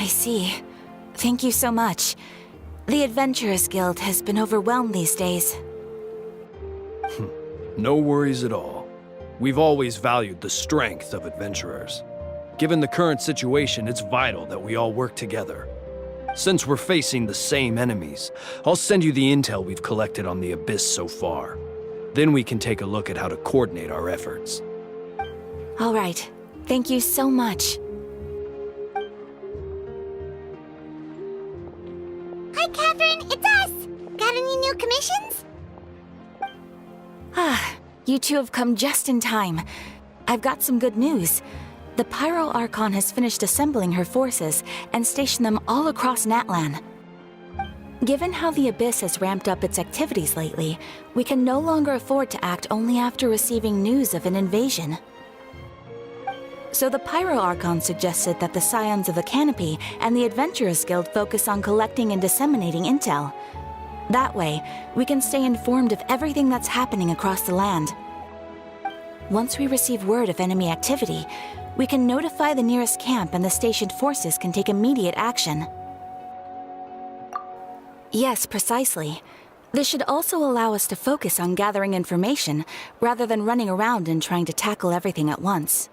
I see. Thank you so much. The Adventurers Guild has been overwhelmed these days. No worries at all. We've always valued the strength of adventurers. Given the current situation, it's vital that we all work together. Since we're facing the same enemies, I'll send you the intel we've collected on the Abyss so far. Then we can take a look at how to coordinate our efforts. All right. Thank you so much. Hi, Catherine. It's us. Got any new commissions? You two have come just in time. I've got some good news. The Pyro Archon has finished assembling her forces and stationed them all across Natlan. Given how the Abyss has ramped up its activities lately, we can no longer afford to act only after receiving news of an invasion. So the Pyro Archon suggested that the Scions of the Canopy and the Adventurers Guild focus on collecting and disseminating intel. That way, we can stay informed of everything that's happening across the land. Once we receive word of enemy activity, we can notify the nearest camp and the stationed forces can take immediate action. Yes, precisely. This should also allow us to focus on gathering information, rather than running around and trying to tackle everything at once.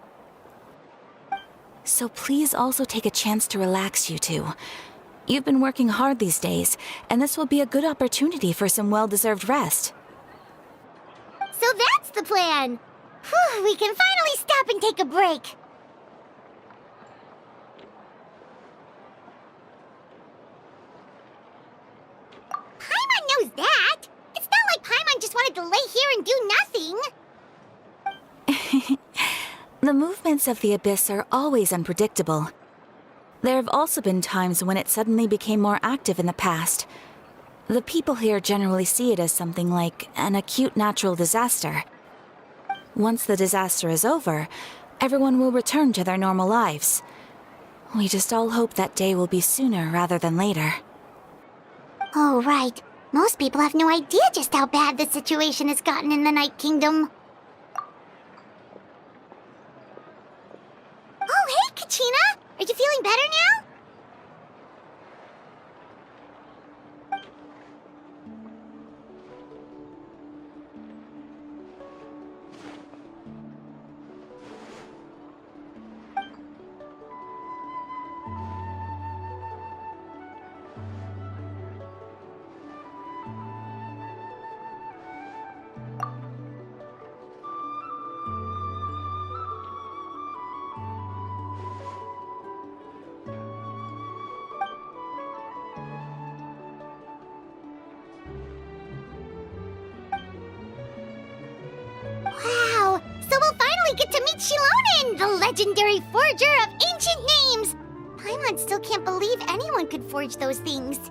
So please also take a chance to relax, you two. You've been working hard these days, and this will be a good opportunity for some well-deserved rest. So that's the plan. Whew, we can finally stop and take a break. Paimon knows that. It's not like Paimon just wanted to lay here and do nothing. The movements of the Abyss are always unpredictable. There have also been times when it suddenly became more active in the past. The people here generally see it as something like an acute natural disaster. Once the disaster is over, everyone will return to their normal lives. We just all hope that day will be sooner rather than later. Oh, right. Most people have no idea just how bad the situation has gotten in the Night Kingdom. Oh, hey, Kachina! Are you feeling better now? Wow! So we'll finally get to meet Shilonen, the legendary forger of ancient names! Paimon still can't believe anyone could forge those things.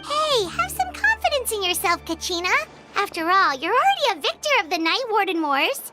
Hey, have some confidence in yourself, Kachina. After all, you're already a victor of the Night Warden Wars.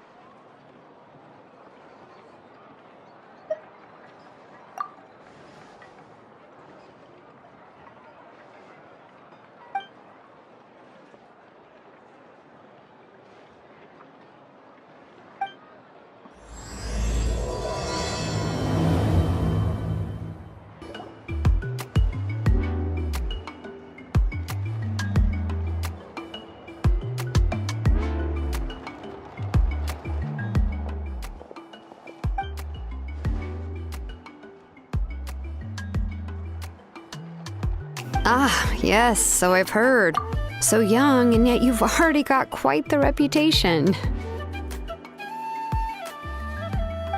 Ah, yes, so I've heard. So young, and yet you've already got quite the reputation.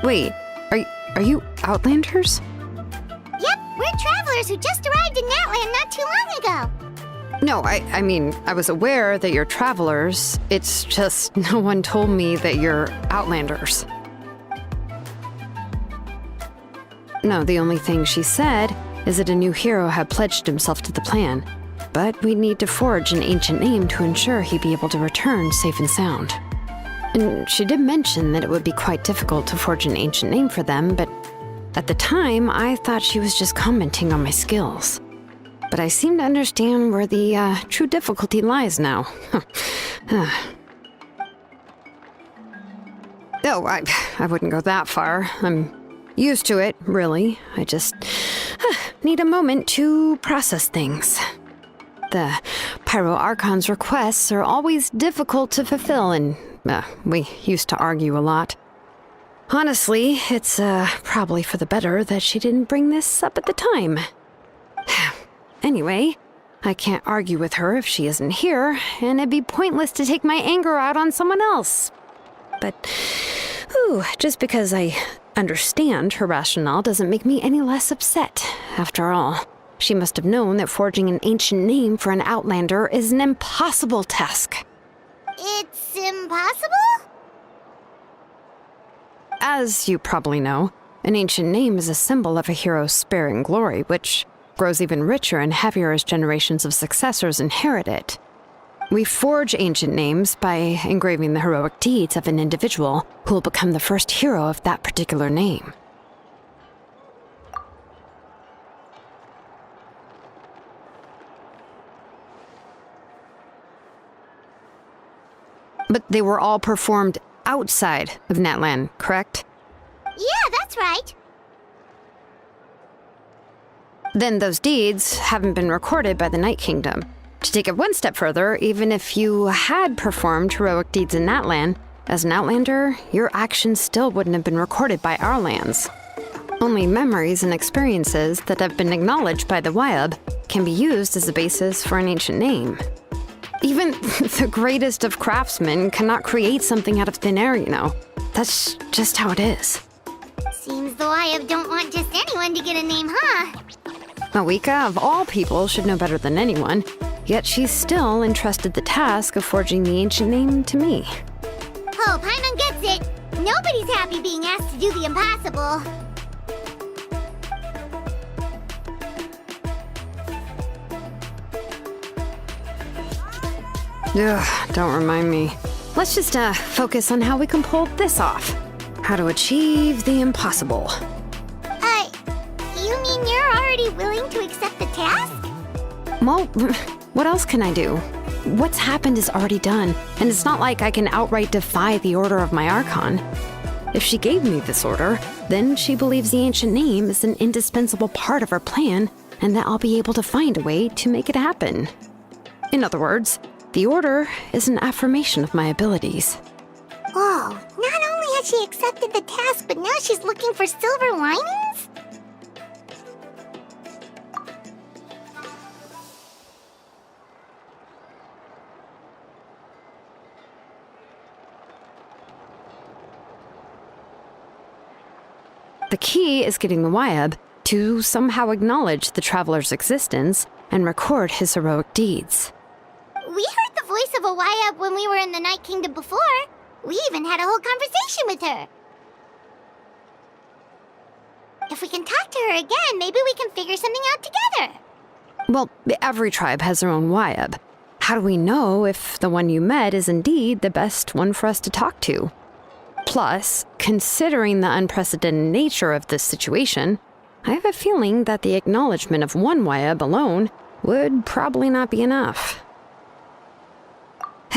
Wait, are you Outlanders? Yep, we're travelers who just arrived in Natlan not too long ago. No, I mean, I was aware that you're travelers. It's just no one told me that you're outlanders. No, the only thing she said is that a new hero had pledged himself to the plan. But we'd need to forge an ancient name to ensure he'd be able to return safe and sound. And she did mention that it would be quite difficult to forge an ancient name for them, but at the time, I thought she was just commenting on my skills. But I seem to understand where the true difficulty lies now. Oh, I wouldn't go that far. I'm used to it, really. I just need a moment to process things. The Pyro Archon's requests are always difficult to fulfill, and we used to argue a lot. Honestly, it's probably for the better that she didn't bring this up at the time. Anyway, I can't argue with her if she isn't here, and it'd be pointless to take my anger out on someone else. But, just because I understand her rationale doesn't make me any less upset. After all, she must have known that forging an ancient name for an outlander is an impossible task. It's impossible? As you probably know, an ancient name is a symbol of a hero's sparing glory, which grows even richer and heavier as generations of successors inherit it. We forge ancient names by engraving the heroic deeds of an individual who will become the first hero of that particular name. But they were all performed outside of Natlan, correct? Yeah, that's right. Then those deeds haven't been recorded by the Night Kingdom. To take it one step further, even if you had performed heroic deeds in Natlan, as an outlander, your actions still wouldn't have been recorded by our lands. Only memories and experiences that have been acknowledged by the Wyab can be used as a basis for an ancient name. Even the greatest of craftsmen cannot create something out of thin air, you know. That's just how it is. Seems the Wyab don't want just anyone to get a name, huh? Awika, of all people, should know better than anyone, yet she's still entrusted the task of forging the ancient name to me. Oh, Paimon gets it. Nobody's happy being asked to do the impossible. Ugh, don't remind me. Let's just focus on how we can pull this off. How to achieve the impossible. You mean you're already willing to accept the task? Well, what else can I do? What's happened is already done, and it's not like I can outright defy the order of my Archon. If she gave me this order, then she believes the ancient name is an indispensable part of her plan, and that I'll be able to find a way to make it happen. In other words, the order is an affirmation of my abilities. Whoa, not only has she accepted the task, but now she's looking for silver linings? The key is getting the Wyab to somehow acknowledge the traveler's existence and record his heroic deeds. We heard the voice of a Wyab when we were in the Night Kingdom before. We even had a whole conversation with her. If we can talk to her again, maybe we can figure something out together. Well, every tribe has their own Wyab. How do we know if the one you met is indeed the best one for us to talk to? Plus, considering the unprecedented nature of this situation, I have a feeling that the acknowledgement of one Wyab alone would probably not be enough.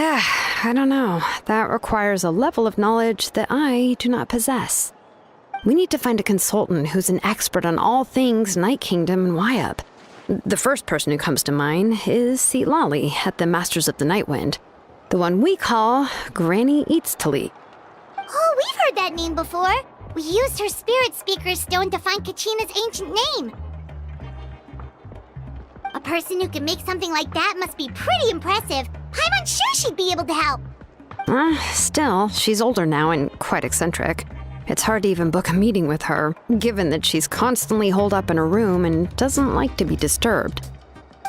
I don't know. That requires a level of knowledge that I do not possess. We need to find a consultant who's an expert on all things Night Kingdom and Wyab. The first person who comes to mind is Seatlali at the Masters of the Nightwind, the one we call Granny Eatstali. Oh, we've heard that name before. We used her Spirit Speaker Stone to find Kachina's ancient name. A person who can make something like that must be pretty impressive. I'm unsure she'd be able to help. Still, she's older now and quite eccentric. It's hard to even book a meeting with her, given that she's constantly holed up in her room and doesn't like to be disturbed.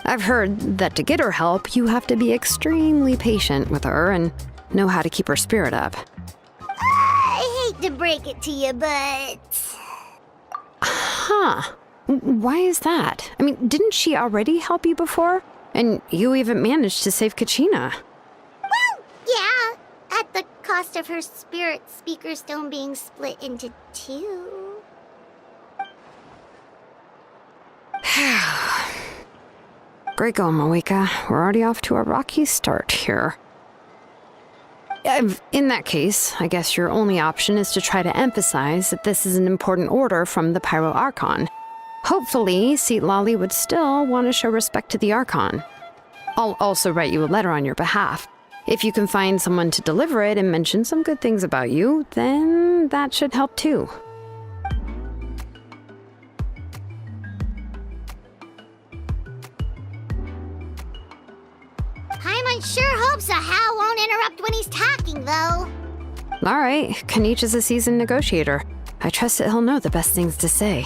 I've heard that to get her help, you have to be extremely patient with her and know how to keep her spirit up. I hate to break it to you, but... Huh. Why is that? I mean, didn't she already help you before? And you even managed to save Kachina. Well, yeah. At the cost of her spirit speaker stone being split into two. Great going, Moeka. We're already off to a rocky start here. In that case, I guess your only option is to try to emphasize that this is an important order from the Pyro Archon. Hopefully, Seat Lolly would still want to show respect to the Archon. I'll also write you a letter on your behalf. If you can find someone to deliver it and mention some good things about you, then that should help too. Paimon sure hopes a Hal won't interrupt when he's talking, though. All right, Kanich is a seasoned negotiator. I trust that he'll know the best things to say.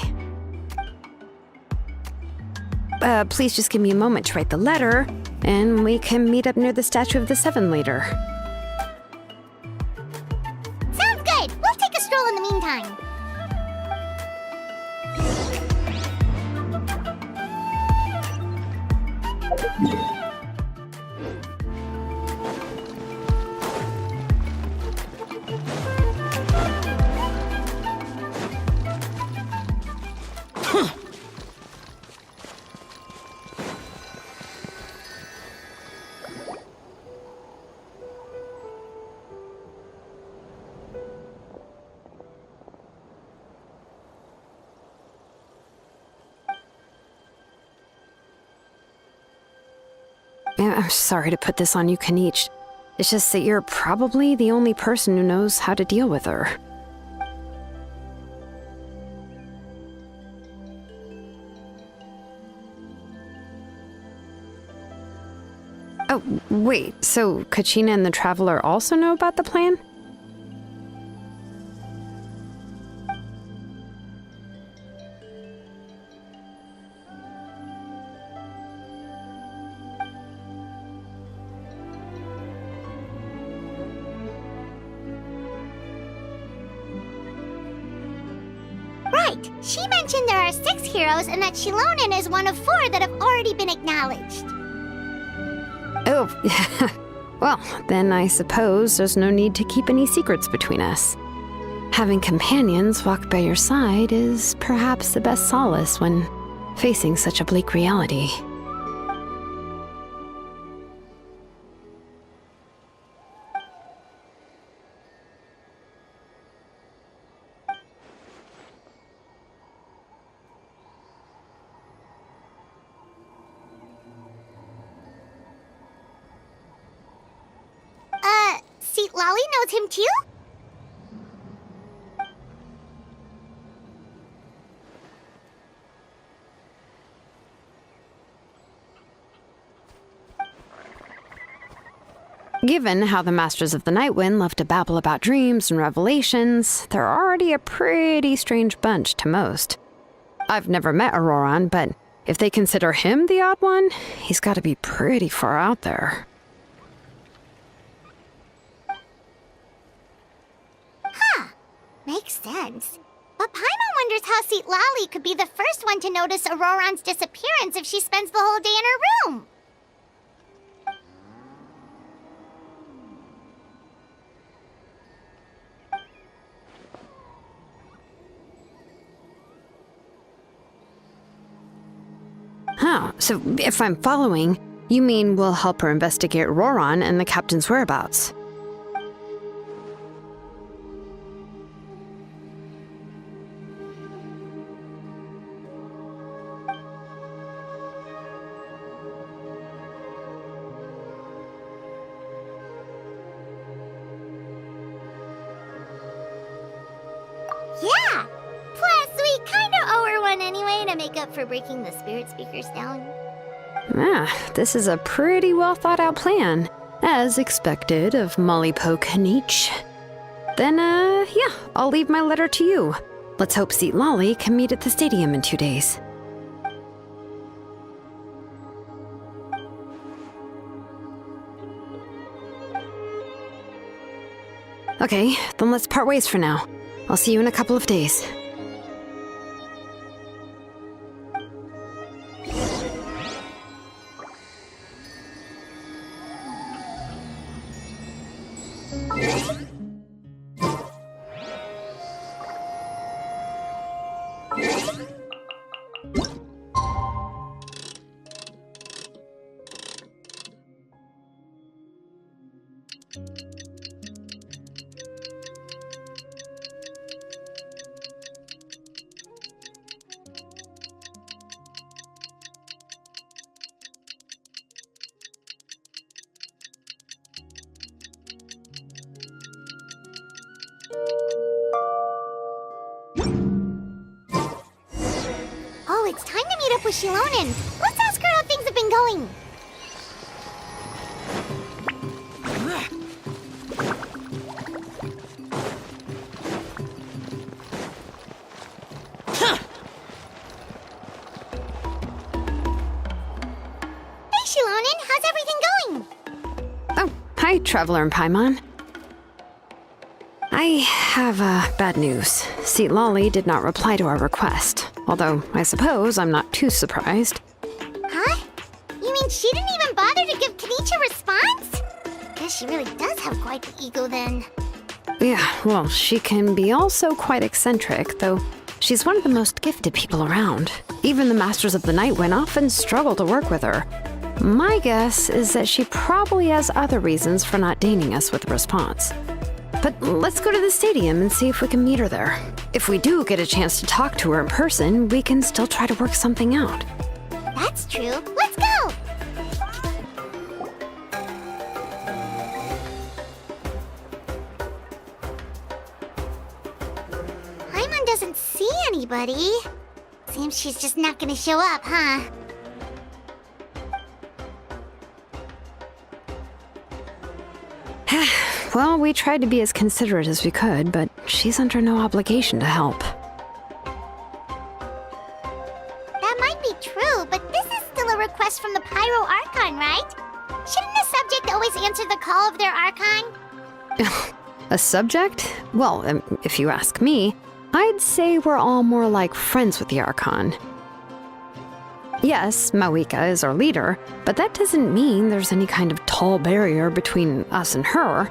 Please just give me a moment to write the letter, and we can meet up near the Statue of the Seven later. Sounds good. We'll take a stroll in the meantime. I'm sorry to put this on you, Kanich. It's just that you're probably the only person who knows how to deal with her. Oh, wait, so Kachina and the Traveler also know about the plan? Right. She mentioned there are 6 heroes and that Shilonen is one of 4 that have already been acknowledged. Oh, well, then I suppose there's no need to keep any secrets between us. Having companions walk by your side is perhaps the best solace when facing such a bleak reality. Seat Lolly knows him too? Given how the Masters of the Nightwind love to babble about dreams and revelations, they're already a pretty strange bunch to most. I've never met Auroran, but if they consider him the odd one, he's got to be pretty far out there. Makes sense. But Paimon wonders how Seat Lolly could be the first one to notice Auroran's disappearance if she spends the whole day in her room. Huh, so if I'm following, you mean we'll help her investigate Auroran and the captain's whereabouts? Yeah! Plus, we kinda owe her one anyway to make up for breaking the spirit speakers down. This is a pretty well thought out plan, as expected of Mollypo Kanich. Then, yeah, I'll leave my letter to you. Let's hope Seat Lolly can meet at the stadium in 2 days. Okay, then let's part ways for now. I'll see you in a couple of days. Oh, it's time to meet up with Shilonen. Let's ask her how things have been going. Hey, Shilonen, how's everything going? Oh, hi, Traveler and Paimon. I have bad news. Seat Lolly did not reply to our request, although I suppose I'm not too surprised. Huh? You mean she didn't even bother to give Kenichi a response? Guess she really does have quite the ego then. Yeah, well, she can be also quite eccentric, though she's one of the most gifted people around. Even the Masters of the Nightwind often struggle to work with her. My guess is that she probably has other reasons for not deigning us with a response. But let's go to the stadium and see if we can meet her there. If we do get a chance to talk to her in person, we can still try to work something out. That's true. Let's go! Paimon doesn't see anybody. Seems she's just not gonna show up, huh? Well, we tried to be as considerate as we could, but she's under no obligation to help. That might be true, but this is still a request from the Pyro Archon, right? Shouldn't the subject always answer the call of their Archon? A subject? Well, if you ask me, I'd say we're all more like friends with the Archon. Yes, Mawika is our leader, but that doesn't mean there's any kind of tall barrier between us and her.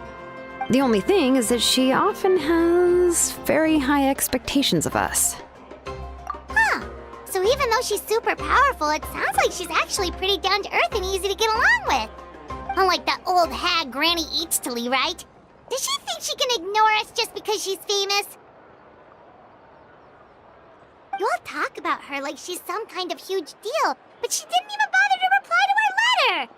The only thing is that she often has very high expectations of us. Huh. So even though she's super powerful, it sounds like she's actually pretty down to earth and easy to get along with. Unlike that old hag Granny Eatstily, right? Does she think she can ignore us just because she's famous? You all talk about her like she's some kind of huge deal, but she didn't even bother to reply to our letter!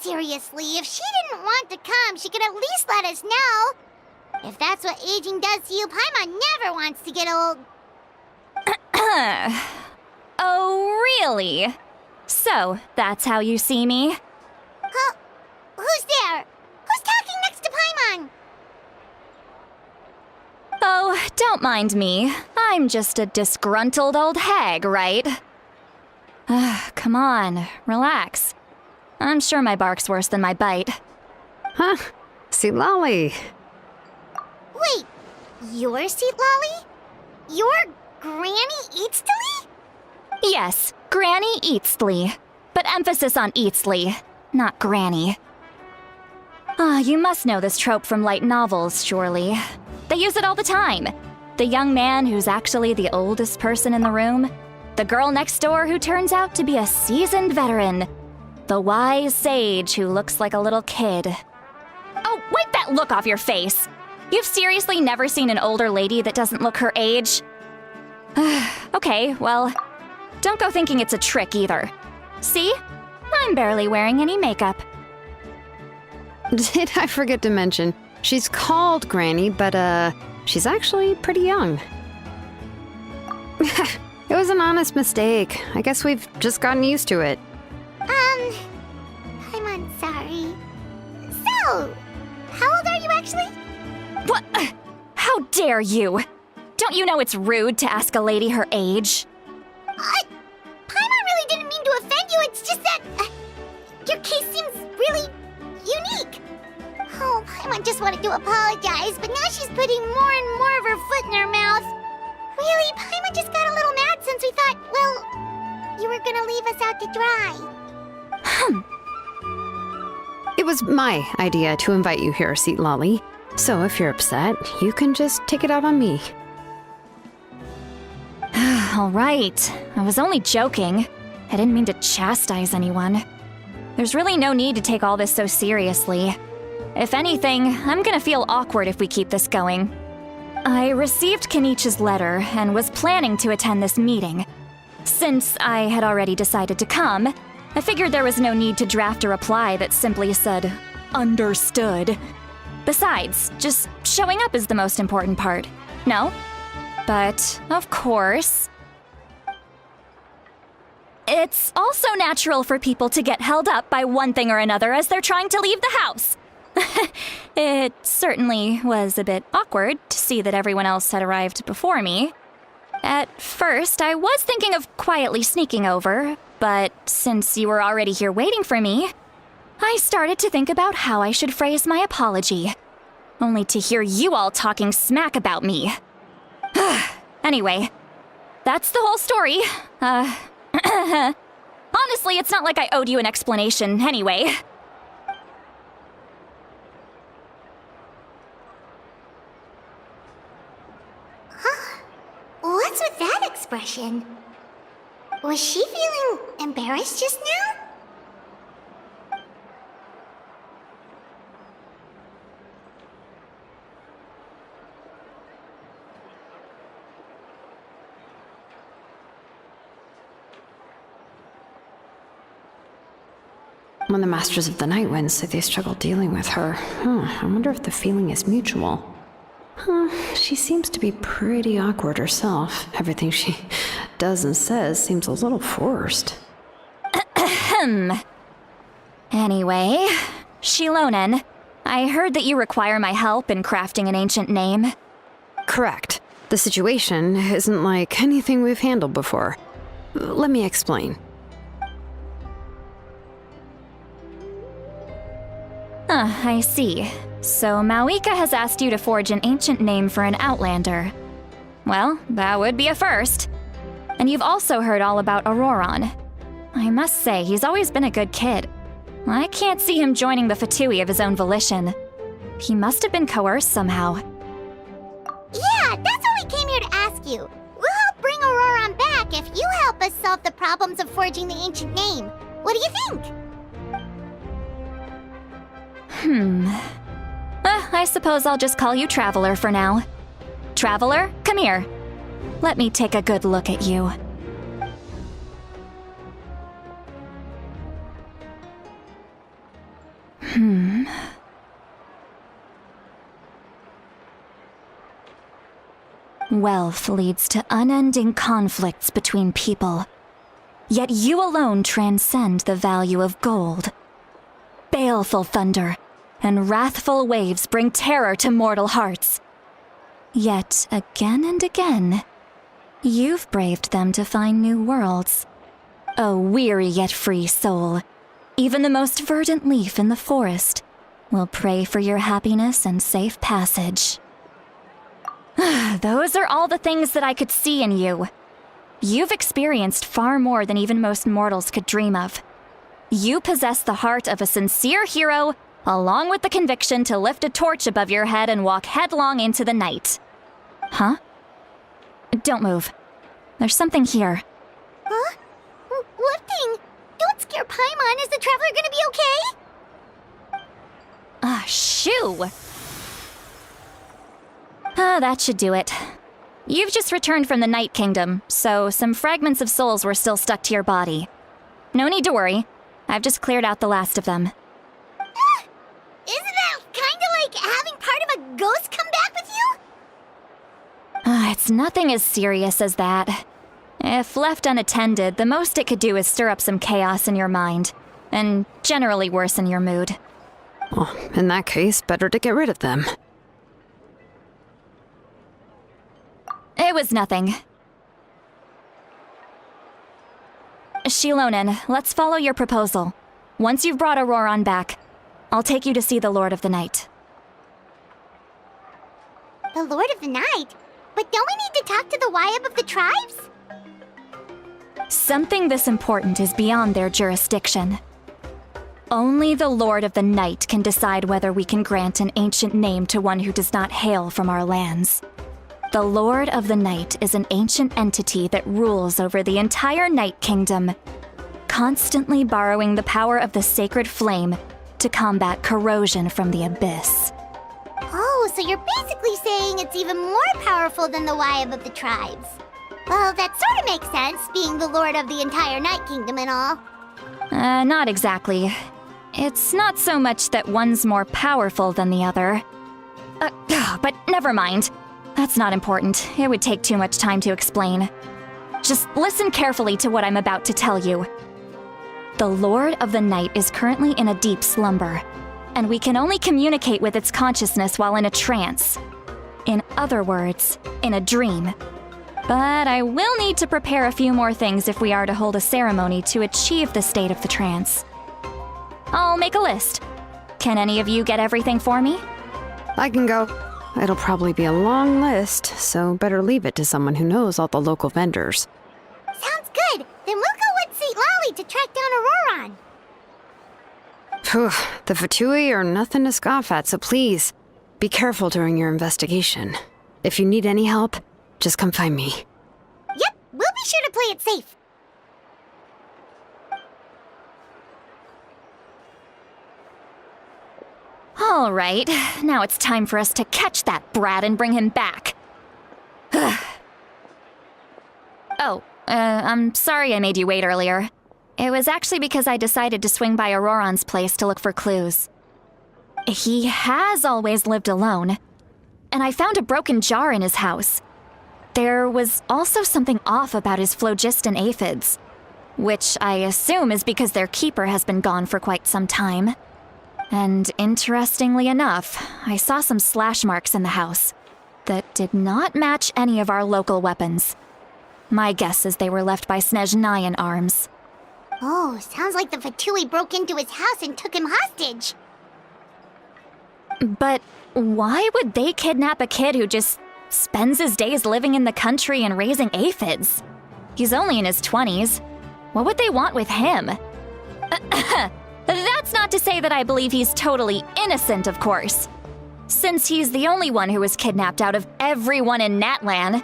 Seriously, if she didn't want to come, she could at least let us know. If that's what aging does to you, Paimon never wants to get old. Oh, really? So, that's how you see me? Huh? Who's there? Who's talking next to Paimon? Oh, don't mind me. I'm just a disgruntled old hag, right? Come on, relax. I'm sure my bark's worse than my bite. Huh? Seat Lolly. Wait, you're Seat Lolly? You're Granny Eatstily? Yes, Granny Eatstly. But emphasis on Eatstly, not Granny. You must know this trope from light novels, surely. They use it all the time. The young man who's actually the oldest person in the room. The girl next door who turns out to be a seasoned veteran. The wise sage who looks like a little kid. Oh, wipe that look off your face! You've seriously never seen an older lady that doesn't look her age? Okay, well, don't go thinking it's a trick either. See? I'm barely wearing any makeup. Did I forget to mention, she's called Granny, but she's actually pretty young. It was an honest mistake. I guess we've just gotten used to it. I'm sorry. So, how old are you actually? What? How dare you? Don't you know it's rude to ask a lady her age? Paimon really didn't mean to offend you, it's just that your case seems really unique. Oh, Paimon, Paimon just wanted to apologize, but now she's putting more and more of her foot in her mouth. Really, Paimon just got a little mad since we thought, well, you were gonna leave us out to dry. It was my idea to invite you here, Seat Lolly. So if you're upset, you can just take it out on me. All right. I was only joking. I didn't mean to chastise anyone. There's really no need to take all this so seriously. If anything, I'm gonna feel awkward if we keep this going. I received Kenichi's letter and was planning to attend this meeting. Since I had already decided to come, I figured there was no need to draft a reply that simply said, "Understood." Besides, just showing up is the most important part. No? But, of course, it's also natural for people to get held up by one thing or another as they're trying to leave the house. It certainly was a bit awkward to see that everyone else had arrived before me. At first, I was thinking of quietly sneaking over, but since you were already here waiting for me, I started to think about how I should phrase my apology, only to hear you all talking smack about me. Anyway, that's the whole story. Honestly, it's not like I owed you an explanation anyway. What's with that expression? Was she feeling embarrassed just now? When the Masters of the Night Wind say they struggle dealing with her, I wonder if the feeling is mutual. She seems to be pretty awkward herself. Everything she does and says seems a little forced. Anyway, Shilonen, I heard that you require my help in crafting an ancient name. Correct. The situation isn't like anything we've handled before. Let me explain. I see. So Mauika has asked you to forge an ancient name for an Outlander. Well, that would be a first. And you've also heard all about Auroron. I must say, he's always been a good kid. I can't see him joining the Fatui of his own volition. He must have been coerced somehow. Yeah, that's what we came here to ask you. We'll help bring Auroron back if you help us solve the problems of forging the ancient name. What do you think? I suppose I'll just call you Traveler for now. Traveler, come here. Let me take a good look at you. Wealth leads to unending conflicts between people. Yet you alone transcend the value of gold. Baleful thunder and wrathful waves bring terror to mortal hearts. Yet again and again, you've braved them to find new worlds. O weary yet free soul, even the most verdant leaf in the forest will pray for your happiness and safe passage. Those are all the things that I could see in you. You've experienced far more than even most mortals could dream of. You possess the heart of a sincere hero, along with the conviction to lift a torch above your head and walk headlong into the night. Huh? Don't move. There's something here. Huh? What thing? Don't scare Paimon. Is the Traveler gonna be okay? Shoo! That should do it. You've just returned from the Night Kingdom, so some fragments of souls were still stuck to your body. No need to worry. I've just cleared out the last of them. Isn't that kinda like having part of a ghost come back with you? It's nothing as serious as that. If left unattended, the most it could do is stir up some chaos in your mind, and generally worsen your mood. Well, in that case, better to get rid of them. It was nothing. Shilonen, let's follow your proposal. Once you've brought Auroron back, I'll take you to see the Lord of the Night. The Lord of the Night? But don't we need to talk to the Wyab of the tribes? Something this important is beyond their jurisdiction. Only the Lord of the Night can decide whether we can grant an ancient name to one who does not hail from our lands. The Lord of the Night is an ancient entity that rules over the entire Night Kingdom, constantly borrowing the power of the sacred flame to combat corrosion from the abyss. Oh, so you're basically saying it's even more powerful than the Wyab of the tribes. Well, that sort of makes sense, being the Lord of the entire Night Kingdom and all. Not exactly. It's not so much that one's more powerful than the other. But never mind. That's not important. It would take too much time to explain. Just listen carefully to what I'm about to tell you. The Lord of the Night is currently in a deep slumber, and we can only communicate with its consciousness while in a trance. In other words, in a dream. But I will need to prepare a few more things if we are to hold a ceremony to achieve the state of the trance. I'll make a list. Can any of you get everything for me? I can go. It'll probably be a long list, so better leave it to someone who knows all the local vendors. Sounds good. Then we'll go with St. Lolly to track down Auroron. Phew, the Fatui are nothing to scoff at, so please, be careful during your investigation. If you need any help, just come find me. Yep, we'll be sure to play it safe. All right, now it's time for us to catch that brat and bring him back. I'm sorry I made you wait earlier. It was actually because I decided to swing by Auroron's place to look for clues. He has always lived alone, and I found a broken jar in his house. There was also something off about his phlogiston aphids, which I assume is because their keeper has been gone for quite some time. And interestingly enough, I saw some slash marks in the house that did not match any of our local weapons. My guess is they were left by Snezhnayan arms. Oh, sounds like the Fatui broke into his house and took him hostage. But why would they kidnap a kid who just spends his days living in the country and raising aphids? He's only in his 20s. What would they want with him? That's not to say that I believe he's totally innocent, of course. Since he's the only one who was kidnapped out of everyone in Natlan,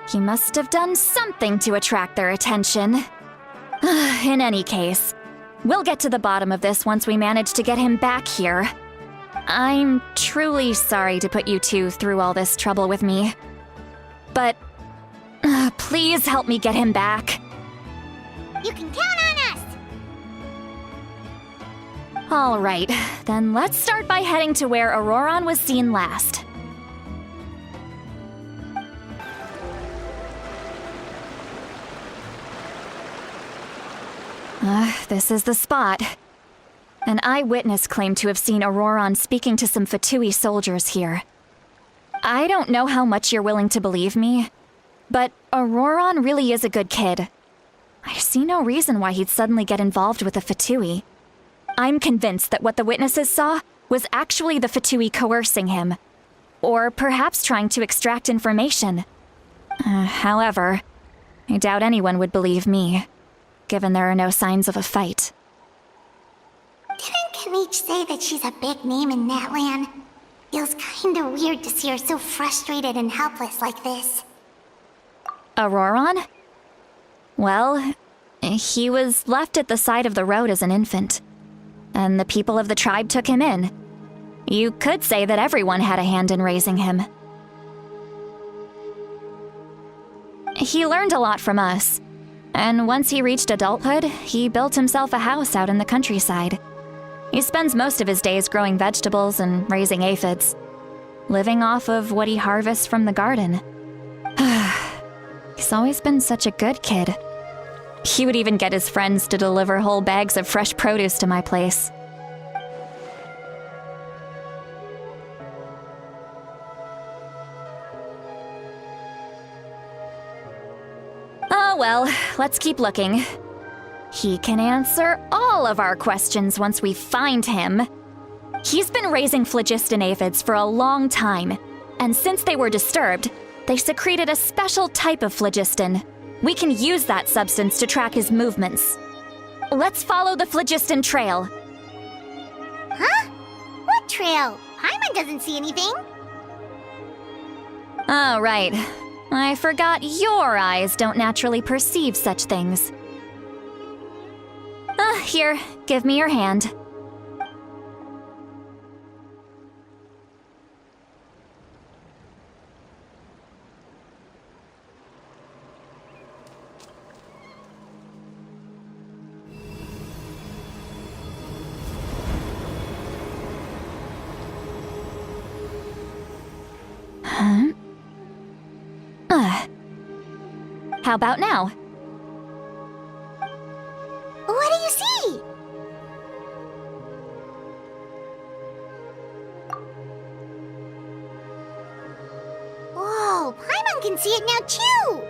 he must have done something to attract their attention. In any case, we'll get to the bottom of this once we manage to get him back here. I'm truly sorry to put you two through all this trouble with me. But please help me get him back. You can count on us! All right, then let's start by heading to where Auroron was seen last. This is the spot. An eyewitness claimed to have seen Auroron speaking to some Fatui soldiers here. I don't know how much you're willing to believe me, but Auroron really is a good kid. I see no reason why he'd suddenly get involved with the Fatui. I'm convinced that what the witnesses saw was actually the Fatui coercing him, or perhaps trying to extract information. However, I doubt anyone would believe me, given there are no signs of a fight. Didn't Kanich say that she's a big name in Natlan? Feels kinda weird to see her so frustrated and helpless like this. Auroron? Well, he was left at the side of the road as an infant, and the people of the tribe took him in. You could say that everyone had a hand in raising him. He learned a lot from us, and once he reached adulthood, he built himself a house out in the countryside. He spends most of his days growing vegetables and raising aphids, living off of what he harvests from the garden. He's always been such a good kid. He would even get his friends to deliver whole bags of fresh produce to my place. Oh well, let's keep looking. He can answer all of our questions once we find him. He's been raising phlogiston aphids for a long time, And since they were disturbed, they secreted a special type of phlogiston. We can use that substance to track his movements. Let's follow the phlogiston trail. Huh? What trail? Paimon doesn't see anything. Oh, right. I forgot your eyes don't naturally perceive such things. Here, give me your hand. How about now? What do you see? Whoa, Paimon can see it now too!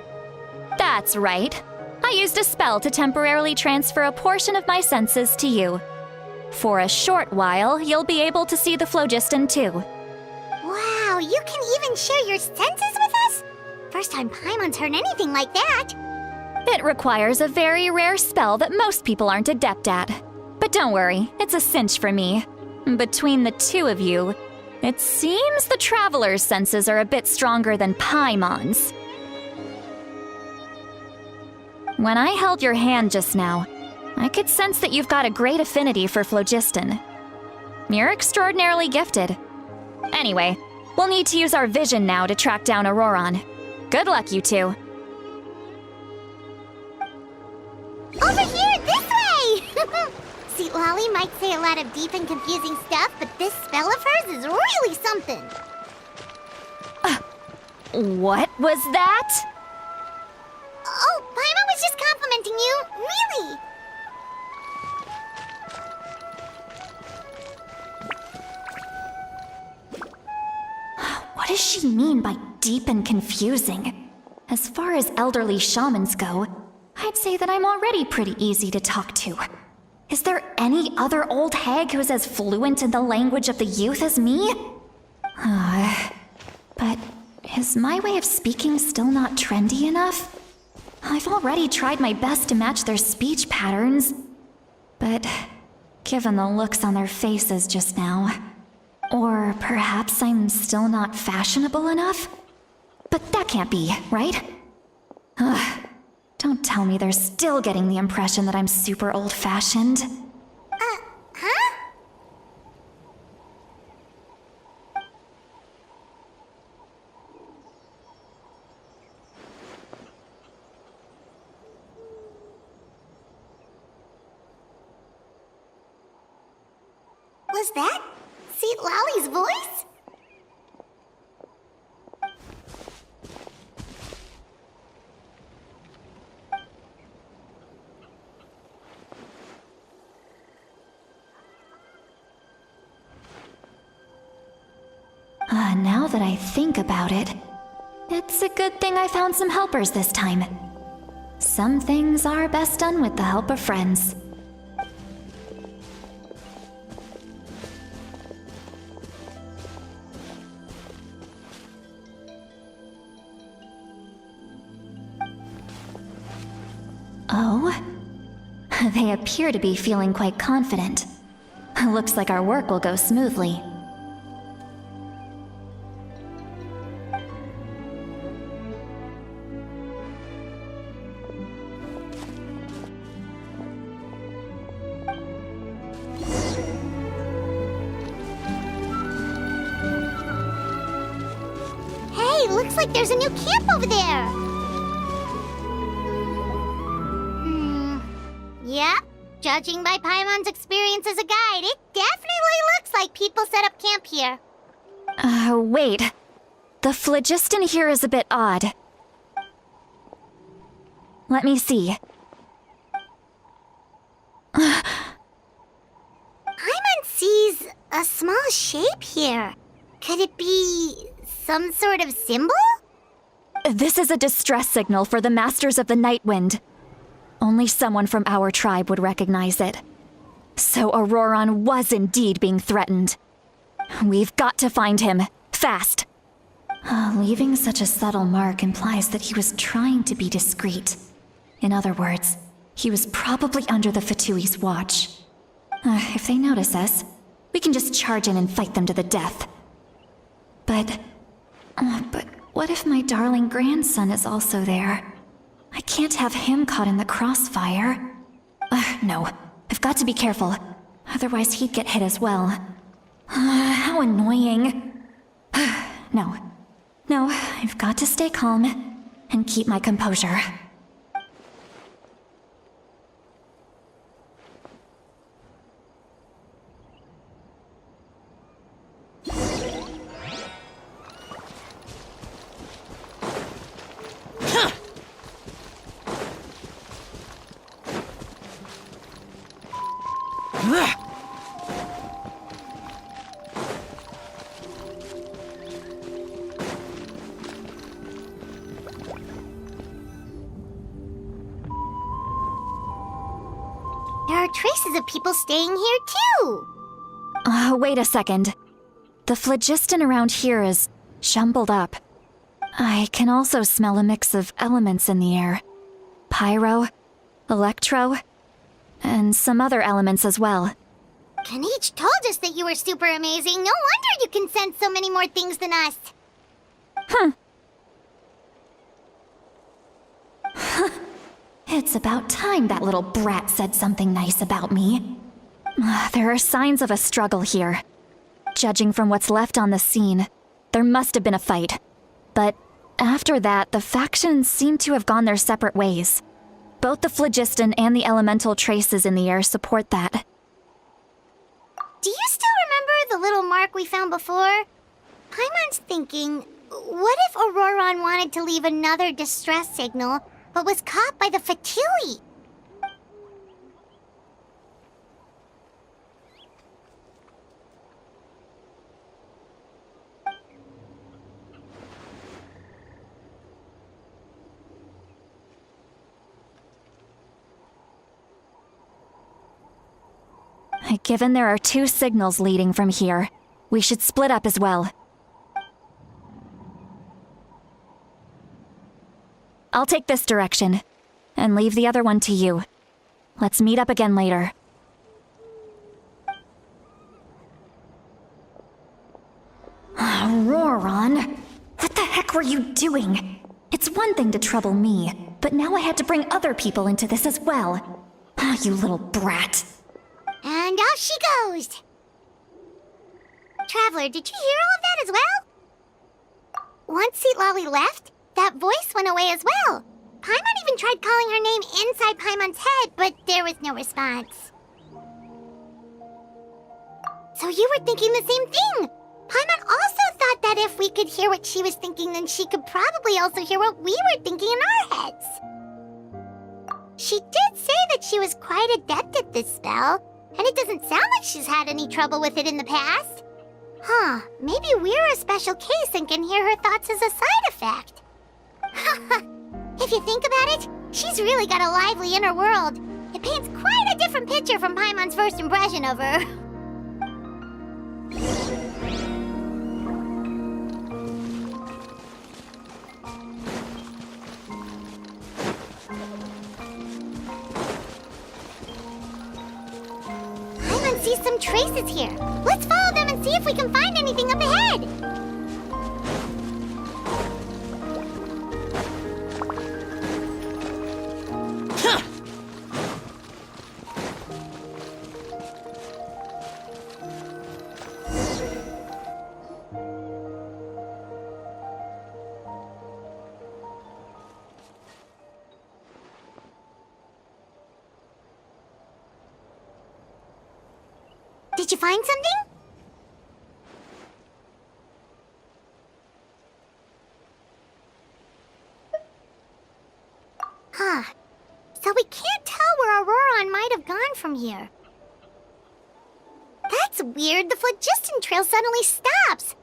That's right. I used a spell to temporarily transfer a portion of my senses to you. For a short while, you'll be able to see the phlogiston too. Wow, you can even share your senses with us? First time Paimon's heard anything like that. It requires a very rare spell that most people aren't adept at. But don't worry, it's a cinch for me. Between the two of you, it seems the Traveler's senses are a bit stronger than Paimon's. When I held your hand just now, I could sense that you've got a great affinity for phlogiston. You're extraordinarily gifted. Anyway, we'll need to use our vision now to track down Auroron. Good luck, you two. Over here, this way! See, Lolly might say a lot of deep and confusing stuff, but this spell of hers is really something. What was that? Oh, Paimon was just complimenting you, really. What does she mean by deep and confusing? As far as elderly shamans go, I'd say that I'm already pretty easy to talk to. Is there any other old hag who's as fluent in the language of the youth as me? But is my way of speaking still not trendy enough? I've already tried my best to match their speech patterns. But given the looks on their faces just now, or perhaps I'm still not fashionable enough? But that can't be, right? Don't tell me they're still getting the impression that I'm super old-fashioned. Huh? Was that St. Lolly's voice? Now that I think about it, it's a good thing I found some helpers this time. Some things are best done with the help of friends. Oh? They appear to be feeling quite confident. Looks like our work will go smoothly. Hey, looks like there's a new camp over there. Yep. Judging by Paimon's experience as a guide, it definitely looks like people set up camp here. Wait. The phlogiston here is a bit odd. Let me see. Paimon sees a small shape here. Could it be some sort of symbol? This is a distress signal for the Masters of the Night Wind. Only someone from our tribe would recognize it. So Auroron was indeed being threatened. We've got to find him, fast. Leaving such a subtle mark implies that he was trying to be discreet. In other words, he was probably under the Fatui's watch. If they notice us, we can just charge in and fight them to the death. But what if my darling grandson is also there? I can't have him caught in the crossfire. No, I've got to be careful. Otherwise he'd get hit as well. How annoying. No, I've got to stay calm and keep my composure. There are traces of people staying here too. Wait a second. The phlogiston around here is jumbled up. I can also smell a mix of elements in the air. Pyro, electro, and some other elements as well. Kanich told us that you were super amazing. No wonder you can sense so many more things than us. It's about time that little brat said something nice about me. There are signs of a struggle here. Judging from what's left on the scene, there must have been a fight. But after that, the factions seem to have gone their separate ways. Both the phlogiston and the elemental traces in the air support that. Do you still remember the little mark we found before? Paimon's thinking, what if Auroron wanted to leave another distress signal, but was caught by the Fatui? Given there are two signals leading from here, we should split up as well. I'll take this direction, and leave the other one to you. Let's meet up again later. Auroron, what the heck were you doing? It's one thing to trouble me, but now I had to bring other people into this as well. You little brat. And off she goes! Traveler, did you hear all of that as well? Once Seat Lolly left, that voice went away as well. Paimon even tried calling her name inside Paimon's head, but there was no response. So you were thinking the same thing! Paimon also thought that if we could hear what she was thinking, then she could probably also hear what we were thinking in our heads. She did say that she was quite adept at this spell, and it doesn't sound like she's had any trouble with it in the past. Maybe we're a special case and can hear her thoughts as a side effect. If you think about it, she's really got a lively inner world. It paints quite a different picture from Paimon's first impression of her. Paimon sees some traces here. Let's follow them and see if we can find anything up ahead. Did you find something? So we can't tell where Auroron might have gone from here. That's weird. The phlogiston trail suddenly stops.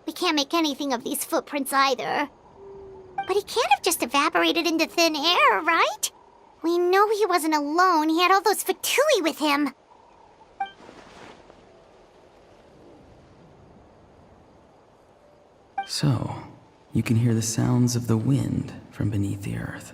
We can't make anything of these footprints either. But he can't have just evaporated into thin air, right? We know he wasn't alone. He had all those Fatui with him. So, You can hear the sounds of the wind from beneath the earth.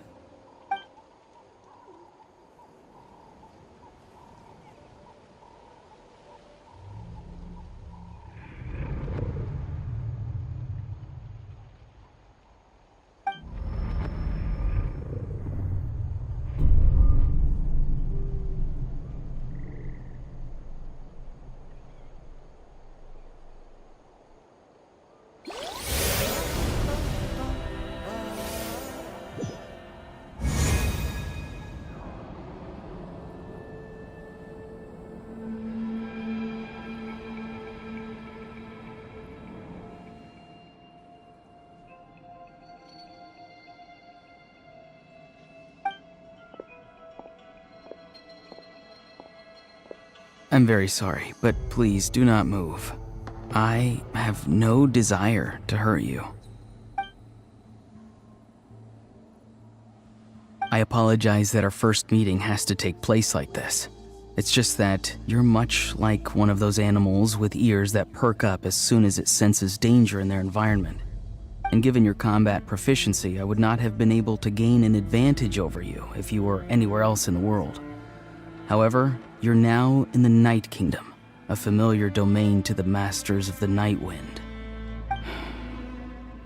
I'm very sorry, but please do not move. I have no desire to hurt you. I apologize that our first meeting has to take place like this. It's just that you're much like one of those animals with ears that perk up as soon as it senses danger in their environment. And given your combat proficiency, I would not have been able to gain an advantage over you if you were anywhere else in the world. However, you're now in the Night Kingdom, a familiar domain to the masters of the Night Wind.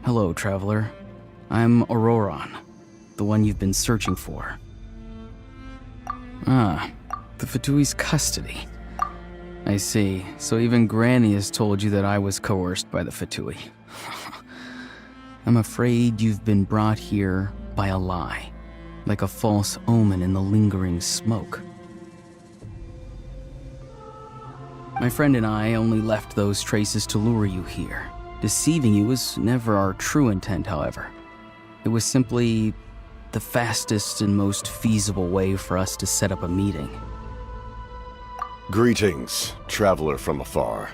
Hello, traveler. I'm Auroron, the one you've been searching for. Ah, the Fatui's custody. I see. So even Granny has told you that I was coerced by the Fatui. I'm afraid you've been brought here by a lie, like a false omen in the lingering smoke. My friend and I only left those traces to lure you here. Deceiving you was never our true intent, however. It was simply the fastest and most feasible way for us to set up a meeting. Greetings, traveler from afar.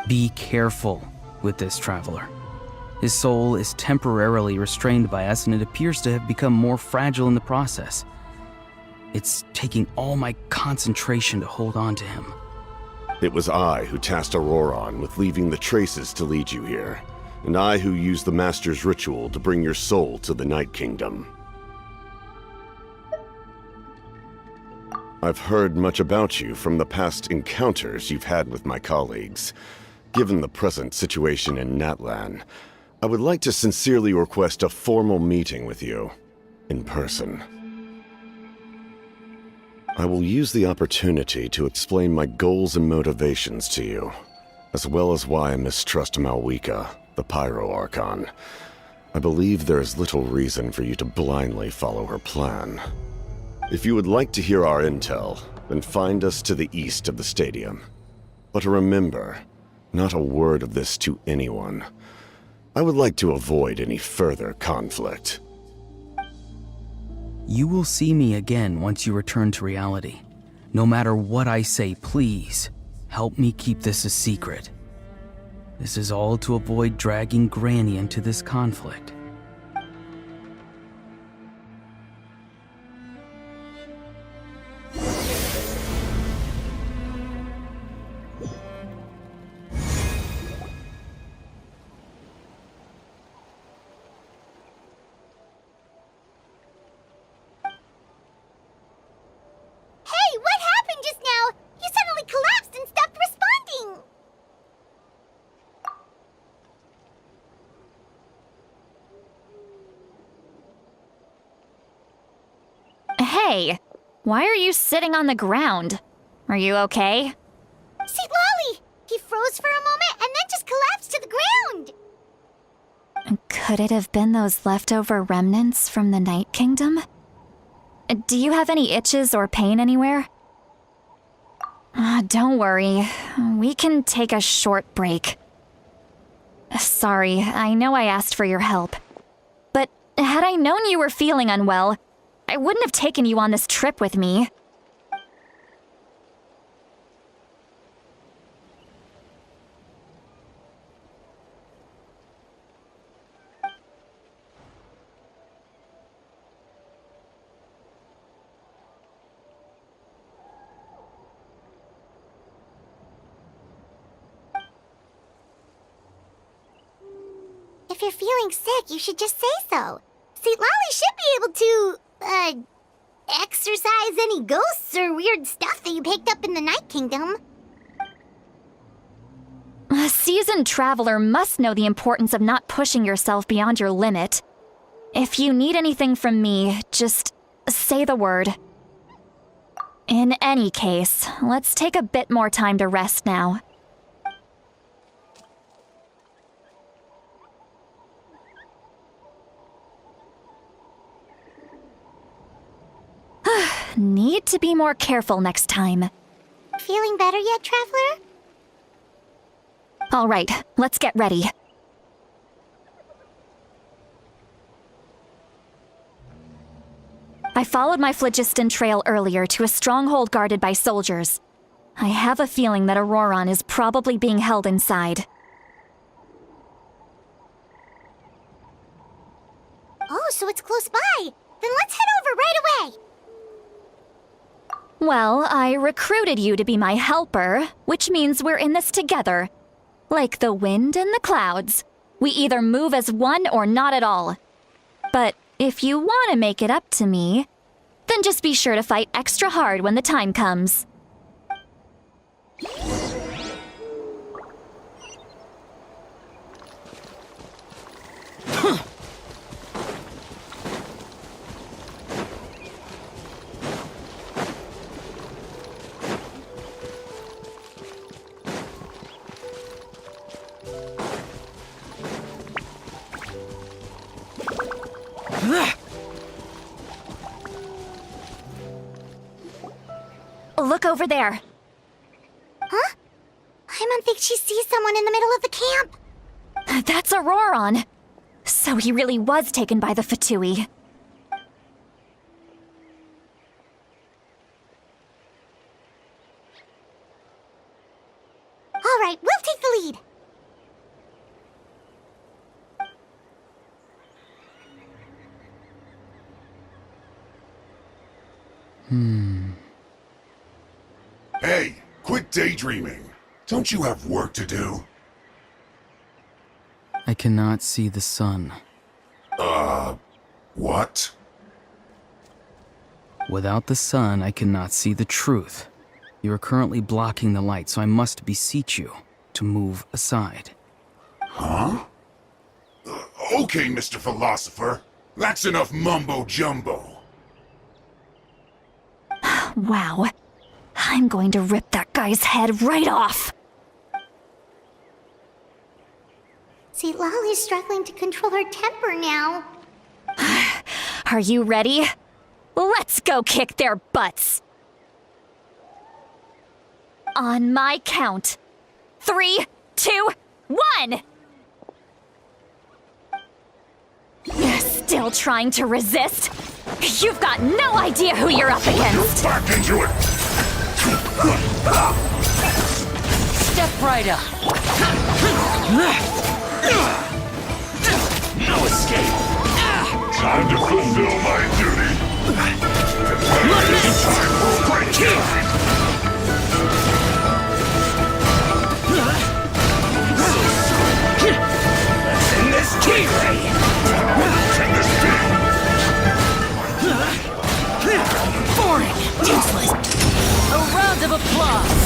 Be careful with this traveler. His soul is temporarily restrained by us, and it appears to have become more fragile in the process. It's taking all my concentration to hold on to him. It was I who tasked Auroron with leaving the traces to lead you here, and I who used the Master's ritual to bring your soul to the Night Kingdom. I've heard much about you from the past encounters you've had with my colleagues. Given the present situation in Natlan, I would like to sincerely request a formal meeting with you, in person. I will use the opportunity to explain my goals and motivations to you, as well as why I mistrust Malwika, the Pyro Archon. I believe there is little reason for you to blindly follow her plan. If you would like to hear our intel, then find us to the east of the stadium. But remember, not a word of this to anyone. I would like to avoid any further conflict. You will see me again once you return to reality. No matter what I say, please, help me keep this a secret. This is all to avoid dragging Granny into this conflict. Hey, what happened just now? You suddenly collapsed and stopped responding. Hey, why are you sitting on the ground? Are you okay? See, Lolly! He froze for a moment and then just collapsed to the ground. Could it have been those leftover remnants from the Night Kingdom? Do you have any itches or pain anywhere? Don't worry. We can take a short break. Sorry, I know I asked for your help. But had I known you were feeling unwell, I wouldn't have taken you on this trip with me. If you're feeling sick, you should just say so. St. Lolly should be able to, exorcise any ghosts or weird stuff that you picked up in the Night Kingdom. A seasoned traveler must know the importance of not pushing yourself beyond your limit. If you need anything from me, just say the word. In any case, let's take a bit more time to rest now. Need to be more careful next time. Feeling better yet, Traveler? All right, let's get ready. I followed my phlogiston trail earlier to a stronghold guarded by soldiers. I have a feeling that Auroron is probably being held inside. Oh, so it's close by. Then let's head over right away. Well, I recruited you to be my helper, which means we're in this together. Like the wind and the clouds. We either move as one or not at all. But if you want to make it up to me, then just be sure to fight extra hard when the time comes. Look over there. Huh? Paimon thinks she sees someone in the middle of the camp. That's Auroron. So he really was taken by the Fatui. All right, we'll take the lead. Hey, quit daydreaming. Don't you have work to do? I cannot see the sun. What? Without the sun, I cannot see the truth. You are currently blocking the light, so I must beseech you to move aside. Huh? Okay, Mr. Philosopher. That's enough mumbo-jumbo. Wow. I'm going to rip that guy's head right off. St. Lolly's struggling to control her temper now. Are you ready? Let's go kick their butts. On my count. 3, 2, 1! Still trying to resist? You've got no idea who you're up against. Back into it! Step right up. No escape! Time to fulfill my duty. And when it is time for breaking. Let's end this quickly! Can this be? Boring. Useless. A round of applause.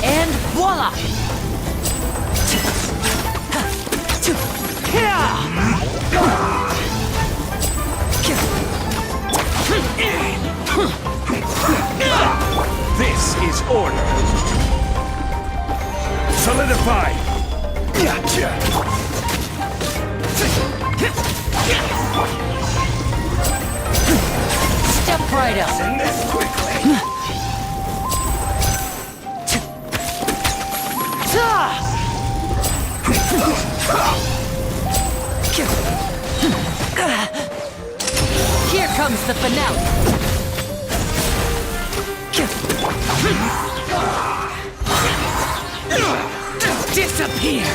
And voila! This is order. Solidify. Step right up. Send this quickly. Here comes the finale. Disappear.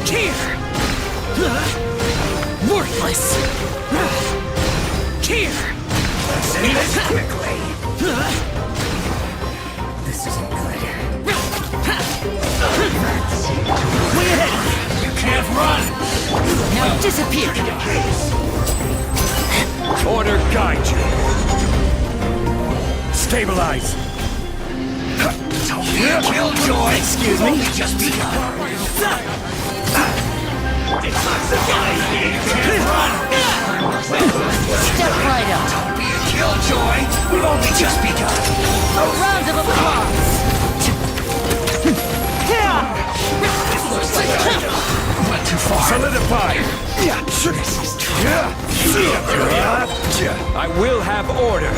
Here. Worthless. Here. Send this quickly. This isn't good. Disappear! Order guide you. Stabilize. Killjoy. Excuse me. Just Step right up! Don't be a killjoy. We've only just begun. A round of applause! Went too far. Solidify. I will have order.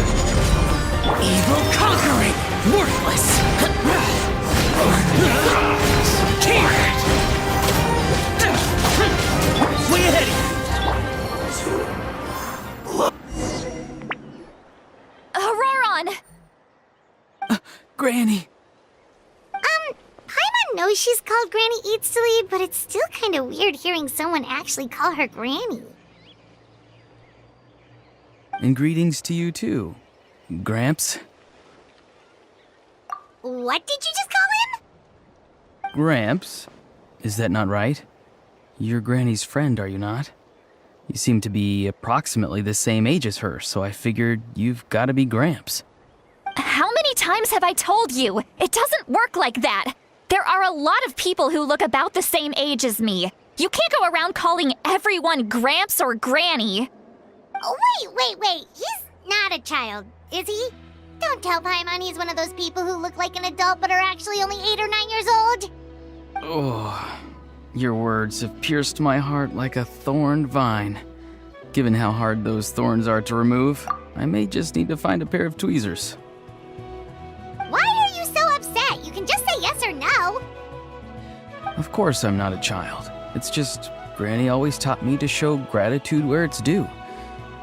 Evil conquering! Worthless! Here! Way ahead! Auroron! Granny! Paimon knows she's called Granny Eatsley, but it's still kind of weird hearing someone actually call her Granny. And greetings to you too, Gramps. What did you just call him? Gramps? Is that not right? You're Granny's friend, are you not? You seem to be approximately the same age as her, so I figured you've got to be Gramps. How many times have I told you? It doesn't work like that. There are a lot of people who look about the same age as me. You can't go around calling everyone Gramps or Granny. Oh, wait. He's not a child, is he? Don't tell Paimon he's one of those people who look like an adult but are actually only 8 or 9 years old. Oh, your words have pierced my heart like a thorned vine. Given how hard those thorns are to remove, I may just need to find a pair of tweezers. Why are you so upset? You can just say yes or no. Of course I'm not a child. It's just Granny always taught me to show gratitude where it's due.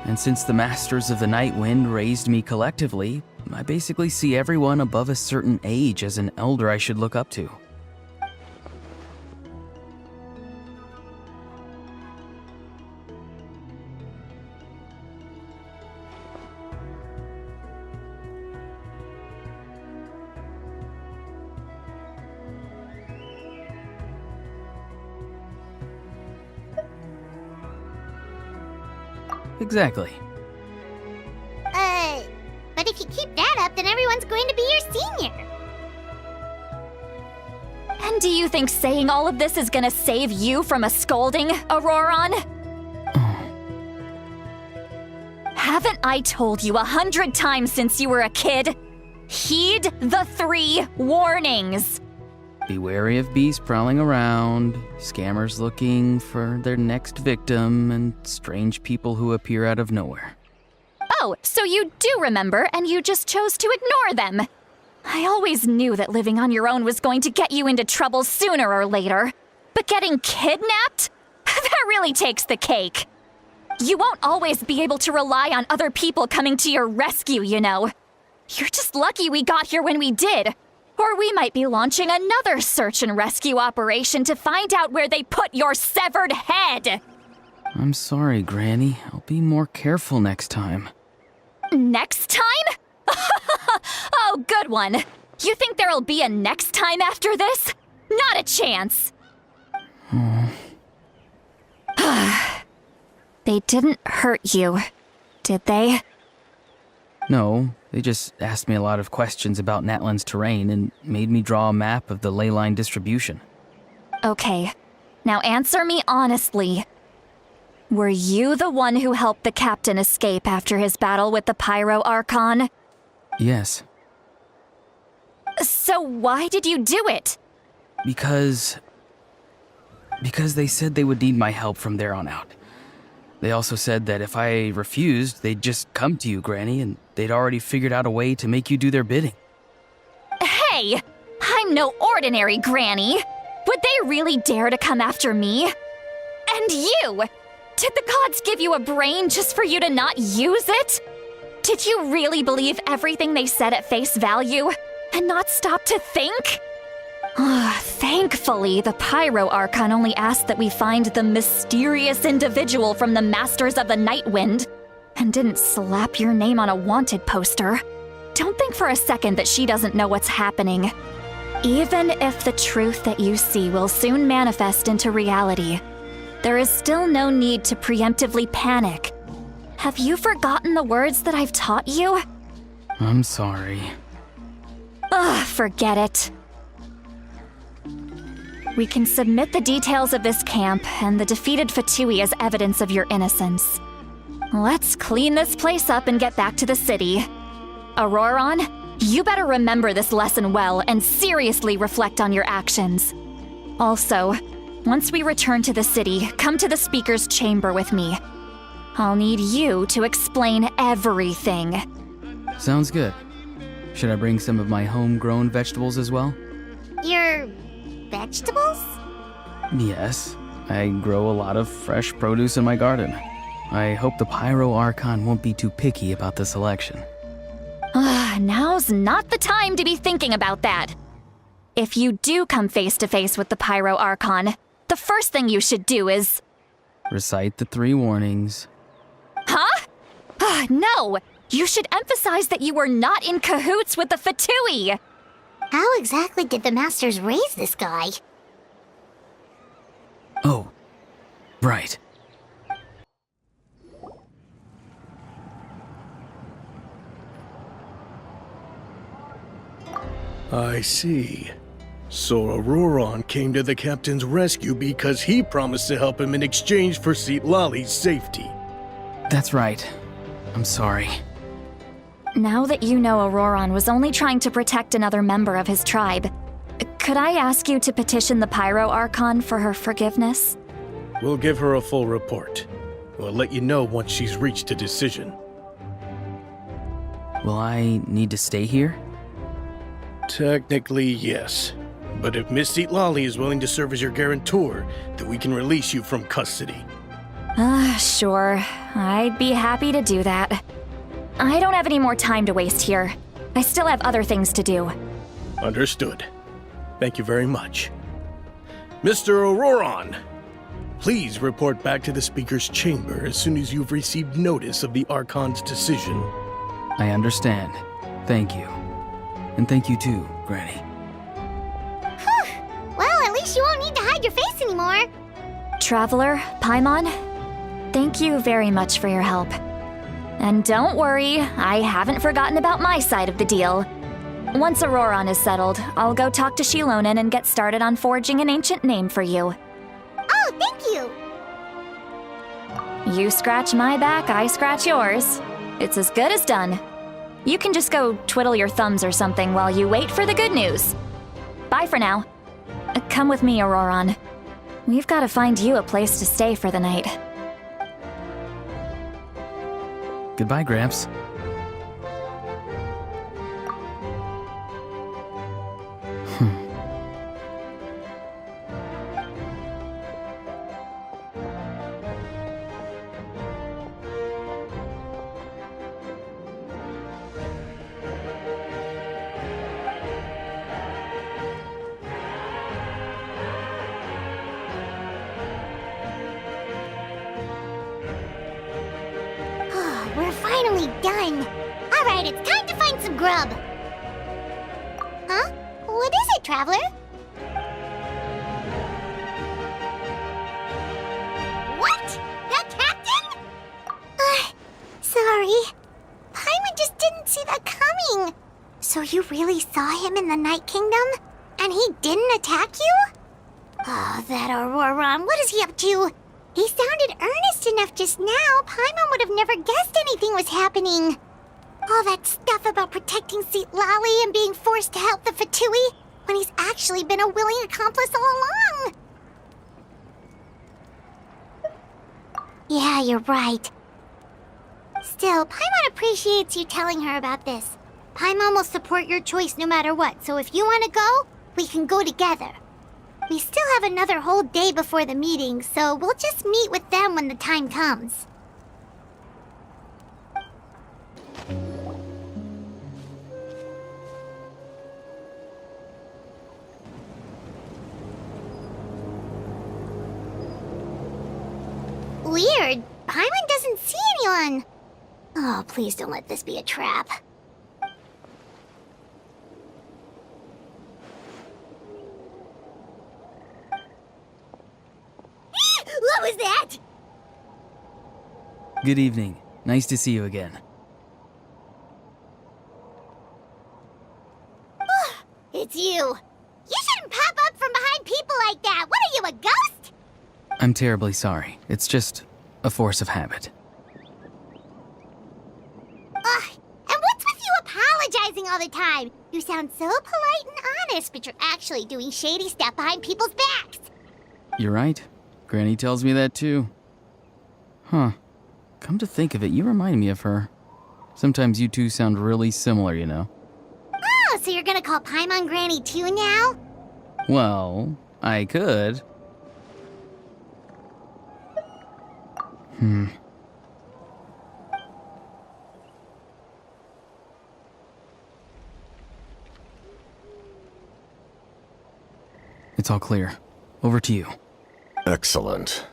And since the Masters of the Night Wind raised me collectively, I basically see everyone above a certain age as an elder I should look up to. Exactly. But if you keep that up, then everyone's going to be your senior. And do you think saying all of this is gonna save you from a scolding, Auroron? Haven't I told you 100 times since you were a kid? Heed the 3 warnings. Be wary of beasts prowling around, scammers looking for their next victim, and strange people who appear out of nowhere. Oh, so you do remember, and you just chose to ignore them. I always knew that living on your own was going to get you into trouble sooner or later. But getting kidnapped? That really takes the cake. You won't always be able to rely on other people coming to your rescue, you know. You're just lucky we got here when we did. Or we might be launching another search and rescue operation to find out where they put your severed head. I'm sorry, Granny. I'll be more careful next time. Next time? Oh, good one. You think there'll be a next time after this? Not a chance. They didn't hurt you, did they? No, they just asked me a lot of questions about Natlan's terrain and made me draw a map of the ley line distribution. Okay, now answer me honestly. Were you the one who helped the captain escape after his battle with the Pyro Archon? Yes. So why did you do it? Because they said they would need my help from there on out. They also said that if I refused, they'd just come to you, Granny, and they'd already figured out a way to make you do their bidding. Hey! I'm no ordinary Granny! Would they really dare to come after me? And you! Did the gods give you a brain just for you to not use it? Did you really believe everything they said at face value and not stop to think? Thankfully, the Pyro Archon only asked that we find the mysterious individual from the Masters of the Night Wind and didn't slap your name on a wanted poster. Don't think for a second that she doesn't know what's happening. Even if the truth that you see will soon manifest into reality, There is still no need to preemptively panic. Have you forgotten the words that I've taught you? I'm sorry. Ugh, forget it. We can submit the details of this camp and the defeated Fatui as evidence of your innocence. Let's clean this place up and get back to the city. Auroron, you better remember this lesson well and seriously reflect on your actions. Also, once we return to the city, come to the speaker's chamber with me. I'll need you to explain everything. Sounds good. Should I bring some of my homegrown vegetables as well? Your vegetables? Yes. I grow a lot of fresh produce in my garden. I hope the Pyro Archon won't be too picky about the selection. Now's not the time to be thinking about that. If you do come face to face with the Pyro Archon, the first thing you should do is... Recite the 3 warnings. Huh? No! You should emphasize that you were not in cahoots with the Fatui! How exactly did the Masters raise this guy? Oh, right. I see. So Auroron came to the captain's rescue because he promised to help him in exchange for Lali's safety. That's right. I'm sorry. Now that you know Auroron was only trying to protect another member of his tribe, could I ask you to petition the Pyro Archon for her forgiveness? We'll give her a full report. We'll let you know once she's reached a decision. Will I need to stay here? Technically, yes. But if Miss Lali is willing to serve as your guarantor, then we can release you from custody. Sure. I'd be happy to do that. I don't have any more time to waste here. I still have other things to do. Understood. Thank you very much. Mr. Auroron, please report back to the Speaker's chamber as soon as you've received notice of the Archon's decision. I understand. Thank you. And thank you too, Granny. Well, at least you won't need to hide your face anymore. Traveler, Paimon, thank you very much for your help. And don't worry, I haven't forgotten about my side of the deal. Once Auroron is settled, I'll go talk to Shilonen and get started on forging an ancient name for you. Oh, thank you. You scratch my back, I scratch yours. It's as good as done. You can just go twiddle your thumbs or something while you wait for the good news. Bye for now. Come with me, Auroron. We've got to find you a place to stay for the night. Goodbye, Gramps. We're finally done. All right, it's time to find some grub. Huh? What is it, Traveler? What? That captain? Sorry. Paimon just didn't see that coming. So you really saw him in the Night Kingdom? And he didn't attack you? Oh, that Auroron, what is he up to? He sounded earnest enough just now. Paimon would have never guessed anything was happening. All that stuff about protecting Lali and being forced to help the Fatui when he's actually been a willing accomplice all along. Yeah, you're right. Still, Paimon appreciates you telling her about this. Paimon will support your choice no matter what, so if you want to go, we can go together. We still have another whole day before the meeting, so we'll just meet with them when the time comes. Weird. Paimon doesn't see anyone. Oh, please don't let this be a trap. was that? Good evening. Nice to see you again. It's you. You shouldn't pop up from behind people like that. What are you, a ghost? I'm terribly sorry. It's just a force of habit. Ugh, and what's with you apologizing all the time? You sound so polite and honest, but you're actually doing shady stuff behind people's backs. You're right. Granny tells me that too. Huh. Come to think of it, you remind me of her. Sometimes you two sound really similar, you know. Oh, so you're gonna call Paimon Granny too now? Well, I could. It's all clear. Over to you. Excellent.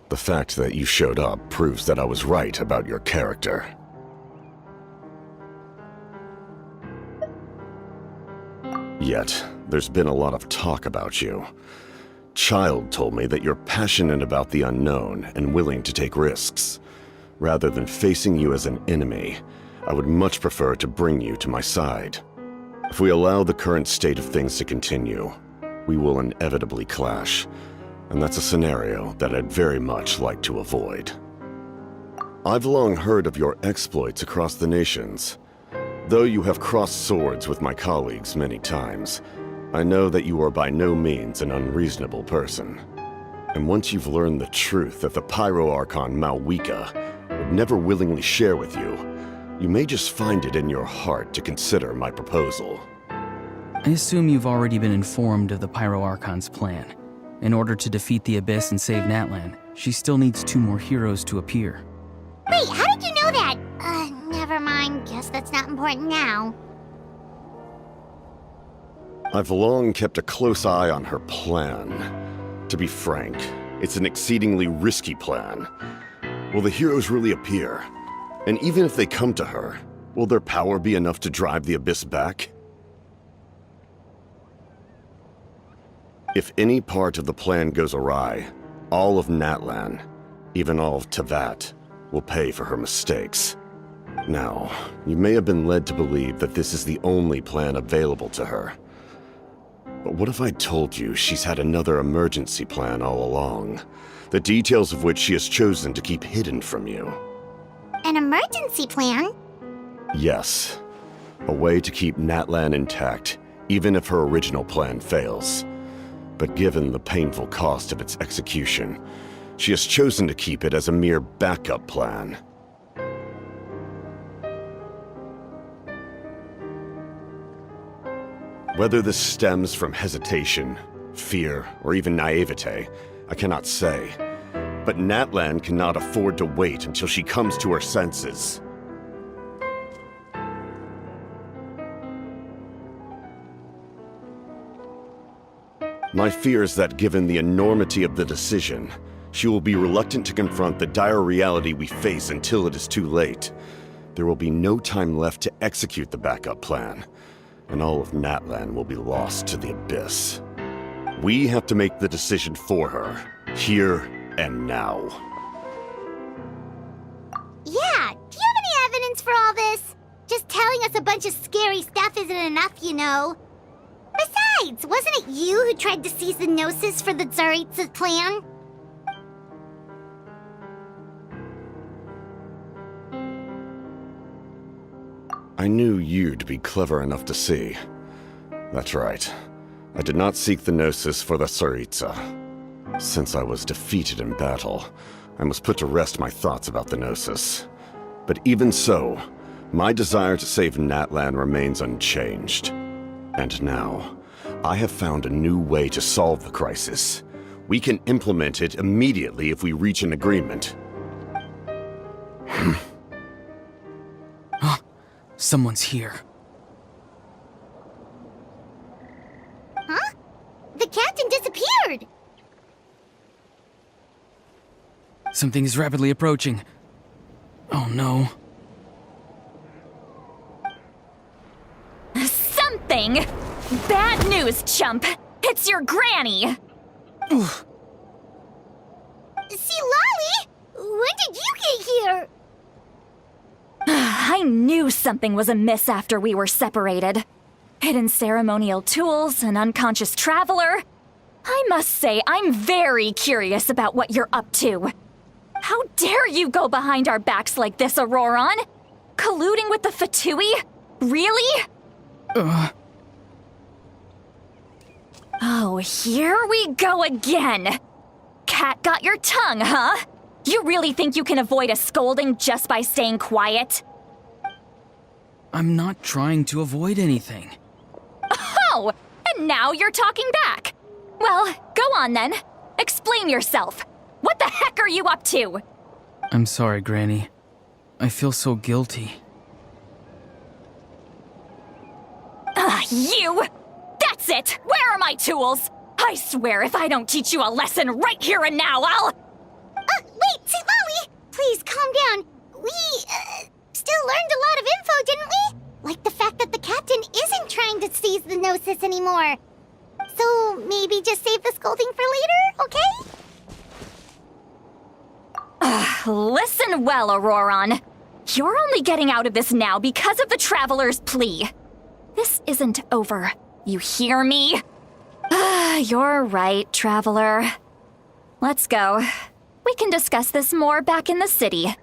The fact that you showed up proves that I was right about your character. Yet, there's been a lot of talk about you. Child told me that you're passionate about the unknown and willing to take risks. Rather than facing you as an enemy, I would much prefer to bring you to my side. If we allow the current state of things to continue, we will inevitably clash, and that's a scenario that I'd very much like to avoid. I've long heard of your exploits across the nations. Though you have crossed swords with my colleagues many times, I know that you are by no means an unreasonable person. And once you've learned the truth that the Pyro Archon Malwika would never willingly share with you, you may just find it in your heart to consider my proposal. I assume you've already been informed of the Pyro Archon's plan. In order to defeat the Abyss and save Natlan, she still needs 2 more heroes to appear. Wait, how did you know that? Never mind. Guess that's not important now. I've long kept a close eye on her plan. To be frank, it's an exceedingly risky plan. Will the heroes really appear? And even if they come to her, will their power be enough to drive the Abyss back? If any part of the plan goes awry, all of Natlan, even all of Tevat, will pay for her mistakes. Now, you may have been led to believe that this is the only plan available to her. But what if I told you she's had another emergency plan all along, the details of which she has chosen to keep hidden from you? An emergency plan? Yes. A way to keep Natlan intact, even if her original plan fails. But given the painful cost of its execution, she has chosen to keep it as a mere backup plan. Whether this stems from hesitation, fear, or even naivete, I cannot say. But Natlan cannot afford to wait until she comes to her senses. My fear is that given the enormity of the decision, she will be reluctant to confront the dire reality we face until it is too late. There will be no time left to execute the backup plan, and all of Natlan will be lost to the Abyss. We have to make the decision for her, here and now. Yeah, do you have any evidence for all this? Just telling us a bunch of scary stuff isn't enough, you know. Besides, wasn't it you who tried to seize the Gnosis for the Tsaritsa's plan? I knew you'd be clever enough to see. That's right. I did not seek the Gnosis for the Tsaritsa. Since I was defeated in battle, I must put to rest my thoughts about the Gnosis. But even so, my desire to save Natlan remains unchanged. And now, I have found a new way to solve the crisis. We can implement it immediately if we reach an agreement. Someone's here. Huh? The captain disappeared! Something is rapidly approaching. Oh no. Something! Bad news, chump! It's your granny! See, Lolly, when did you get here? I knew something was amiss after we were separated. Hidden ceremonial tools, an unconscious traveler. I must say, I'm very curious about what you're up to. How dare you go behind our backs like this, Auroron? Colluding with the Fatui? Really? Oh, here we go again. Cat got your tongue, huh? You really think you can avoid a scolding just by staying quiet? I'm not trying to avoid anything. Oh, and now you're talking back. Well, go on then. Explain yourself. What the heck are you up to? I'm sorry, Granny. I feel so guilty. You! That's it! Where are my tools? I swear if I don't teach you a lesson right here and now, I'll... Wait, see, Lolly! Please, calm down. We, still learned a lot of info, didn't we? Like the fact that the captain isn't trying to seize the Gnosis anymore. So, maybe just save the scolding for later, okay? Listen well, Auroron. You're only getting out of this now because of the Traveler's plea. This isn't over. You hear me? You're right, Traveler. Let's go. We can discuss this more back in the city.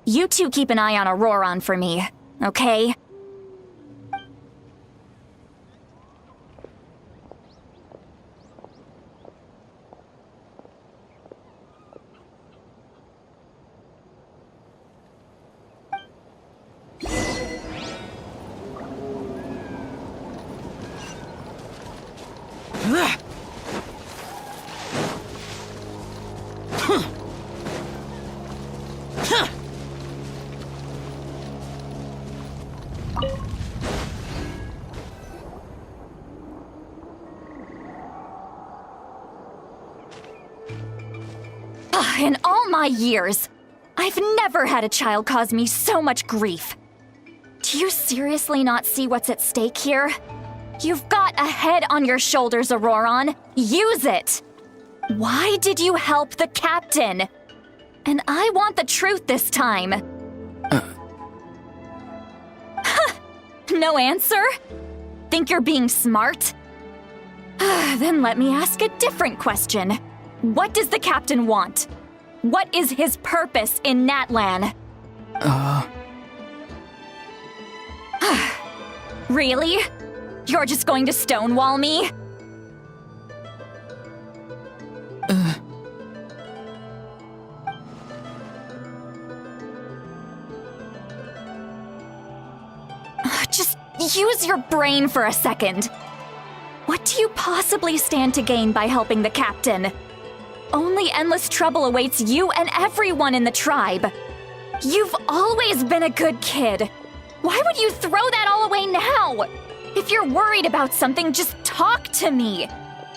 You two keep an eye on Auroron for me, okay? In all my years, I've never had a child cause me so much grief. Do you seriously not see what's at stake here? You've got a head on your shoulders, Auroron. Use it! Why did you help the captain? And I want the truth this time. No answer? Think you're being smart? Then let me ask a different question. What does the captain want? What is his purpose in Natlan? Really? You're just going to stonewall me? Just use your brain for a second. What do you possibly stand to gain by helping the captain? Only endless trouble awaits you and everyone in the tribe. You've always been a good kid. Why would you throw that all away now? If you're worried about something, just talk to me.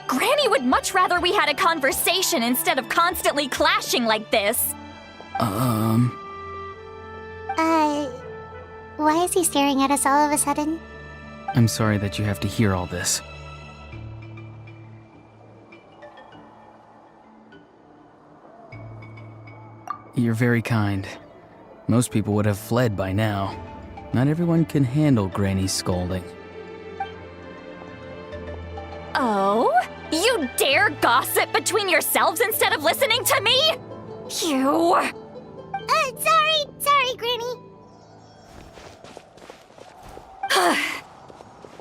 Granny would much rather we had a conversation instead of constantly clashing like this. Why is he staring at us all of a sudden? I'm sorry that you have to hear all this. You're very kind. Most people would have fled by now. Not everyone can handle Granny's scolding. Oh? You dare gossip between yourselves instead of listening to me? You... Sorry, Granny.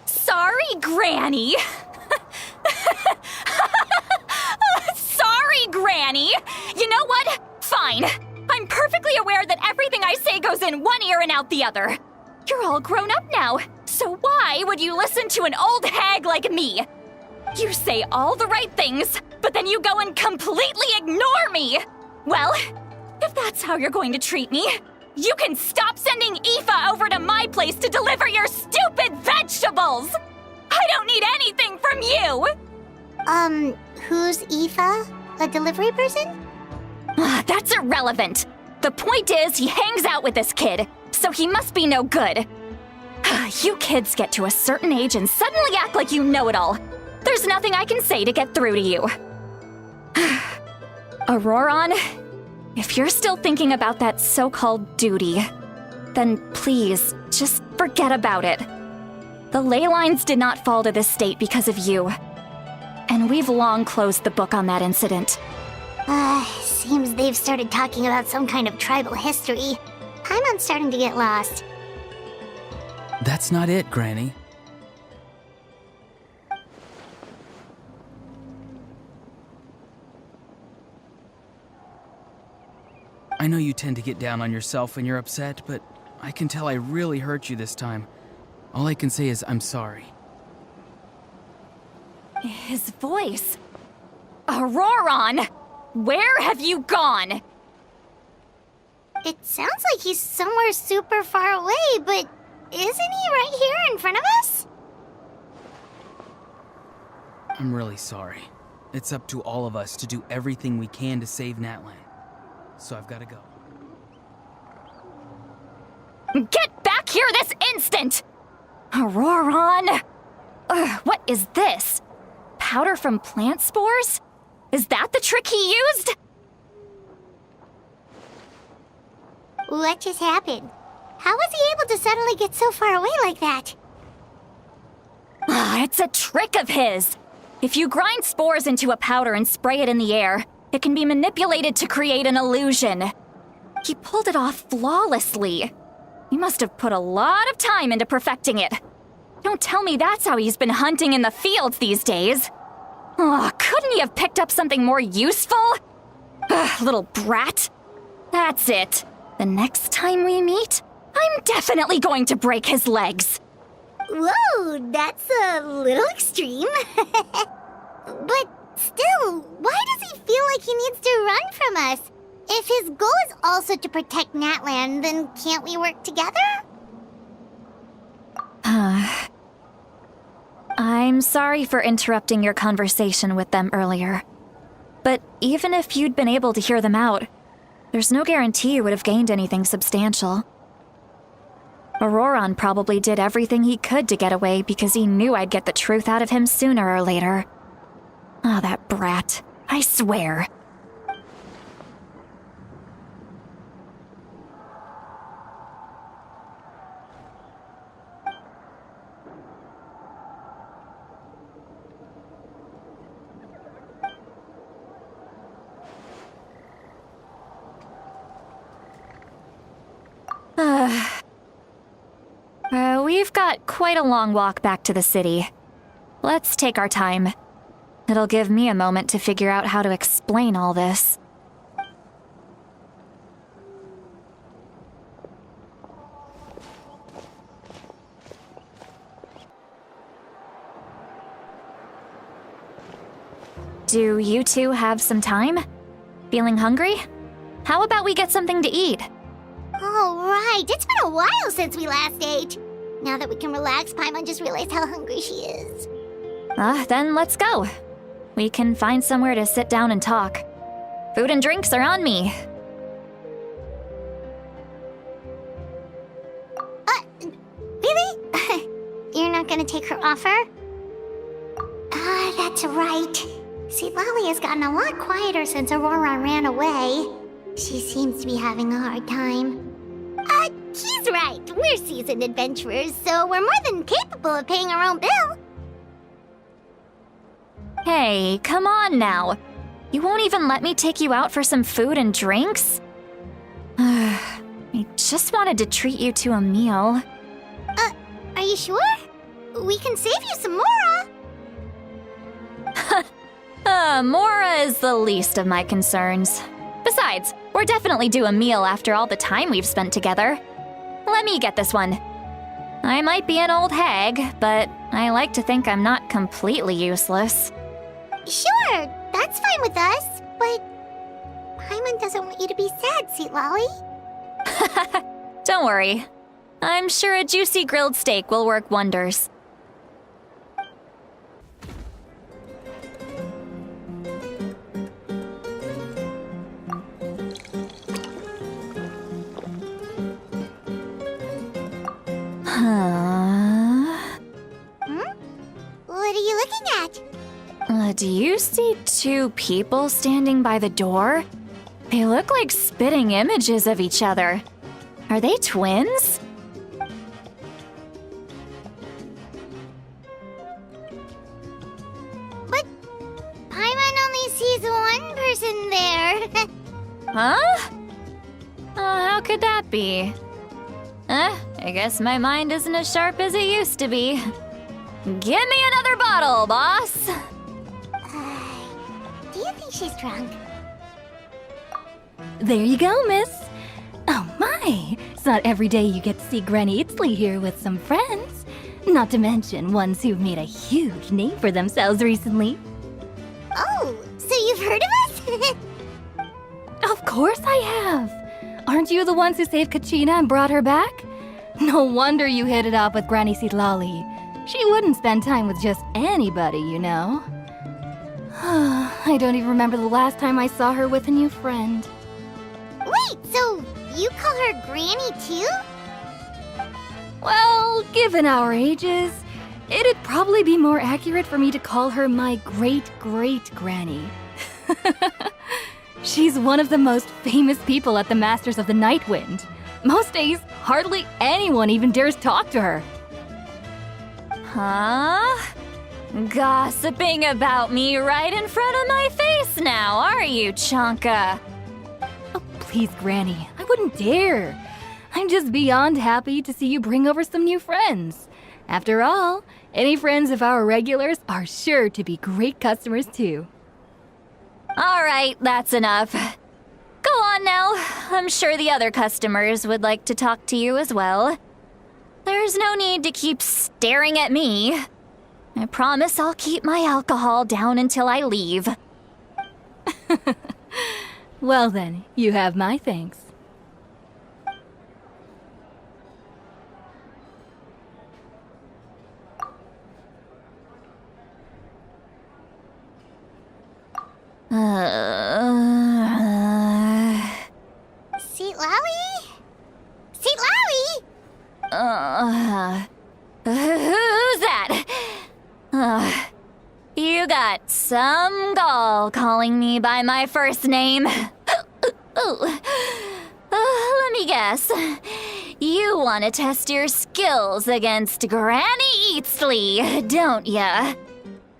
Sorry, Granny. Sorry, Granny. You know what? Fine. I'm perfectly aware that everything I say goes in one ear and out the other. You're all grown up now, so why would you listen to an old hag like me? You say all the right things, but then you go and completely ignore me. Well, if that's how you're going to treat me, you can stop sending Aoife over to my place to deliver your stupid vegetables! I don't need anything from you! Who's Aoife? A delivery person? That's irrelevant. The point is, he hangs out with this kid, so he must be no good. You kids get to a certain age and suddenly act like you know it all. There's nothing I can say to get through to you. Auroron, if you're still thinking about that so-called duty, then please, just forget about it. The ley lines did not fall to this state because of you. And we've long closed the book on that incident. Seems they've started talking about some kind of tribal history. I'm starting to get lost. That's not it, Granny. I know you tend to get down on yourself when you're upset, but I can tell I really hurt you this time. All I can say is I'm sorry. His voice. Auroron! Where have you gone? It sounds like he's somewhere super far away, but isn't he right here in front of us? I'm really sorry. It's up to all of us to do everything we can to save Natlan. So I've got to go. Get back here this instant! Auroron! What is this? Powder from plant spores? Is that the trick he used? What just happened? How was he able to suddenly get so far away like that? It's a trick of his. If you grind spores into a powder and spray it in the air, it can be manipulated to create an illusion. He pulled it off flawlessly. He must have put a lot of time into perfecting it. Don't tell me that's how he's been hunting in the fields these days. Couldn't he have picked up something more useful? Little brat. That's it. The next time we meet, I'm definitely going to break his legs. Whoa, that's a little extreme. But still, why does he feel like he needs to run from us? If his goal is also to protect Natlan, then can't we work together? I'm sorry for interrupting your conversation with them earlier. But even if you'd been able to hear them out, there's no guarantee you would have gained anything substantial. Auroron probably did everything he could to get away because he knew I'd get the truth out of him sooner or later. That brat. I swear. We've got quite a long walk back to the city. Let's take our time. It'll give me a moment to figure out how to explain all this. Do you two have some time? Feeling hungry? How about we get something to eat? Oh, right. It's been a while since we last ate. Now that we can relax, Paimon just realized how hungry she is. Then let's go. We can find somewhere to sit down and talk. Food and drinks are on me. Really? You're not gonna take her offer? That's right. See, Lolly has gotten a lot quieter since Aurora ran away. She seems to be having a hard time. He's right. We're seasoned adventurers, so we're more than capable of paying our own bill. Hey, come on now. You won't even let me take you out for some food and drinks? I just wanted to treat you to a meal. Are you sure? We can save you some Mora. Mora is the least of my concerns. Besides, we're definitely due a meal after all the time we've spent together. Let me get this one. I might be an old hag, but I like to think I'm not completely useless. Sure, that's fine with us, but Paimon doesn't want you to be sad, Sweet Lolly. Don't worry. I'm sure a juicy grilled steak will work wonders. What are you looking at? Do you see two people standing by the door? They look like spitting images of each other. Are they twins? But Paimon only sees one person there. Huh? How could that be? I guess my mind isn't as sharp as it used to be. Give me another bottle, boss! Do you think she's drunk? There you go, miss. Oh my! It's not every day you get to see Granny Itzley here with some friends. Not to mention ones who've made a huge name for themselves recently. Oh, so you've heard of us? Of course I have! Aren't you the ones who saved Kachina and brought her back? No wonder you hit it off with Granny Sitlali. She wouldn't spend time with just anybody, you know. I don't even remember the last time I saw her with a new friend. Wait, so you call her Granny too? Well, given our ages, it'd probably be more accurate for me to call her my great-great-granny. She's one of the most famous people at the Masters of the Nightwind. Most days, hardly anyone even dares talk to her. Huh? Gossiping about me right in front of my face now, are you, Chonka? Oh, please, Granny, I wouldn't dare. I'm just beyond happy to see you bring over some new friends. After all, any friends of our regulars are sure to be great customers too. All right, that's enough. Go on now. I'm sure the other customers would like to talk to you as well. There's no need to keep staring at me. I promise I'll keep my alcohol down until I leave. Well then, you have my thanks. Sitlali? Sitlali? Who's that? You got some gall calling me by my first name. Let me guess. You want to test your skills against Granny Eatsley, don't ya?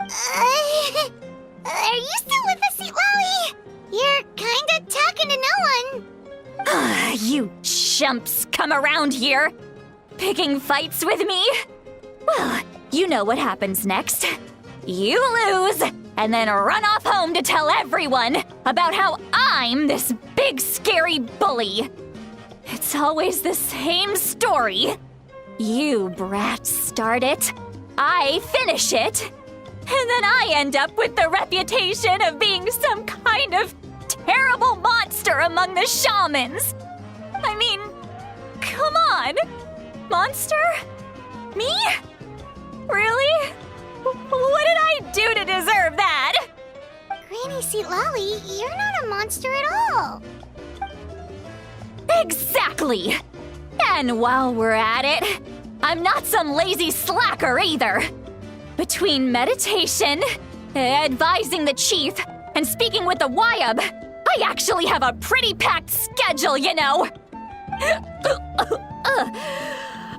Are you still with us, Sitlali? You're kinda talking to no one. You chumps come around here, picking fights with me? Well, you know what happens next. You lose, and then run off home to tell everyone about how I'm this big scary bully. It's always the same story. You brats start it, I finish it, and then I end up with the reputation of being some kind of terrible monster among the shamans. I mean, come on. Monster? Me? Really? What did I do to deserve that? Granny Sitlali, you're not a monster at all. Exactly! And while we're at it, I'm not some lazy slacker either. Between meditation, advising the chief, and speaking with the Wyab, I actually have a pretty packed schedule, you know.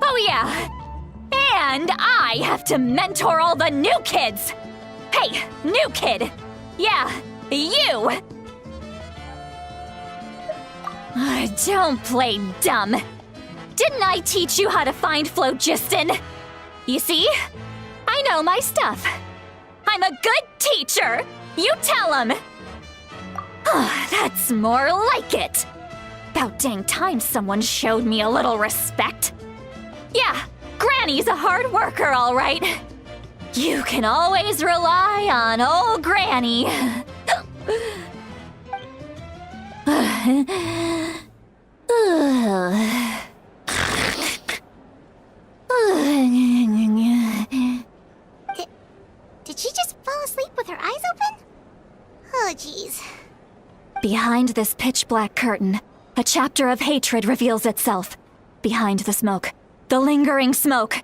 Oh yeah. And I have to mentor all the new kids. Hey, new kid. Yeah, you. Don't play dumb. Didn't I teach you how to find phlogiston? You see? I know my stuff. I'm a good teacher. You tell him. That's more like it. About dang time someone showed me a little respect. Yeah, Granny's a hard worker, all right. You can always rely on old Granny. Did she just fall asleep with her eyes open? Oh, jeez. Behind this pitch-black curtain, a chapter of hatred reveals itself. Behind the smoke, the lingering smoke.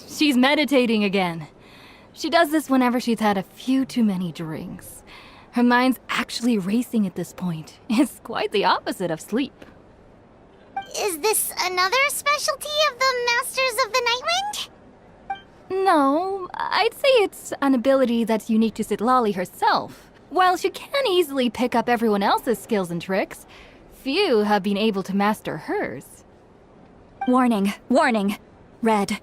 She's meditating again. She does this whenever she's had a few too many drinks. Her mind's actually racing at this point. It's quite the opposite of sleep. Is this another specialty of the Masters of the Nightwind? No, I'd say it's an ability that's unique to Citlali herself. While she can easily pick up everyone else's skills and tricks, few have been able to master hers. Warning, warning. Red,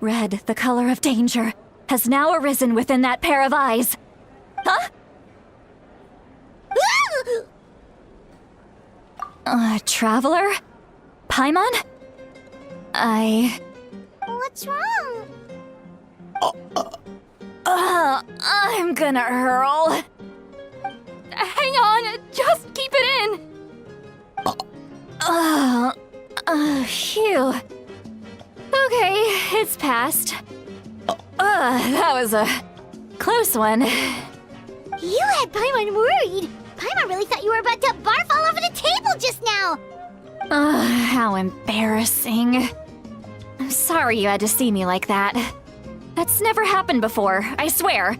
the color of danger, has now arisen within that pair of eyes. Huh? Traveler? Paimon? What's wrong? I'm gonna hurl. Hang on, just keep it in! Phew. Okay, it's passed. That was a close one. You had Paimon worried. Paimon really thought you were about to barf all over the table just now. How embarrassing. I'm sorry you had to see me like that. That's never happened before, I swear.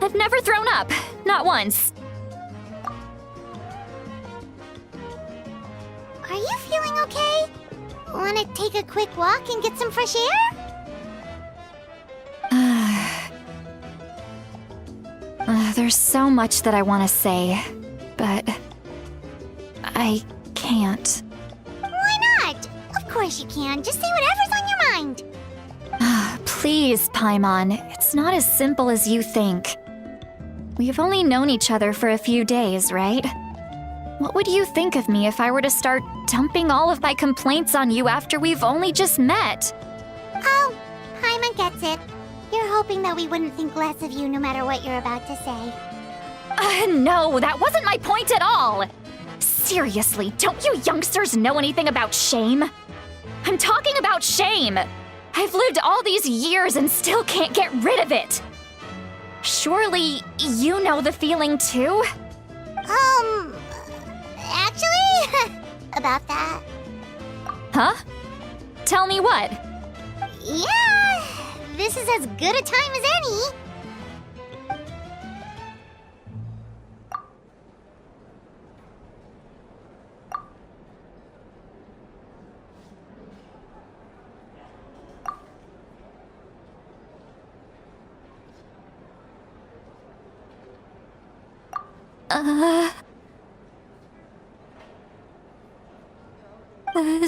I've never thrown up, not once. Are you feeling okay? Wanna take a quick walk and get some fresh air? There's so much that I want to say, but I can't. Why not? Of course you can. Just say whatever's on your mind. Please, Paimon, it's not as simple as you think. We've only known each other for a few days, right? What would you think of me if I were to start dumping all of my complaints on you after we've only just met? Oh, Paimon gets it. You're hoping that we wouldn't think less of you no matter what you're about to say. No, that wasn't my point at all! Seriously, don't you youngsters know anything about shame? I'm talking about shame! I've lived all these years and still can't get rid of it! Surely, you know the feeling too? Actually, about that. Huh? Tell me what? Yeah, this is as good a time as any.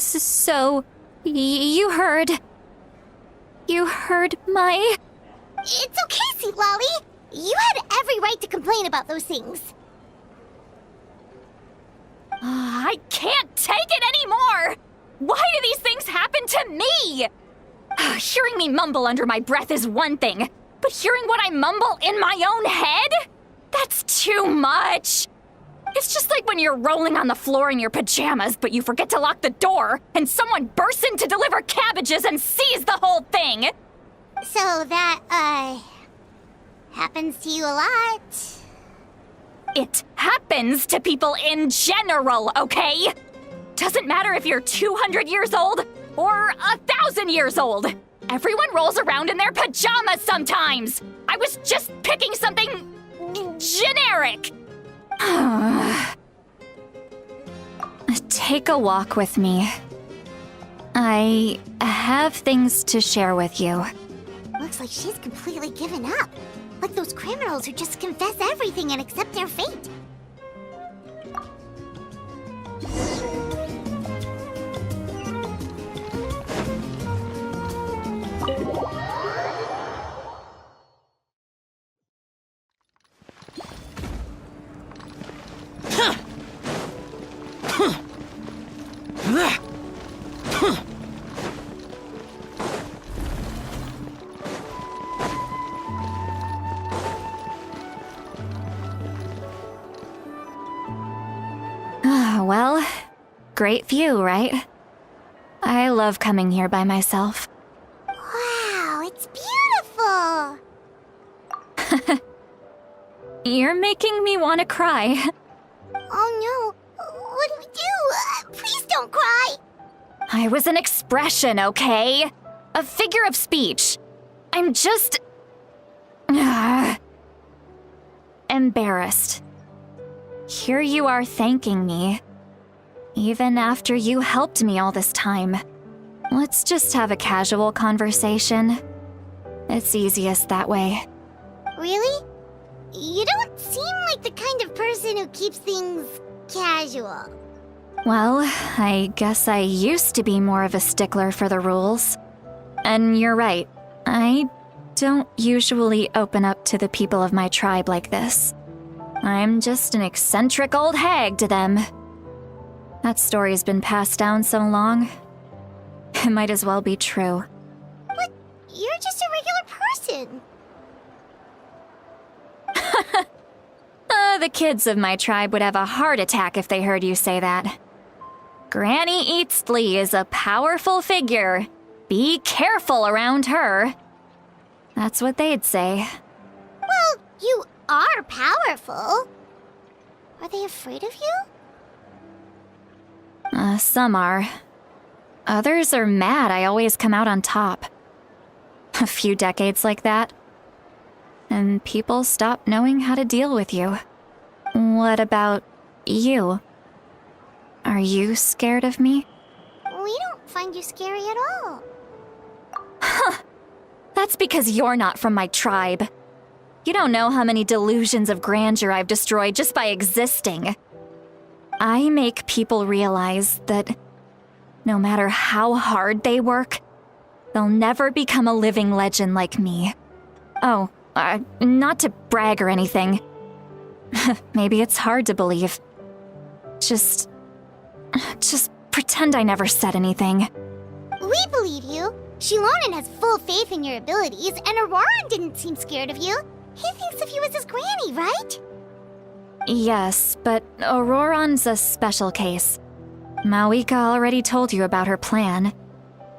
So, you heard my... It's okay, Sweet Lolly. You had every right to complain about those things. I can't take it anymore! Why do these things happen to me? Hearing me mumble under my breath is one thing, but hearing what I mumble in my own head? That's too much! It's just like when you're rolling on the floor in your pajamas, but you forget to lock the door, and someone bursts in to deliver cabbages and sees the whole thing! So that, happens to you a lot. It happens to people in general, okay? Doesn't matter if you're 200 years old or 1,000 years old. Everyone rolls around in their pajamas sometimes. I was just picking something generic. Take a walk with me. I have things to share with you. Looks like she's completely given up. Like those criminals who just confess everything and accept their fate. Well, great view, right? I love coming here by myself. Wow, it's beautiful! You're making me want to cry. Oh no, what do we do? Please don't cry! I was an expression, okay? A figure of speech. I'm just... embarrassed. Here you are thanking me, even after you helped me all this time. Let's just have a casual conversation. It's easiest that way. Really? You don't seem like the kind of person who keeps things casual. Well, I guess I used to be more of a stickler for the rules. And you're right, I don't usually open up to the people of my tribe like this. I'm just an eccentric old hag to them. That story's been passed down so long, it might as well be true. But you're just a regular person. The kids of my tribe would have a heart attack if they heard you say that. Granny Eastly is a powerful figure. Be careful around her. That's what they'd say. Well, you are powerful. Are they afraid of you? Some are. Others are mad I always come out on top. A few decades like that, and people stop knowing how to deal with you. What about you? Are you scared of me? We don't find you scary at all. That's because you're not from my tribe. You don't know how many delusions of grandeur I've destroyed just by existing. I make people realize that no matter how hard they work, they'll never become a living legend like me. Oh, not to brag or anything. Maybe it's hard to believe. Just pretend I never said anything. We believe you. Shilonen has full faith in your abilities, and Auroran didn't seem scared of you. He thinks of you as his granny, right? Yes, but Auroran's a special case. Mawika already told you about her plan,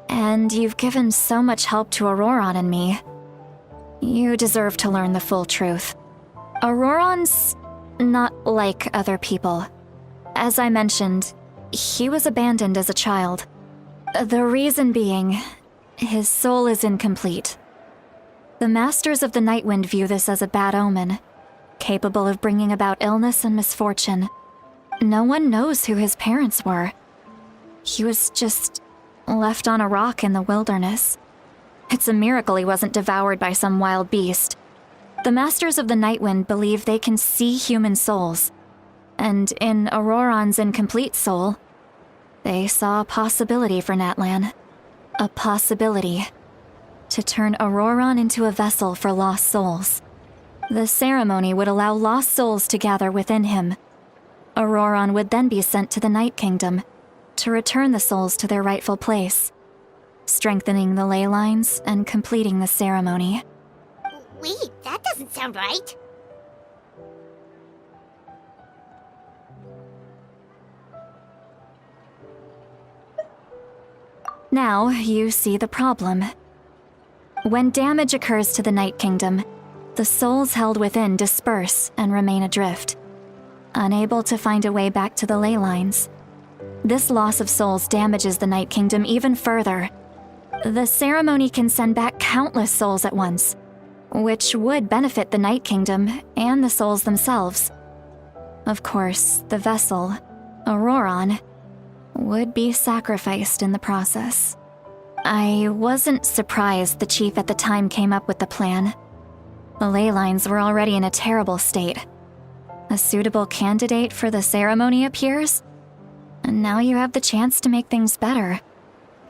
and you've given so much help to Auroran and me. You deserve to learn the full truth. Auroran's not like other people. As I mentioned, he was abandoned as a child. The reason being, his soul is incomplete. The Masters of the Nightwind view this as a bad omen, capable of bringing about illness and misfortune. No one knows who his parents were. He was just left on a rock in the wilderness. It's a miracle he wasn't devoured by some wild beast. The Masters of the Nightwind believe they can see human souls, and in Auroran's incomplete soul, they saw a possibility for Natlan. A possibility to turn Auroran into a vessel for lost souls. The ceremony would allow lost souls to gather within him. Auroran would then be sent to the Night Kingdom to return the souls to their rightful place, strengthening the ley lines and completing the ceremony. Wait, that doesn't sound right. Now you see the problem. When damage occurs to the Night Kingdom, the souls held within disperse and remain adrift, unable to find a way back to the ley lines. This loss of souls damages the Night Kingdom even further. The ceremony can send back countless souls at once, which would benefit the Night Kingdom and the souls themselves. Of course, the vessel, Auroran, would be sacrificed in the process. I wasn't surprised the chief at the time came up with the plan. The ley lines were already in a terrible state. A suitable candidate for the ceremony appears, and now you have the chance to make things better.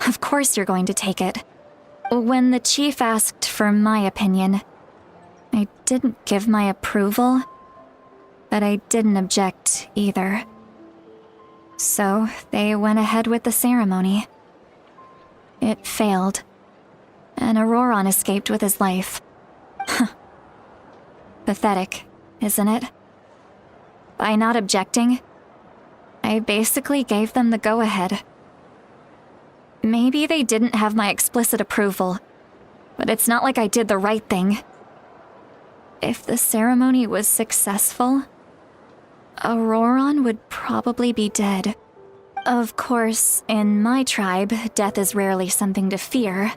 Of course you're going to take it. When the chief asked for my opinion, I didn't give my approval, but I didn't object either. So they went ahead with the ceremony. It failed, and Auroran escaped with his life. Pathetic, isn't it? By not objecting, I basically gave them the go-ahead. Maybe they didn't have my explicit approval, but it's not like I did the right thing. If the ceremony was successful, Auroran would probably be dead. Of course, in my tribe, death is rarely something to fear.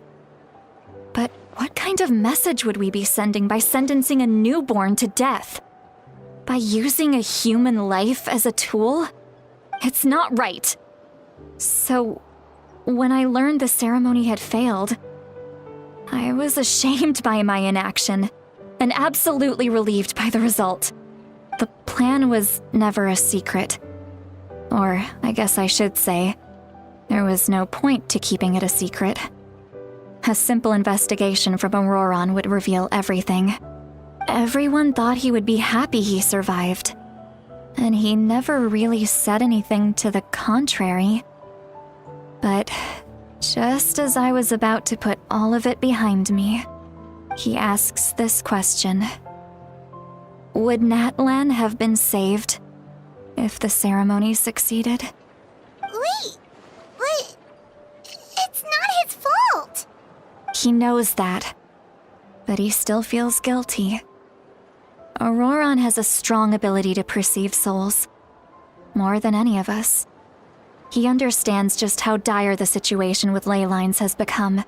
But what kind of message would we be sending by sentencing a newborn to death? By using a human life as a tool? It's not right. So, when I learned the ceremony had failed, I was ashamed by my inaction, and absolutely relieved by the result. The plan was never a secret. Or, I guess I should say, there was no point to keeping it a secret. A simple investigation from Auroron would reveal everything. Everyone thought he would be happy he survived. And he never really said anything to the contrary. But just as I was about to put all of it behind me, he asks this question. Would Natlan have been saved if the ceremony succeeded? Wait, but it's not his fault. He knows that, but he still feels guilty. Auroron has a strong ability to perceive souls, more than any of us. He understands just how dire the situation with ley lines has become.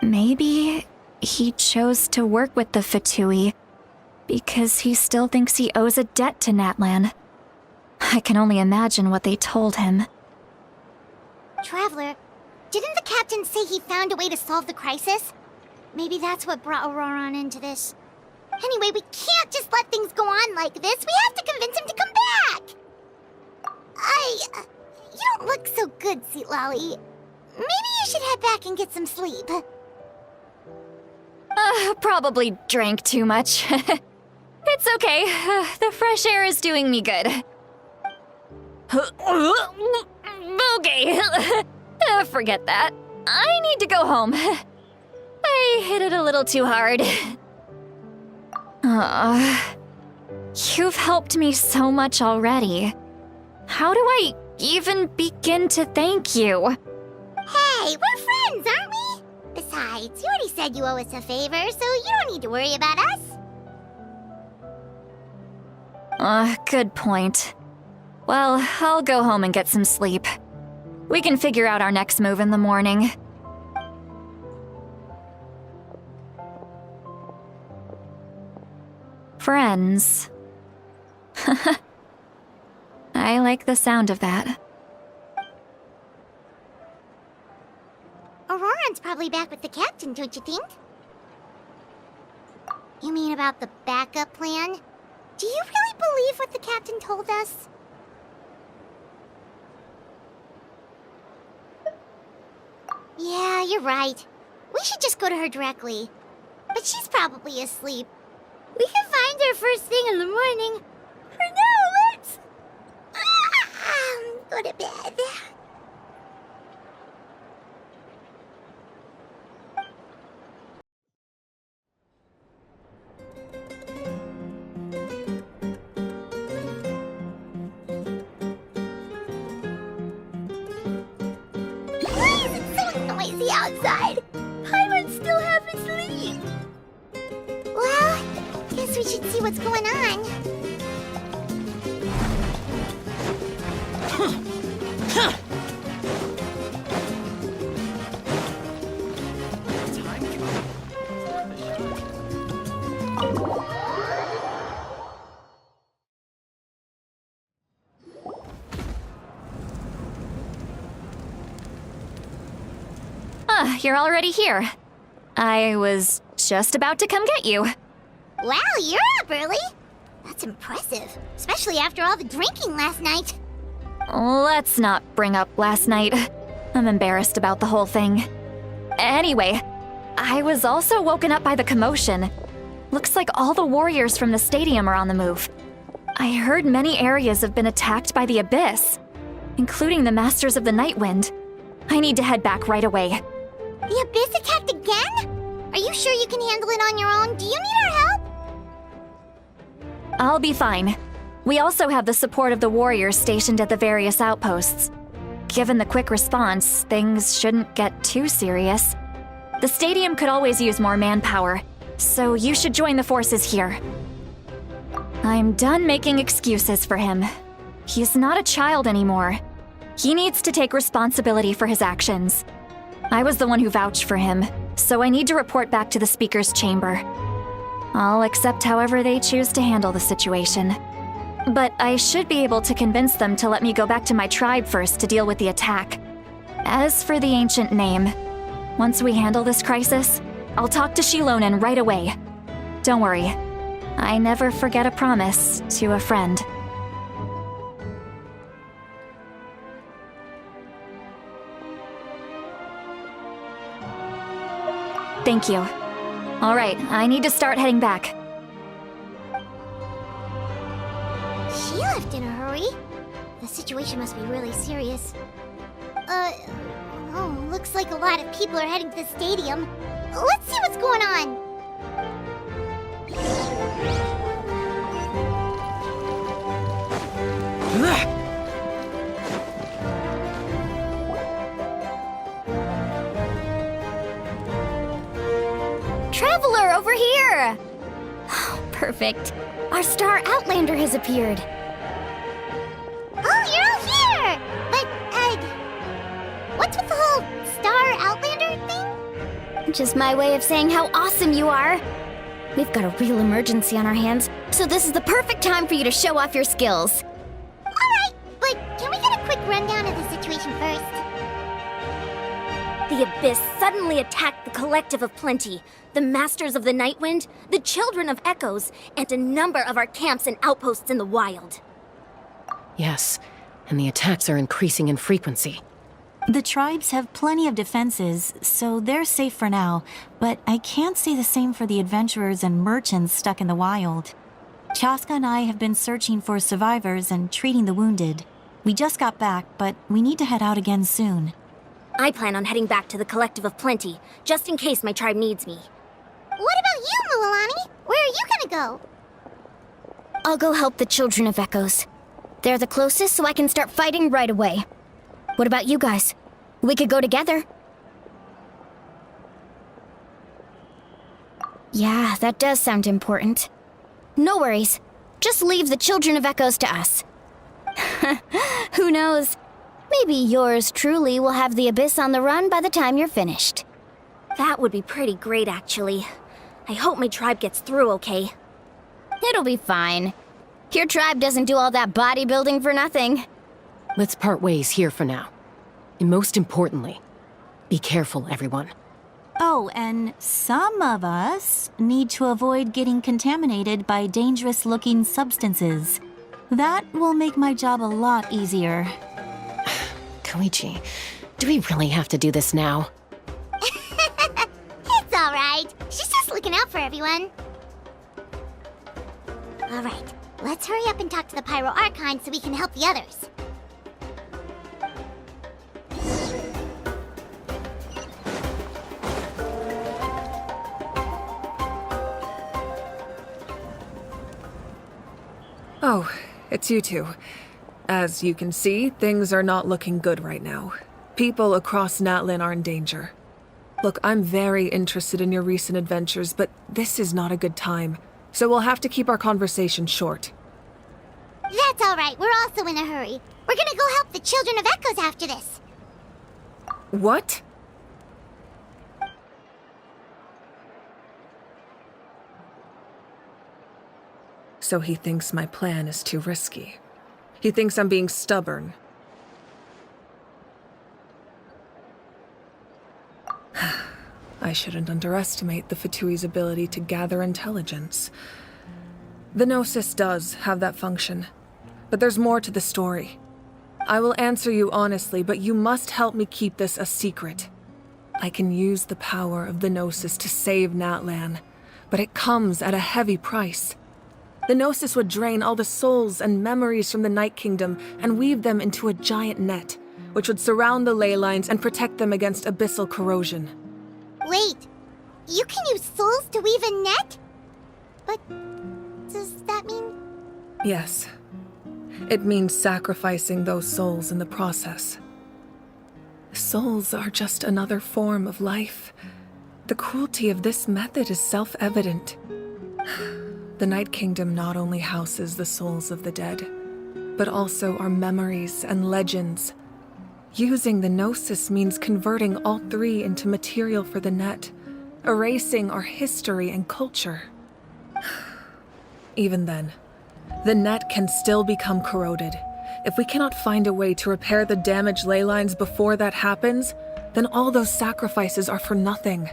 Maybe he chose to work with the Fatui because he still thinks he owes a debt to Natlan. I can only imagine what they told him. Traveler, didn't the captain say he found a way to solve the crisis? Maybe that's what brought Auroron into this. Anyway, we can't just let things go on like this. We have to convince him to come back. You don't look so good, Sweet Lolly. Maybe you should head back and get some sleep. Probably drank too much. It's okay. The fresh air is doing me good. Okay. Forget that. I need to go home. I hit it a little too hard. You've helped me so much already. How do I even begin to thank you? Hey, we're friends, aren't we? Besides, you already said you owe us a favor, so you don't need to worry about us. Good point. Well, I'll go home and get some sleep. We can figure out our next move in the morning. Friends. I like the sound of that. Auroron's probably back with the captain, don't you think? You mean about the backup plan? Do you really believe what the captain told us? Yeah, you're right. We should just go to her directly. But she's probably asleep. We can find her first thing in the morning. For now, let's... go to bed. Please, it's so noisy outside. Pirates still half asleep. Well, guess we should see what's going on. You're already here. I was just about to come get you. Wow, you're up early. That's impressive, especially after all the drinking last night. Let's not bring up last night. I'm embarrassed about the whole thing. Anyway, I was also woken up by the commotion. Looks like all the warriors from the stadium are on the move. I heard many areas have been attacked by the Abyss, including the Masters of the Nightwind. I need to head back right away. The Abyss attacked again? Are you sure you can handle it on your own? Do you need our help? I'll be fine. We also have the support of the warriors stationed at the various outposts. Given the quick response, things shouldn't get too serious. The stadium could always use more manpower, so you should join the forces here. I'm done making excuses for him. He's not a child anymore. He needs to take responsibility for his actions. I was the one who vouched for him, so I need to report back to the Speaker's chamber. I'll accept however they choose to handle the situation. But I should be able to convince them to let me go back to my tribe first to deal with the attack. As for the ancient name, once we handle this crisis, I'll talk to Shilonen right away. Don't worry, I never forget a promise to a friend. Thank you. All right, I need to start heading back. She left in a hurry. The situation must be really serious. Oh, looks like a lot of people are heading to the stadium. Let's see what's going on. Traveler, over here! Oh, perfect. Our star Outlander has appeared. Oh, you're all here! But, what's with the whole Star Outlander thing? Just my way of saying how awesome you are. We've got a real emergency on our hands, so this is the perfect time for you to show off your skills. Alright, but can we get a quick rundown of the situation first? The Abyss suddenly attacked the Collective of Plenty, the Masters of the Nightwind, the Children of Echoes, and a number of our camps and outposts in the wild. Yes, and the attacks are increasing in frequency. The tribes have plenty of defenses, so they're safe for now, but I can't say the same for the adventurers and merchants stuck in the wild. Chaska and I have been searching for survivors and treating the wounded. We just got back, but we need to head out again soon. I plan on heading back to the Collective of Plenty, just in case my tribe needs me. What about you, Mualani? Where are you gonna go? I'll go help the Children of Echoes. They're the closest, so I can start fighting right away. What about you guys? We could go together. Yeah, that does sound important. No worries. Just leave the Children of Echoes to us. Who knows? Maybe yours truly will have the Abyss on the run by the time you're finished. That would be pretty great, actually. I hope my tribe gets through okay. It'll be fine. Your tribe doesn't do all that bodybuilding for nothing. Let's part ways here for now. And most importantly, be careful, everyone. Oh, and some of us need to avoid getting contaminated by dangerous-looking substances. That will make my job a lot easier. Koichi, do we really have to do this now? It's alright. She's just looking out for everyone. Alright, let's hurry up and talk to the Pyro Archon so we can help the others. Oh, it's you two. As you can see, things are not looking good right now. People across Natlan are in danger. Look, I'm very interested in your recent adventures, but this is not a good time, so we'll have to keep our conversation short. That's alright, we're also in a hurry. We're gonna go help the Children of Echoes after this. What? So he thinks my plan is too risky. He thinks I'm being stubborn. I shouldn't underestimate the Fatui's ability to gather intelligence. The Gnosis does have that function, but there's more to the story. I will answer you honestly, but you must help me keep this a secret. I can use the power of the Gnosis to save Natlan, but it comes at a heavy price. The Gnosis would drain all the souls and memories from the Night Kingdom and weave them into a giant net, which would surround the ley lines and protect them against abyssal corrosion. Wait, you can use souls to weave a net? But does that mean... Yes. It means sacrificing those souls in the process. Souls are just another form of life. The cruelty of this method is self-evident. The Night Kingdom not only houses the souls of the dead, but also our memories and legends. Using the Gnosis means converting all three into material for the net, erasing our history and culture. Even then, The net can still become corroded. If we cannot find a way to repair the damaged ley lines before that happens, then all those sacrifices are for nothing.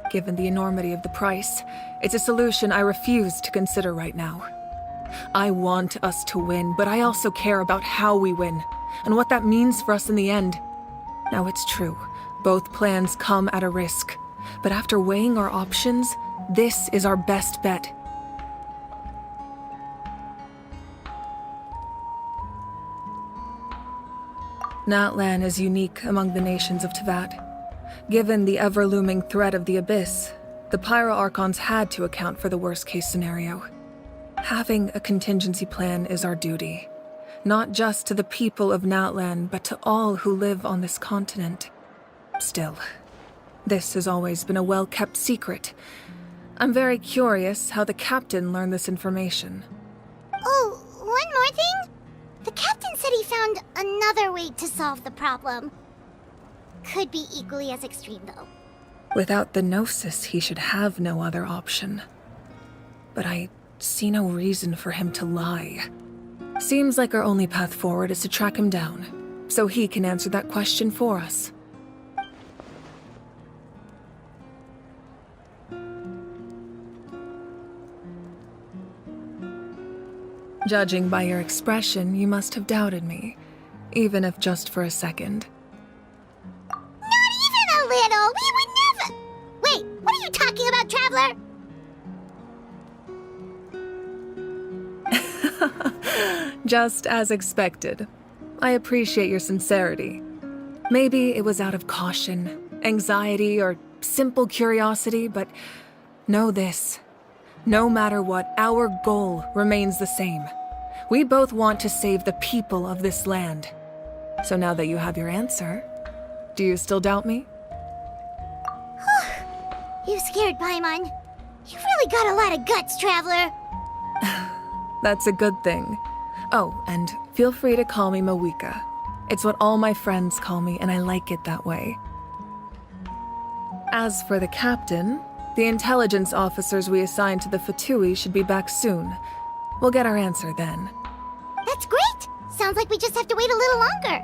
Given the enormity of the price, it's a solution I refuse to consider right now. I want us to win, but I also care about how we win, and what that means for us in the end. Now it's true, both plans come at a risk, but after weighing our options, this is our best bet. Natlan is unique among the nations of Teyvat. Given the ever-looming threat of the Abyss, the Pyro Archons had to account for the worst-case scenario. Having a contingency plan is our duty, not just to the people of Natlan, but to all who live on this continent. Still, this has always been a well-kept secret. I'm very curious how the captain learned this information. Oh, one more thing? The captain said he found another way to solve the problem. Could be equally as extreme, though. Without the Gnosis, he should have no other option. But I see no reason for him to lie. Seems like our only path forward is to track him down, so he can answer that question for us. Judging by your expression, you must have doubted me, even if just for a second. Not even a little! We would never— Wait, what are you talking about, Traveler? Just as expected. I appreciate your sincerity. Maybe it was out of caution, anxiety, or simple curiosity, but know this. No matter what, our goal remains the same. We both want to save the people of this land. So now that you have your answer, do you still doubt me? You scared Paimon. You've really got a lot of guts, Traveler. That's a good thing. Oh, and feel free to call me Mawika. It's what all my friends call me, and I like it that way. As for the captain, the intelligence officers we assigned to the Fatui should be back soon. We'll get our answer then. That's great! Sounds like we just have to wait a little longer.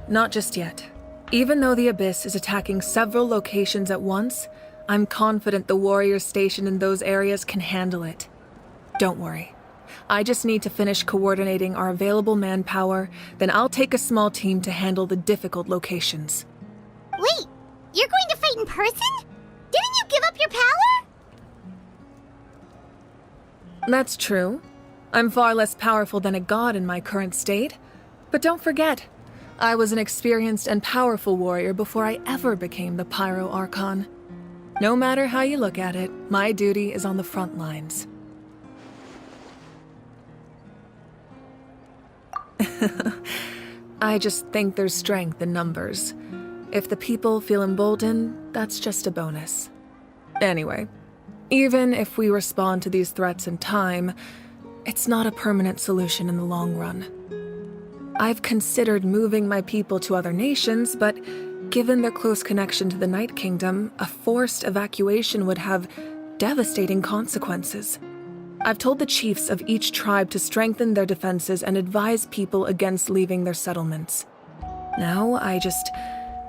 Not just yet. Even though the Abyss is attacking several locations at once, I'm confident the warriors stationed in those areas can handle it. Don't worry. I just need to finish coordinating our available manpower, then I'll take a small team to handle the difficult locations. Wait, you're going to fight in person? Didn't you give up your power? That's true. I'm far less powerful than a god in my current state. But don't forget, I was an experienced and powerful warrior before I ever became the Pyro Archon. No matter how you look at it, my duty is on the front lines. I just think there's strength in numbers. If the people feel emboldened, that's just a bonus. Anyway, even if we respond to these threats in time, it's not a permanent solution in the long run. I've considered moving my people to other nations, but given their close connection to the Night Kingdom, a forced evacuation would have devastating consequences. I've told the chiefs of each tribe to strengthen their defenses and advise people against leaving their settlements. Now, I just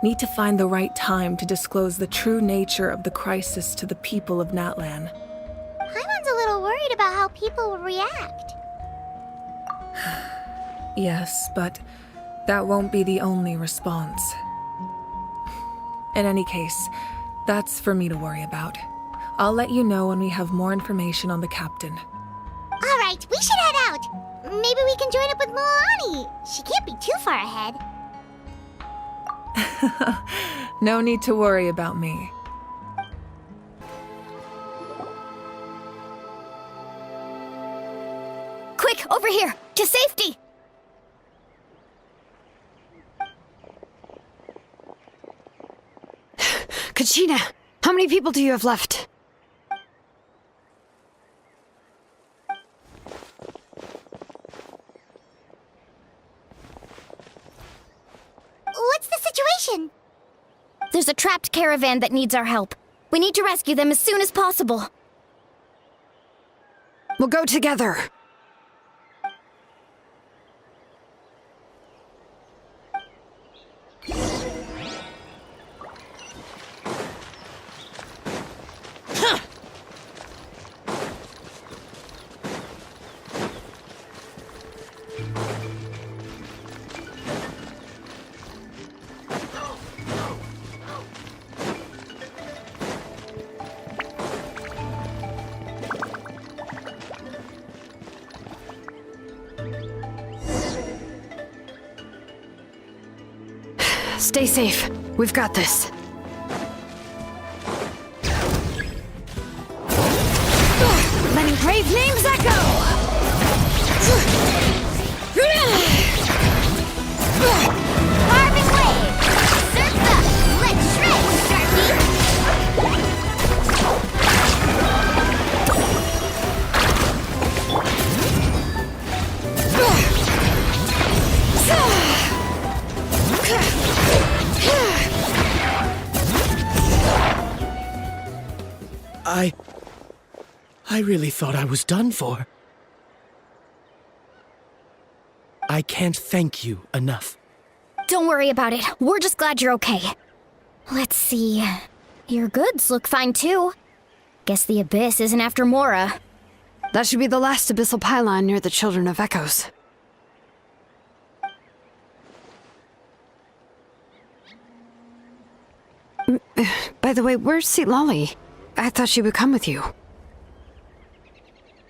need to find the right time to disclose the true nature of the crisis to the people of Natlan. Paimon's a little worried about how people will react. Yes, but that won't be the only response. In any case, that's for me to worry about. I'll let you know when we have more information on the captain. All right, we should head out. Maybe we can join up with Moani. She can't be too far ahead. No need to worry about me. Quick, over here! To safety! Kachina, how many people do you have left? What's the situation? There's a trapped caravan that needs our help. We need to rescue them as soon as possible. We'll go together. Stay safe. We've got this. Letting brave names echo! Carving wave! Surf's up! Let's shred, I really thought I was done for. I can't thank you enough. Don't worry about it. We're just glad you're okay. Let's see. Your goods look fine too. Guess the Abyss isn't after Mora. That should be the last abyssal pylon near the Children of Echoes. By the way, where's Lolly? I thought she would come with you.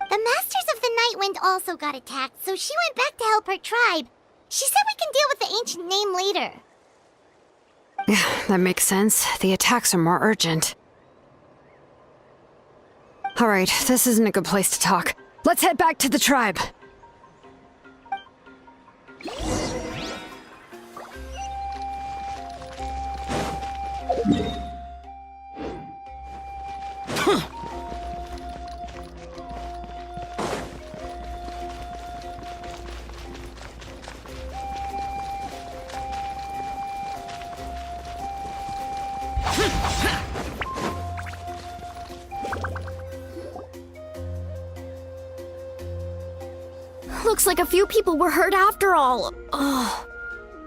The Masters of the Nightwind also got attacked, so she went back to help her tribe. She said we can deal with the ancient name later. That makes sense. The attacks are more urgent. Alright, this isn't a good place to talk. Let's head back to the tribe. Looks like a few people were hurt after all. Oh,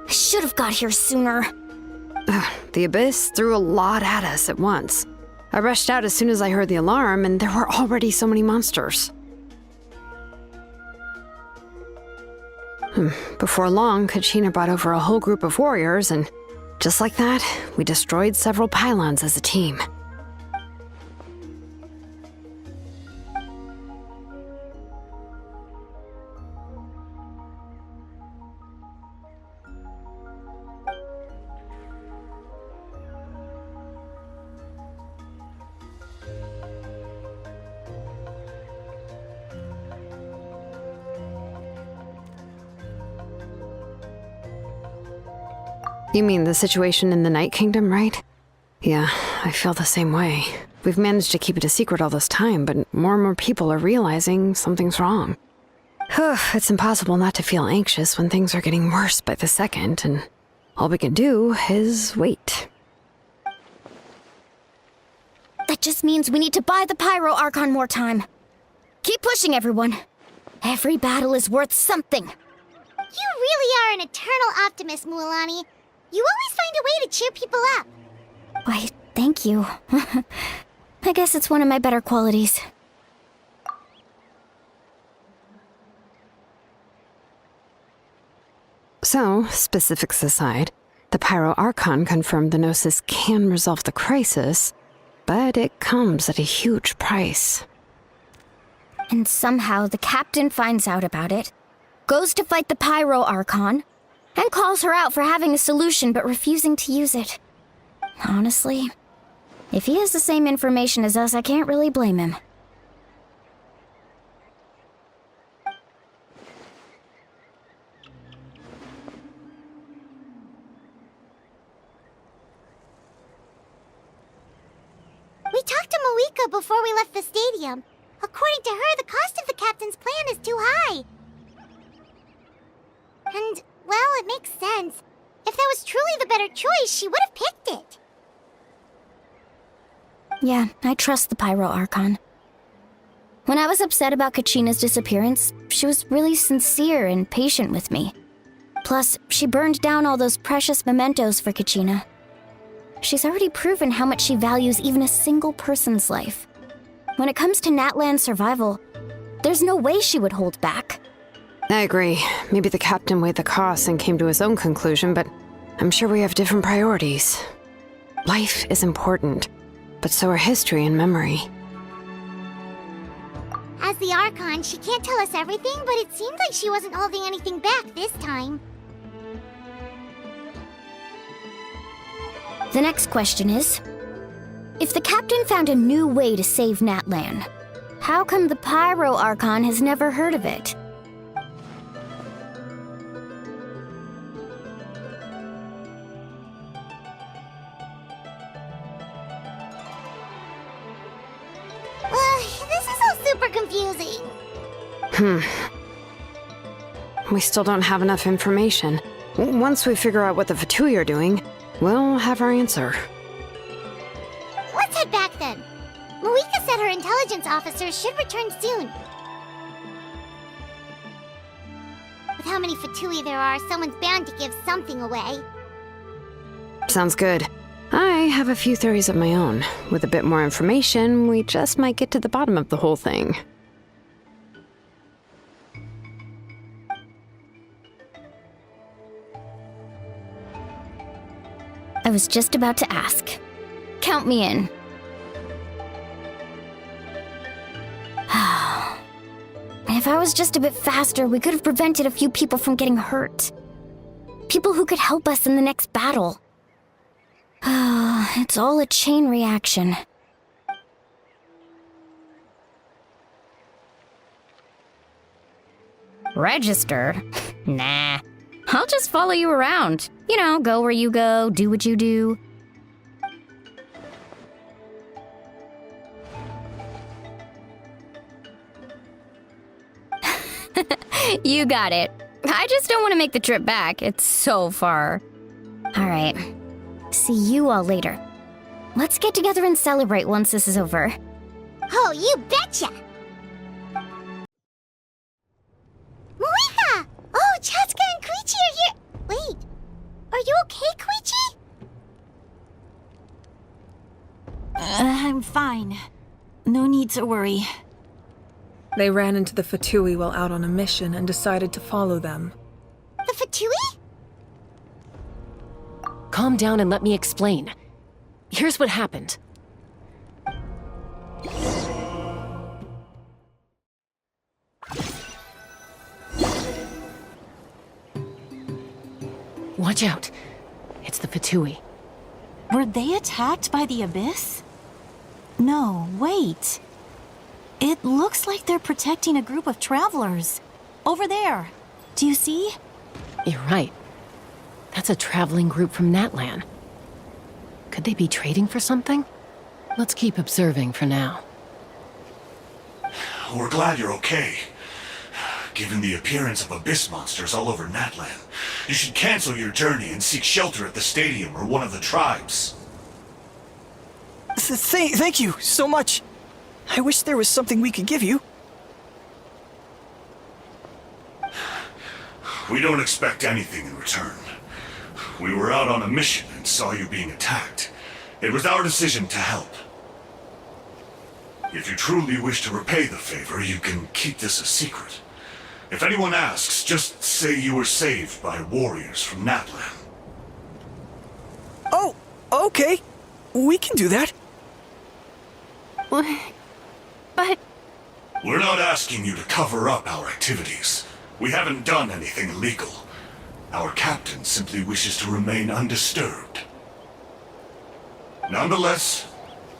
I should have got here sooner. The Abyss threw a lot at us at once. I rushed out as soon as I heard the alarm, and there were already so many monsters. Before long, Kachina brought over a whole group of warriors, and just like that, we destroyed several pylons as a team. You mean the situation in the Night Kingdom, right? Yeah, I feel the same way. We've managed to keep it a secret all this time, but more and more people are realizing something's wrong. It's impossible not to feel anxious when things are getting worse by the second, and all we can do is wait. That just means we need to buy the Pyro Archon more time. Keep pushing, everyone. Every battle is worth something. You really are an eternal optimist, Mualani. You always find a way to cheer people up. Why, thank you. I guess it's one of my better qualities. So, specifics aside, the Pyro Archon confirmed the Gnosis can resolve the crisis, but it comes at a huge price. And somehow the captain finds out about it, goes to fight the Pyro Archon, and calls her out for having a solution but refusing to use it. Honestly, if he has the same information as us, I can't really blame him. We talked to Moika before we left the stadium. According to her, the cost of the captain's plan is too high. And, well, it makes sense. If that was truly the better choice, she would have picked it. Yeah, I trust the Pyro Archon. When I was upset about Kachina's disappearance, she was really sincere and patient with me. Plus, she burned down all those precious mementos for Kachina. She's already proven how much she values even a single person's life. When it comes to Natlan's survival, there's no way she would hold back. I agree. Maybe the captain weighed the costs and came to his own conclusion, but I'm sure we have different priorities. Life is important, but so are history and memory. As the Archon, she can't tell us everything, but it seems like she wasn't holding anything back this time. The next question is, if the captain found a new way to save Natlan, how come the Pyro Archon has never heard of it? This is all super confusing. We still don't have enough information. Once we figure out what the Fatui are doing, we'll have our answer. Let's head back then. Moika said her intelligence officers should return soon. With how many Fatui there are, someone's bound to give something away. Sounds good. I have a few theories of my own. With a bit more information, we just might get to the bottom of the whole thing. I was just about to ask. Count me in. If I was just a bit faster, we could have prevented a few people from getting hurt. People who could help us in the next battle. It's all a chain reaction. Register? Nah. I'll just follow you around. You know, go where you go, do what you do. You got it. I just don't want to make the trip back. It's so far. All right. See you all later. Let's get together and celebrate once this is over. Oh, you betcha! Moika! Oh, Chatka and Koichi are here! Wait, are you okay, Koichi? I'm fine. No need to worry. They ran into the Fatui while out on a mission and decided to follow them. The Fatui? Calm down and let me explain. Here's what happened. Watch out. It's the Fatui. Were they attacked by the Abyss? No, wait. It looks like they're protecting a group of travelers. Over there. Do you see? You're right. That's a traveling group from Natlan. Could they be trading for something? Let's keep observing for now. We're glad you're okay. Given the appearance of abyss monsters all over Natlan, you should cancel your journey and seek shelter at the stadium or one of the tribes. Thank you so much. I wish there was something we could give you. We don't expect anything in return. We were out on a mission and saw you being attacked. It was our decision to help. If you truly wish to repay the favor, you can keep this a secret. If anyone asks, just say you were saved by warriors from Natlan. Oh, okay. We can do that. But... We're not asking you to cover up our activities. We haven't done anything illegal. Our captain simply wishes to remain undisturbed. Nonetheless,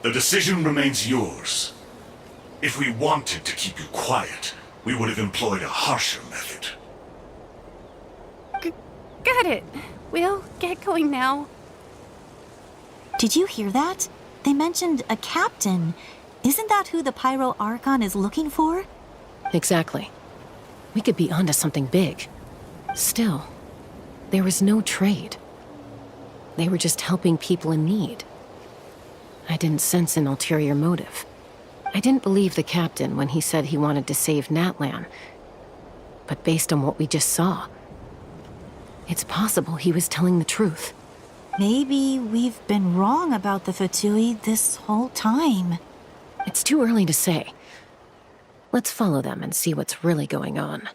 the decision remains yours. If we wanted to keep you quiet, we would have employed a harsher method. Got it. We'll get going now. Did you hear that? They mentioned a captain. Isn't that who the Pyro Archon is looking for? Exactly. We could be onto something big. Still, there was no trade. They were just helping people in need. I didn't sense an ulterior motive. I didn't believe the captain when he said he wanted to save Natlan. But based on what we just saw, it's possible he was telling the truth. Maybe we've been wrong about the Fatui this whole time. It's too early to say. Let's follow them and see what's really going on.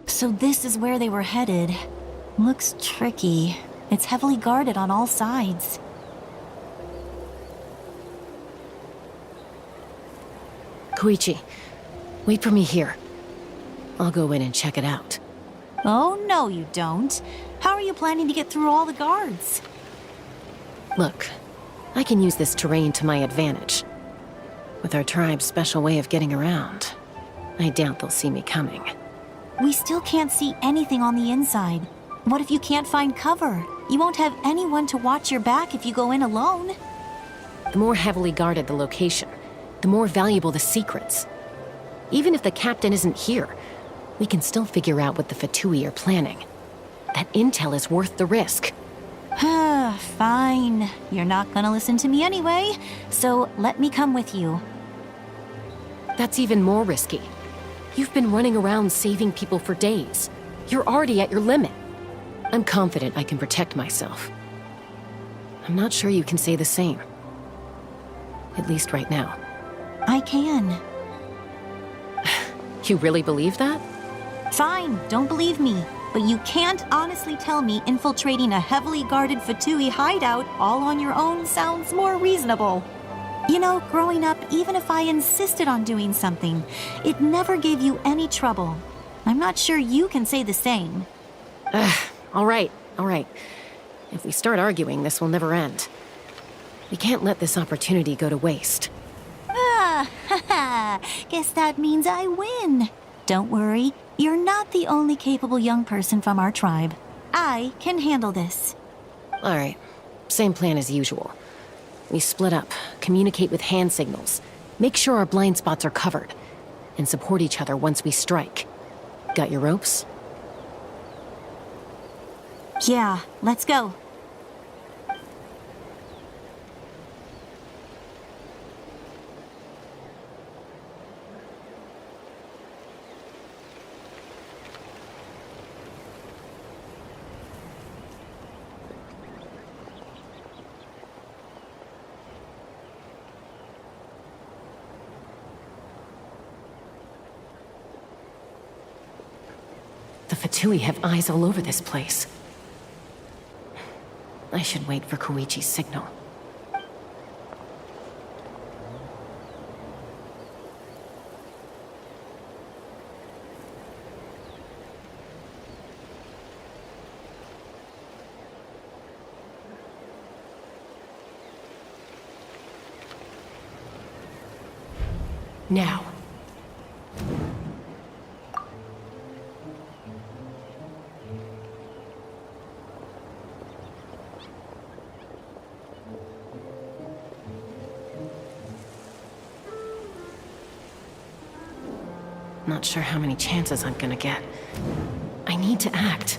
So this is where they were headed. Looks tricky. It's heavily guarded on all sides. Koichi, wait for me here. I'll go in and check it out. Oh, no you don't. How are you planning to get through all the guards? Look, I can use this terrain to my advantage. With our tribe's special way of getting around, I doubt they'll see me coming. We still can't see anything on the inside. What if you can't find cover? You won't have anyone to watch your back if you go in alone. The more heavily guarded the location, the more valuable the secrets. Even if the captain isn't here, we can still figure out what the Fatui are planning. That intel is worth the risk. Fine. You're not gonna listen to me anyway, so let me come with you. That's even more risky. You've been running around saving people for days. You're already at your limit. I'm confident I can protect myself. I'm not sure you can say the same. At least right now. I can. You really believe that? Fine, don't believe me. But you can't honestly tell me infiltrating a heavily guarded Fatui hideout all on your own sounds more reasonable. You know, growing up, even if I insisted on doing something, it never gave you any trouble. I'm not sure you can say the same. All right. If we start arguing, this will never end. We can't let this opportunity go to waste. Guess that means I win. Don't worry, you're not the only capable young person from our tribe. I can handle this. All right, same plan as usual. We split up, communicate with hand signals, make sure our blind spots are covered, and support each other once we strike. Got your ropes? Yeah, let's go. The Fatui have eyes all over this place. I should wait for Koichi's signal. Now. Not sure how many chances I'm gonna get. I need to act.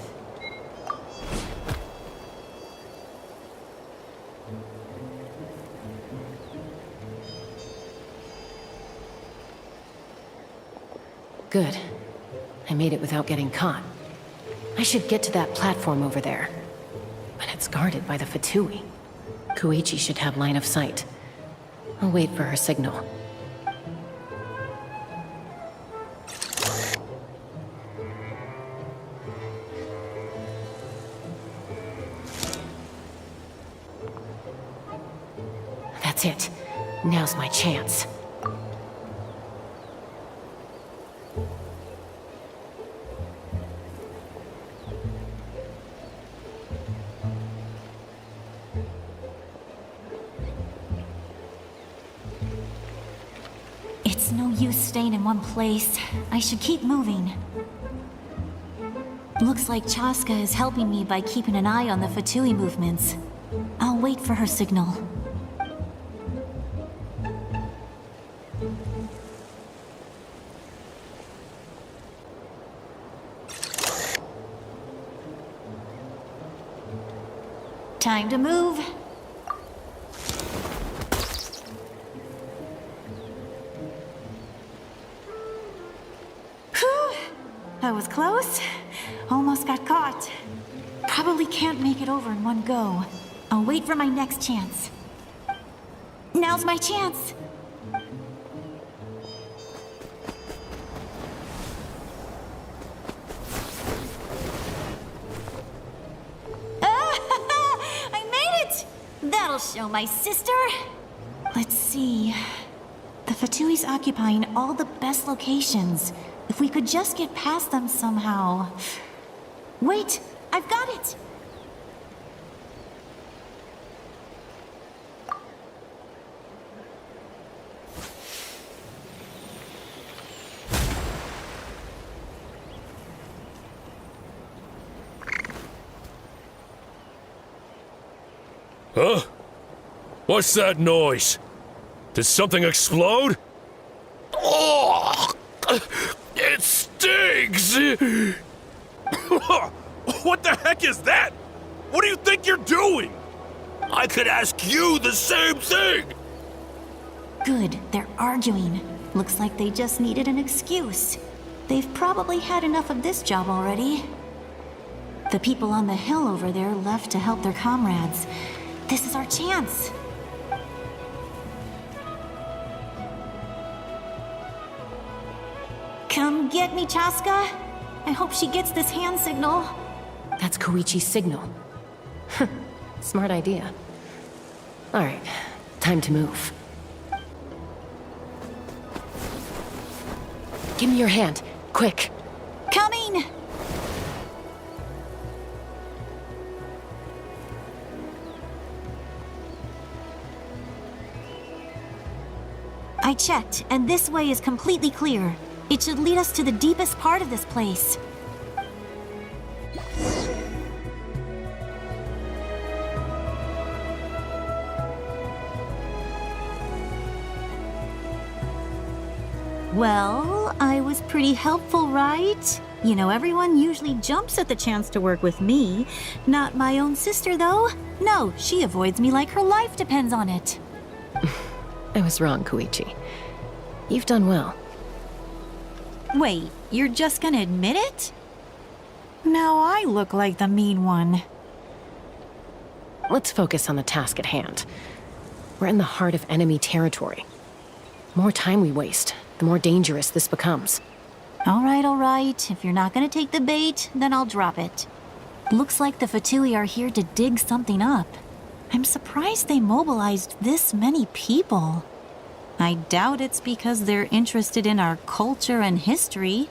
Good. I made it without getting caught. I should get to that platform over there. But it's guarded by the Fatui. Koichi should have line of sight. I'll wait for her signal. That's it. Now's my chance. It's no use staying in one place. I should keep moving. Looks like Chaska is helping me by keeping an eye on the Fatui movements. I'll wait for her signal. Time to move. Whew! That was close. Almost got caught. Probably can't make it over in one go. I'll wait for my next chance. Now's my chance. I made it! That'll show my sister. Let's see. The Fatui's occupying all the best locations. If we could just get past them somehow. Wait, I've got it! Huh? What's that noise? Did something explode? Oh! It stings! What the heck is that? What do you think you're doing? I could ask you the same thing! Good, they're arguing. Looks like they just needed an excuse. They've probably had enough of this job already. The people on the hill over there left to help their comrades. This is our chance. Come get me, Chaska. I hope she gets this hand signal. That's Koichi's signal. Smart idea. All right, time to move. Give me your hand, quick. Coming! I checked, and this way is completely clear. It should lead us to the deepest part of this place. Well, I was pretty helpful, right? You know, everyone usually jumps at the chance to work with me. Not my own sister, though. No, she avoids me like her life depends on it. I was wrong, Koichi. You've done well. Wait, you're just gonna admit it? Now I look like the mean one. Let's focus on the task at hand. We're in the heart of enemy territory. The more time we waste, the more dangerous this becomes. All right. If you're not gonna take the bait, then I'll drop it. Looks like the Fatui are here to dig something up. I'm surprised they mobilized this many people. I doubt it's because they're interested in our culture and history.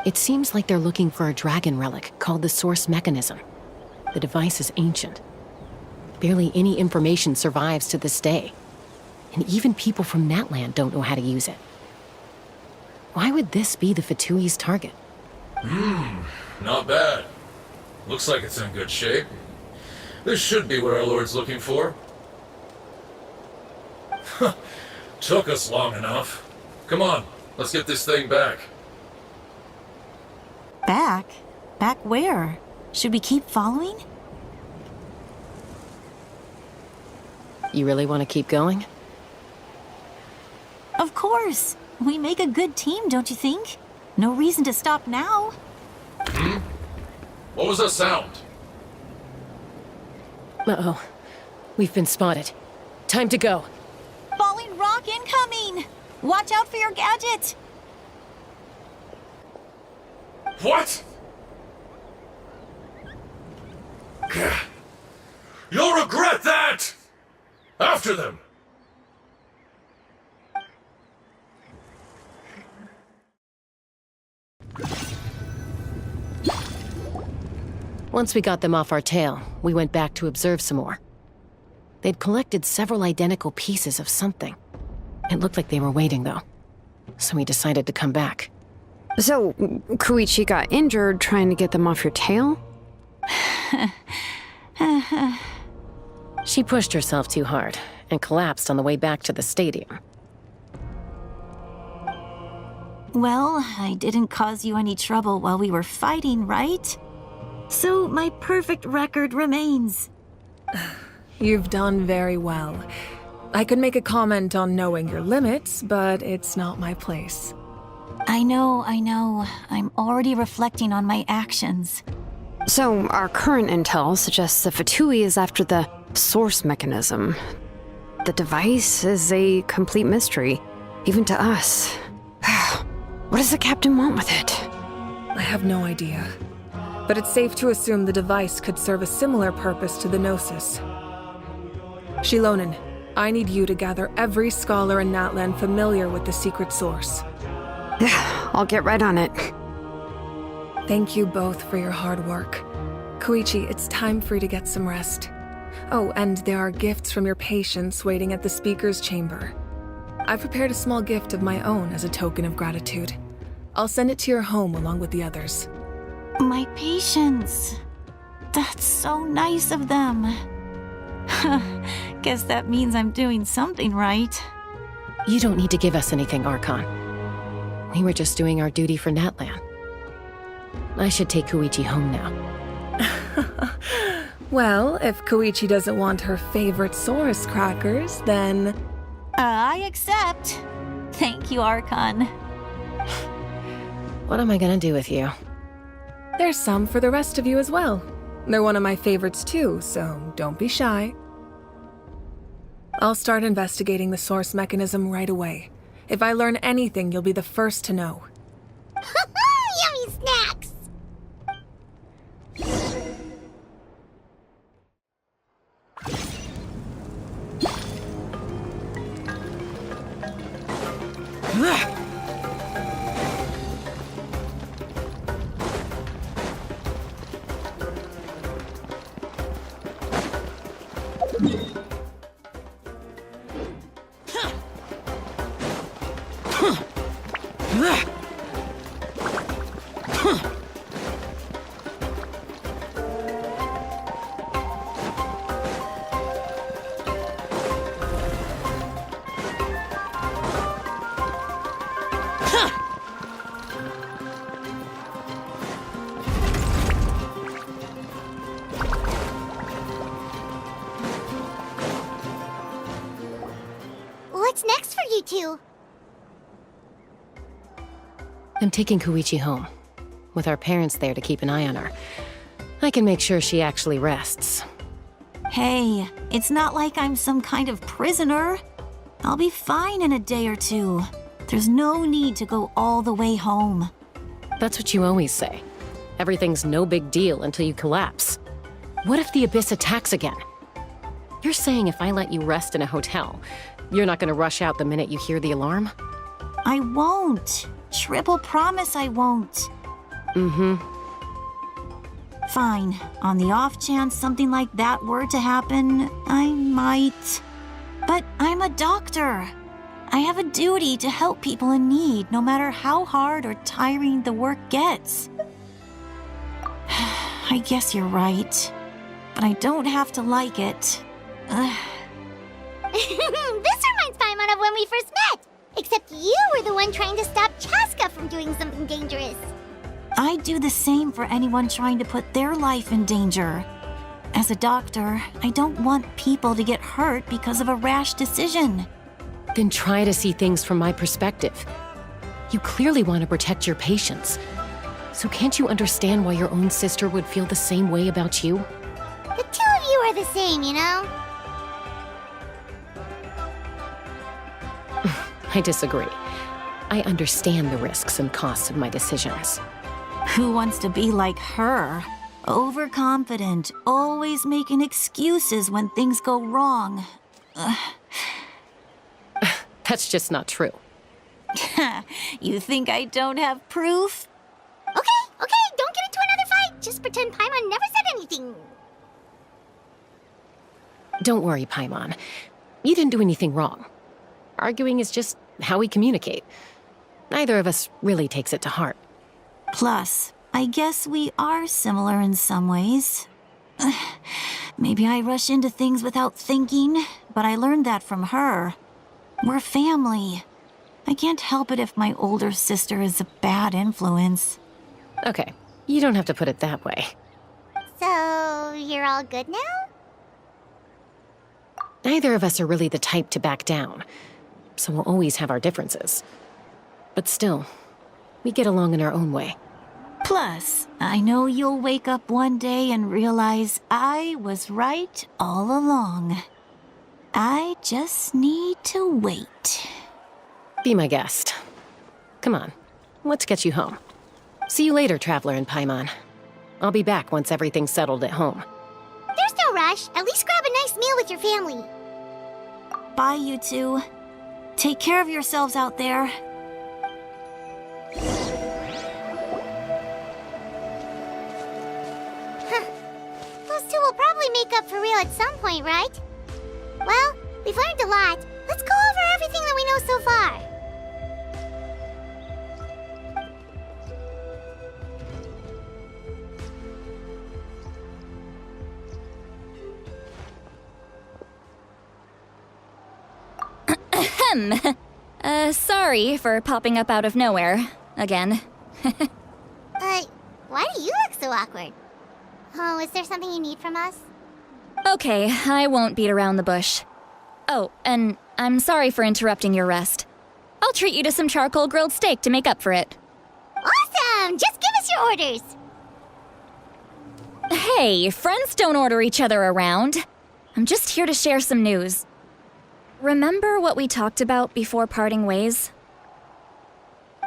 It seems like they're looking for a dragon relic called the Source Mechanism. The device is ancient. Barely any information survives to this day. And even people from Natland don't know how to use it. Why would this be the Fatui's target? Not bad. Looks like it's in good shape. This should be what our Lord's looking for. Took us long enough. Come on, let's get this thing back. Back? Back where? Should we keep following? You really want to keep going? Of course. We make a good team, don't you think? No reason to stop now. What was that sound? Uh-oh. We've been spotted. Time to go. Falling rock incoming! Watch out for your gadget! What? You'll regret that! After them! Once we got them off our tail, we went back to observe some more. They'd collected several identical pieces of something. It looked like they were waiting, though. So we decided to come back. So, Koichi got injured trying to get them off your tail? She pushed herself too hard and collapsed on the way back to the stadium. Well, I didn't cause you any trouble while we were fighting, right? So my perfect record remains. You've done very well. I could make a comment on knowing your limits, but it's not my place. I know. I'm already reflecting on my actions. So, our current intel suggests the Fatui is after the source mechanism. The device is a complete mystery, even to us. What does the captain want with it? I have no idea. But it's safe to assume the device could serve a similar purpose to the Gnosis. Shilonen, I need you to gather every scholar in Natlan familiar with the secret source. I'll get right on it. Thank you both for your hard work. Koichi, it's time for you to get some rest. Oh, and there are gifts from your patients waiting at the speaker's chamber. I've prepared a small gift of my own as a token of gratitude. I'll send it to your home along with the others. My patience. That's so nice of them. Guess that means I'm doing something right. You don't need to give us anything, Archon. We were just doing our duty for Natlan. I should take Koichi home now. Well, if Koichi doesn't want her favorite Saurus crackers, then... I accept. Thank you, Archon. What am I gonna do with you? There's some for the rest of you as well. They're one of my favorites too, so don't be shy. I'll start investigating the source mechanism right away. If I learn anything, you'll be the first to know. Yummy snacks! What's next for you two? I'm taking Koichi home. With our parents there to keep an eye on her, I can make sure she actually rests. Hey, it's not like I'm some kind of prisoner. I'll be fine in a day or two. There's no need to go all the way home. That's what you always say. Everything's no big deal until you collapse. What if the Abyss attacks again? You're saying if I let you rest in a hotel, you're not gonna rush out the minute you hear the alarm? I won't. Triple promise I won't. Mm-hmm. Fine. On the off chance something like that were to happen, I might. But I'm a doctor. I have a duty to help people in need, no matter how hard or tiring the work gets. I guess you're right. But I don't have to like it. This reminds Paimon of when we first met! Except you were the one trying to stop Chaska from doing something dangerous. I'd do the same for anyone trying to put their life in danger. As a doctor, I don't want people to get hurt because of a rash decision. Then try to see things from my perspective. You clearly want to protect your patients. So can't you understand why your own sister would feel the same way about you? The two of you are the same, you know? I disagree. I understand the risks and costs of my decisions. Who wants to be like her? Overconfident, always making excuses when things go wrong. That's just not true. You think I don't have proof? Okay, don't get into another fight. Just pretend Paimon never said anything. Don't worry, Paimon. You didn't do anything wrong. Arguing is just how we communicate. Neither of us really takes it to heart. Plus, I guess we are similar in some ways. Maybe I rush into things without thinking, but I learned that from her. We're family. I can't help it if my older sister is a bad influence. Okay, you don't have to put it that way. So, you're all good now? Neither of us are really the type to back down, so we'll always have our differences. But still, we get along in our own way. Plus, I know you'll wake up one day and realize I was right all along. I just need to wait. Be my guest. Come on, let's get you home. See you later, Traveler in Paimon. I'll be back once everything's settled at home. There's no rush. At least grab a nice meal with your family. Bye, you two. Take care of yourselves out there. Those two will probably make up for real at some point, right? Well, we've learned a lot. Let's go over everything that we know so far. Ahem. Sorry for popping up out of nowhere. Again. Why do you look so awkward? Oh, is there something you need from us? Okay, I won't beat around the bush. Oh, and I'm sorry for interrupting your rest. I'll treat you to some charcoal grilled steak to make up for it. Awesome! Just give us your orders! Hey, friends don't order each other around. I'm just here to share some news. Remember what we talked about before parting ways?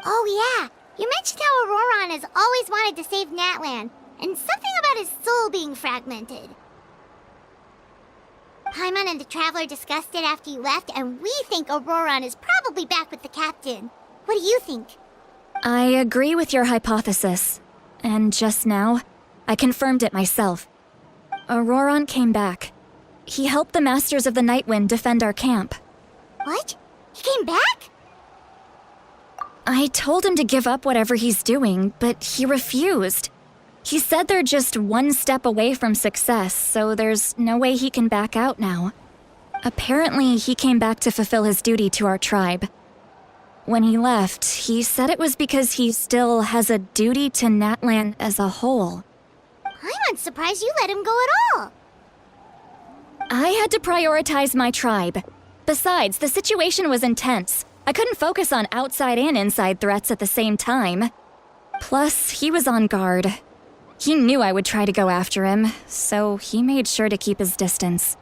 Oh yeah, you mentioned how Auroron has always wanted to save Natlan, and something about his soul being fragmented. Paimon and the Traveler discussed it after you left, and we think Auroron is probably back with the captain. What do you think? I agree with your hypothesis. And just now, I confirmed it myself. Auroron came back. He helped the Masters of the Nightwind defend our camp. What? He came back? I told him to give up whatever he's doing, but he refused. He said they're just one step away from success, so there's no way he can back out now. Apparently, he came back to fulfill his duty to our tribe. When he left, he said it was because he still has a duty to Natlan as a whole. I'm surprised you let him go at all. I had to prioritize my tribe. Besides, the situation was intense. I couldn't focus on outside and inside threats at the same time. Plus, he was on guard. He knew I would try to go after him, so he made sure to keep his distance.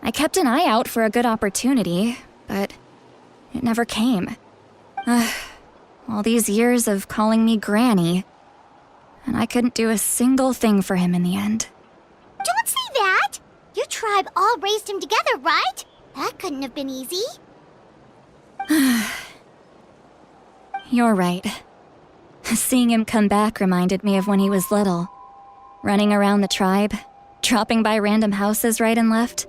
I kept an eye out for a good opportunity, but it never came. All these years of calling me Granny, and I couldn't do a single thing for him in the end. Don't say that! Your tribe all raised him together, right? That couldn't have been easy. You're right. Seeing him come back reminded me of when he was little. Running around the tribe, dropping by random houses right and left.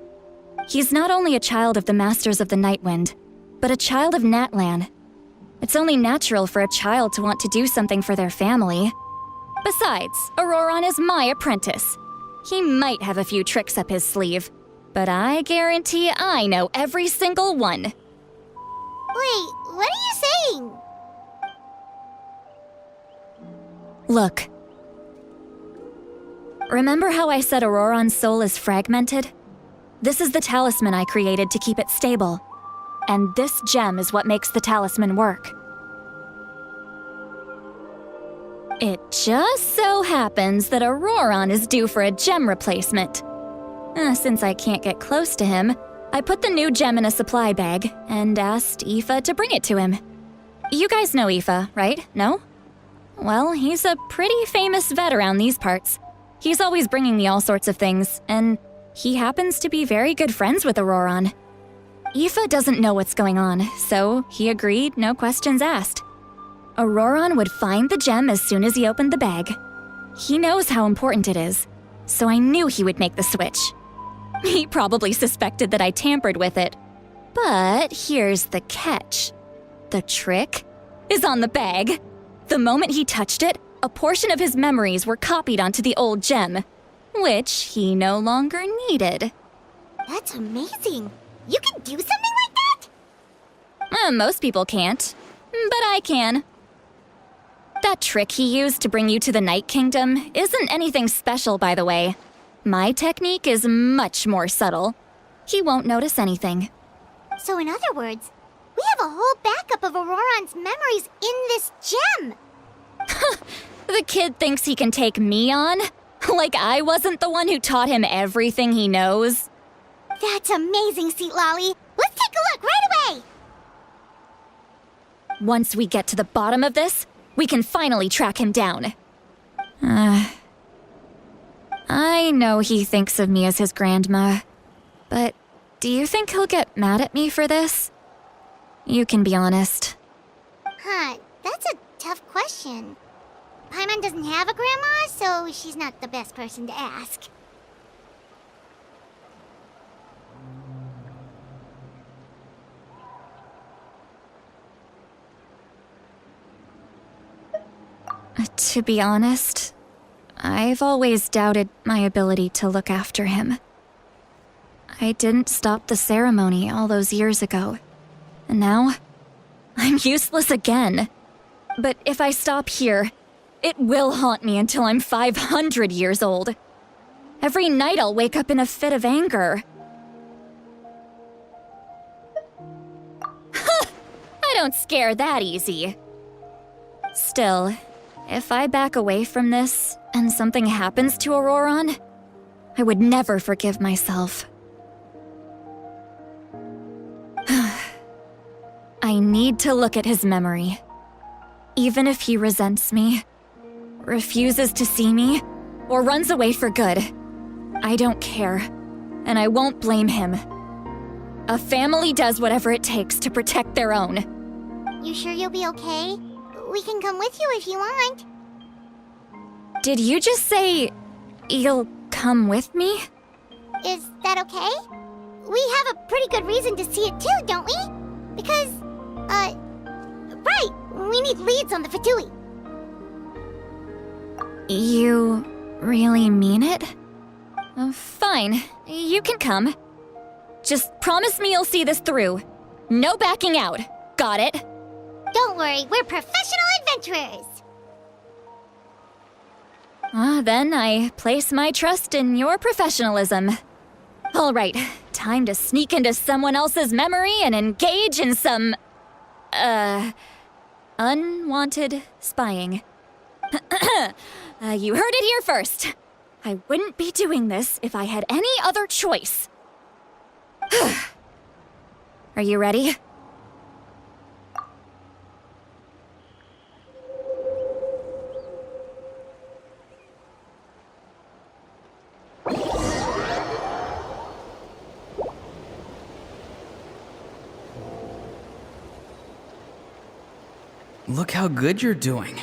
He's not only a child of the Masters of the Nightwind, but a child of Natlan. It's only natural for a child to want to do something for their family. Besides, Auroron is my apprentice. He might have a few tricks up his sleeve, but I guarantee I know every single one. Wait, what are you saying? Look. Remember how I said Auroron's soul is fragmented? This is the talisman I created to keep it stable. And this gem is what makes the talisman work. It just so happens that Auroron is due for a gem replacement. Since I can't get close to him, I put the new gem in a supply bag and asked Aoife to bring it to him. You guys know Aoife, right? No? Well, he's a pretty famous vet around these parts. He's always bringing me all sorts of things, and he happens to be very good friends with Auroron. Aoife doesn't know what's going on, so he agreed, no questions asked. Auroron would find the gem as soon as he opened the bag. He knows how important it is, so I knew he would make the switch. He probably suspected that I tampered with it. But here's the catch. The trick is on the bag. The moment he touched it, a portion of his memories were copied onto the old gem, which he no longer needed. That's amazing. You can do something like that? Most people can't, but I can. That trick he used to bring you to the Night Kingdom isn't anything special, by the way. My technique is much more subtle. He won't notice anything. So in other words, we have a whole backup of Auroron's memories in this gem! The kid thinks he can take me on? Like I wasn't the one who taught him everything he knows? That's amazing, Seat Lolly! Let's take a look right away! Once we get to the bottom of this, we can finally track him down. I know he thinks of me as his grandma, but do you think he'll get mad at me for this? You can be honest. Huh, that's a tough question. Paimon doesn't have a grandma, so she's not the best person to ask. To be honest, I've always doubted my ability to look after him. I didn't stop the ceremony all those years ago, and now I'm useless again. But if I stop here, it will haunt me until I'm 500 years old. Every night I'll wake up in a fit of anger. I don't scare that easy. Still, if I back away from this and something happens to Auroron, I would never forgive myself. I need to look at his memory. Even if he resents me, refuses to see me, or runs away for good, I don't care, and I won't blame him. A family does whatever it takes to protect their own. You sure you'll be okay? We can come with you if you want. Did you just say you'll come with me? Is that okay? We have a pretty good reason to see it too, don't we? Because, right, we need leads on the Fatui. You really mean it? Fine, you can come. Just promise me you'll see this through. No backing out. Got it? Don't worry, we're professional adventurers. Then I place my trust in your professionalism. All right, time to sneak into someone else's memory and engage in some, unwanted spying. You heard it here first. I wouldn't be doing this if I had any other choice. Are you ready? Look how good you're doing.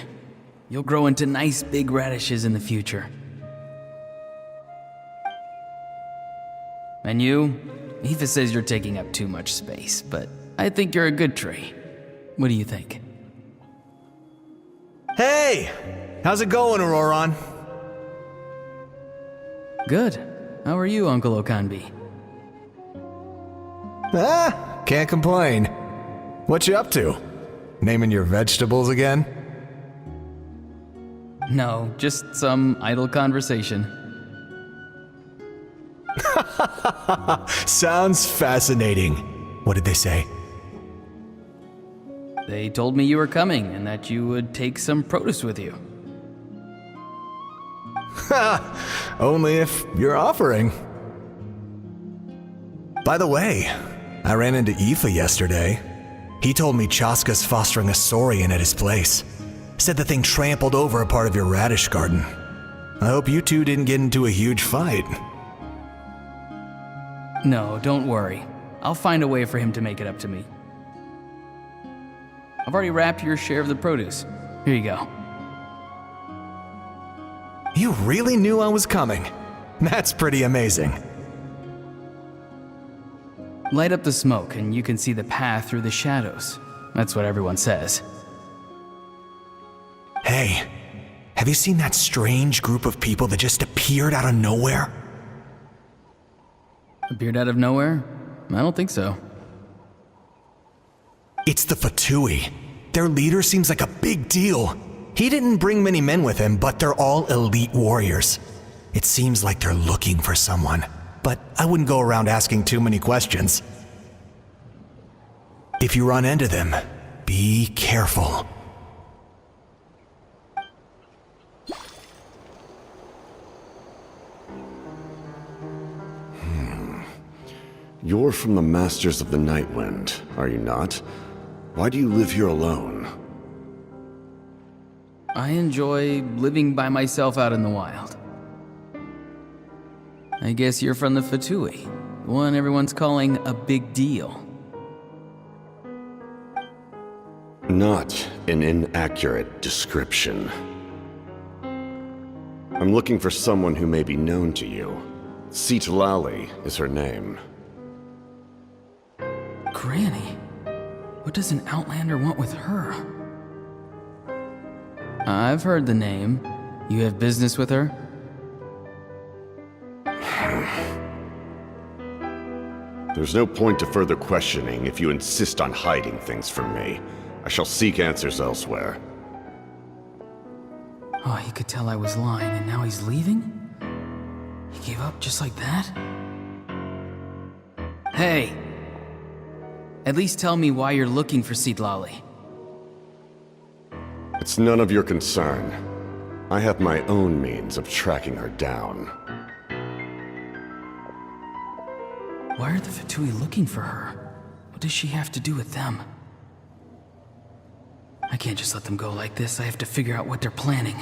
You'll grow into nice big radishes in the future. And you? Aoife says you're taking up too much space, but I think you're a good tree. What do you think? Hey! How's it going, Auroron? Good. How are you, Uncle Okanbi? Can't complain. What you up to? Naming your vegetables again? No, just some idle conversation. Sounds fascinating. What did they say? They told me you were coming and that you would take some produce with you. Ha! Only if you're offering. By the way, I ran into Aoife yesterday. He told me Chaska's fostering a saurian at his place. Said the thing trampled over a part of your radish garden. I hope you two didn't get into a huge fight. No, don't worry. I'll find a way for him to make it up to me. I've already wrapped your share of the produce. Here you go. You really knew I was coming. That's pretty amazing. Light up the smoke and you can see the path through the shadows. That's what everyone says. Hey, have you seen that strange group of people that just appeared out of nowhere? Appeared out of nowhere? I don't think so. It's the Fatui. Their leader seems like a big deal. He didn't bring many men with him, but they're all elite warriors. It seems like they're looking for someone. but I wouldn't go around asking too many questions. If you run into them, be careful. You're from the Masters of the Nightwind, are you not? Why do you live here alone? I enjoy living by myself out in the wild. I guess you're from the Fatui, the one everyone's calling a big deal. Not an inaccurate description. I'm looking for someone who may be known to you. Citlali is her name. Granny? What does an Outlander want with her? I've heard the name. You have business with her? There's no point to further questioning if you insist on hiding things from me. I shall seek answers elsewhere. Oh, he could tell I was lying, and now he's leaving? He gave up just like that? Hey! At least tell me why you're looking for Citlali. It's none of your concern. I have my own means of tracking her down. Why are the Fatui looking for her? What does she have to do with them? I can't just let them go like this. I have to figure out what they're planning.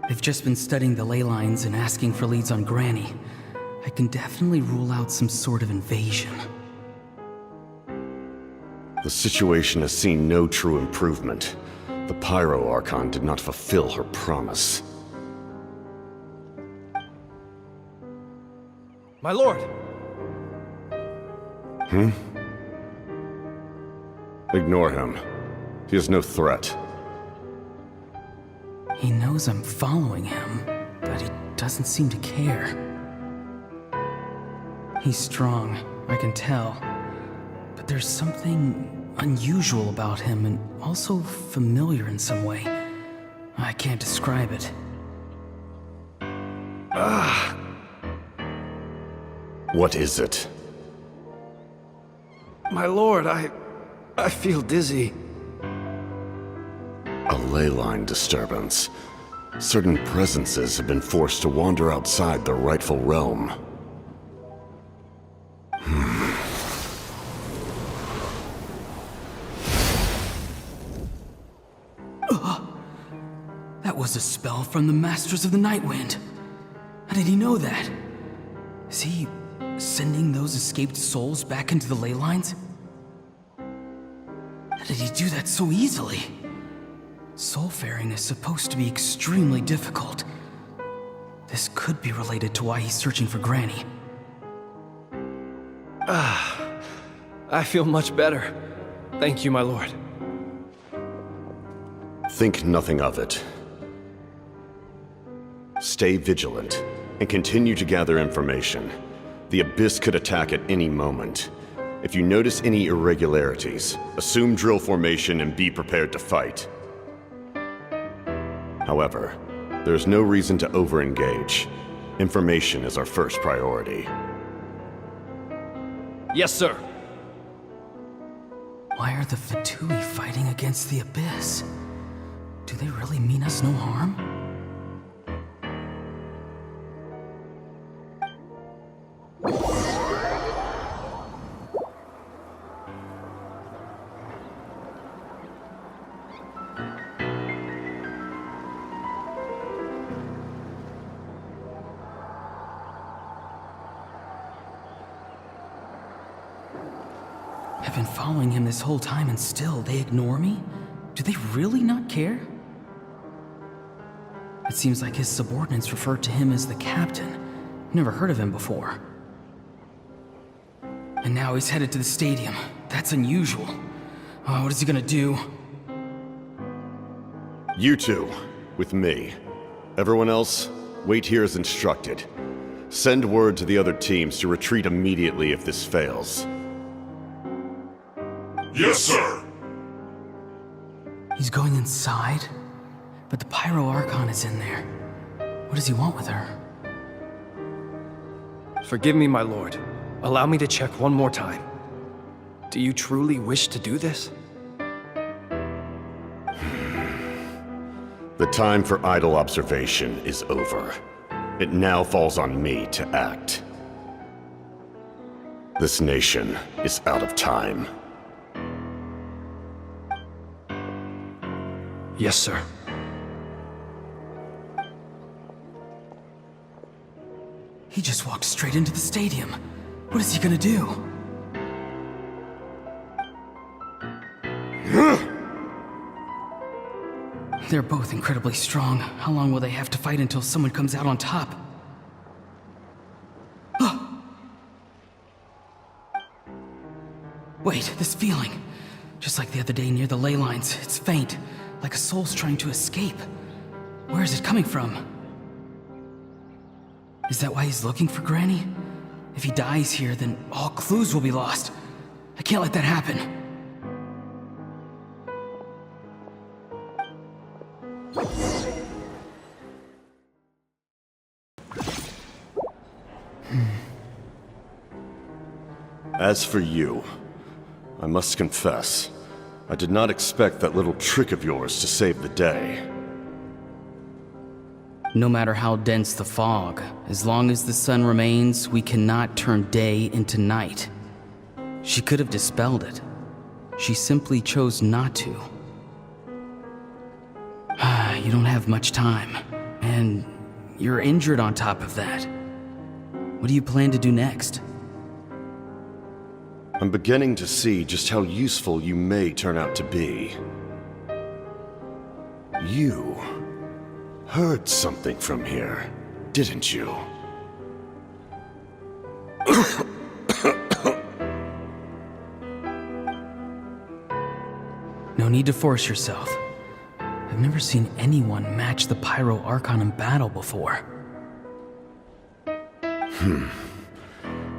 I've just been studying the ley lines and asking for leads on Granny. I can definitely rule out some sort of invasion. The situation has seen no true improvement. The Pyro Archon did not fulfill her promise. My lord! Ignore him. He is no threat. He knows I'm following him, but he doesn't seem to care. He's strong, I can tell. But there's something unusual about him and also familiar in some way. I can't describe it. What is it? My lord, I feel dizzy. A ley line disturbance. Certain presences have been forced to wander outside their rightful realm. That was a spell from the Masters of the Nightwind. How did he know that? Is he sending those escaped souls back into the ley lines? How did he do that so easily? Soulfaring is supposed to be extremely difficult. This could be related to why he's searching for Granny. I feel much better. Thank you, my lord. Think nothing of it. Stay vigilant, and continue to gather information. The Abyss could attack at any moment. If you notice any irregularities, assume drill formation and be prepared to fight. However, there's no reason to over-engage. Information is our first priority. Yes, sir. Why are the Fatui fighting against the Abyss? Do they really mean us no harm? I've been following him this whole time and still they ignore me? Do they really not care? It seems like his subordinates referred to him as the captain. Never heard of him before. And now he's headed to the stadium. That's unusual. Oh, what is he gonna do? You two, with me. Everyone else, wait here as instructed. Send word to the other teams to retreat immediately if this fails. Yes, sir. He's going inside? But the Pyro Archon is in there. What does he want with her? Forgive me, my lord. Allow me to check one more time. Do you truly wish to do this? The time for idle observation is over. It now falls on me to act. This nation is out of time. Yes, sir. He just walked straight into the stadium. What is he gonna do? They're both incredibly strong. How long will they have to fight until someone comes out on top? Wait, this feeling. Just like the other day near the ley lines, it's faint, like a soul's trying to escape. Where is it coming from? Is that why he's looking for Granny? If he dies here, then all clues will be lost. I can't let that happen. As for you, I must confess, I did not expect that little trick of yours to save the day. No matter how dense the fog, as long as the sun remains, we cannot turn day into night. She could have dispelled it. She simply chose not to. You don't have much time, and you're injured on top of that. What do you plan to do next? I'm beginning to see just how useful you may turn out to be. You heard something from here, didn't you? No need to force yourself. I've never seen anyone match the Pyro Archon in battle before.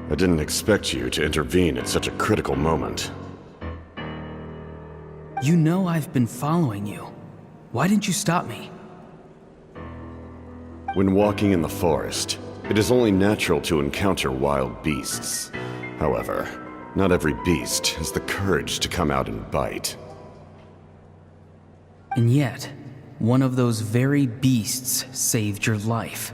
I didn't expect you to intervene at such a critical moment. You know I've been following you. Why didn't you stop me? When walking in the forest, it is only natural to encounter wild beasts. However, not every beast has the courage to come out and bite. And yet, one of those very beasts saved your life.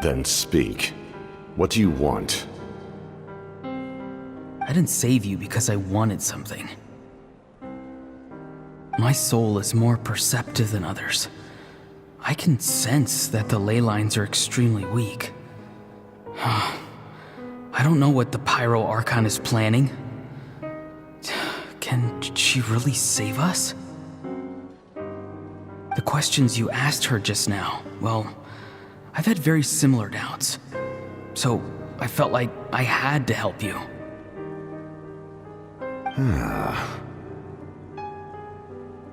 Then speak. What do you want? I didn't save you because I wanted something. My soul is more perceptive than others. I can sense that the ley lines are extremely weak. I don't know what the Pyro Archon is planning. Can she really save us? The questions you asked her just now, well, I've had very similar doubts. So I felt like I had to help you.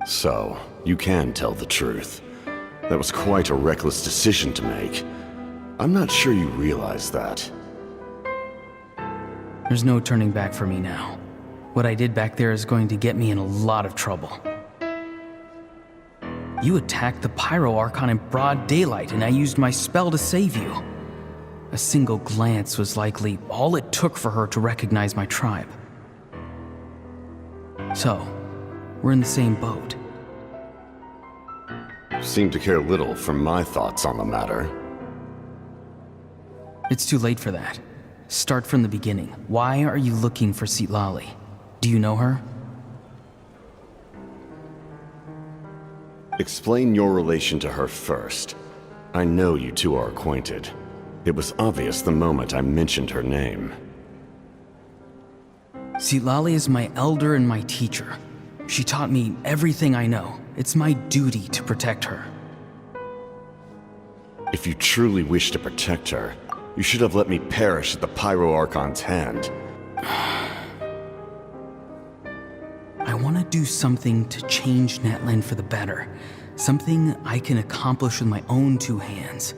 So, you can tell the truth. That was quite a reckless decision to make. I'm not sure you realize that. There's no turning back for me now. What I did back there is going to get me in a lot of trouble. You attacked the Pyro Archon in broad daylight, and I used my spell to save you. A single glance was likely all it took for her to recognize my tribe. So, we're in the same boat. Seem to care little for my thoughts on the matter. It's too late for that. Start from the beginning. Why are you looking for Citlali? Do you know her? Explain your relation to her first. I know you two are acquainted. It was obvious the moment I mentioned her name. Citlali is my elder and my teacher. She taught me everything I know. It's my duty to protect her. If you truly wish to protect her, you should have let me perish at the Pyro Archon's hand. I want to do something to change Natlan for the better. Something I can accomplish with my own two hands.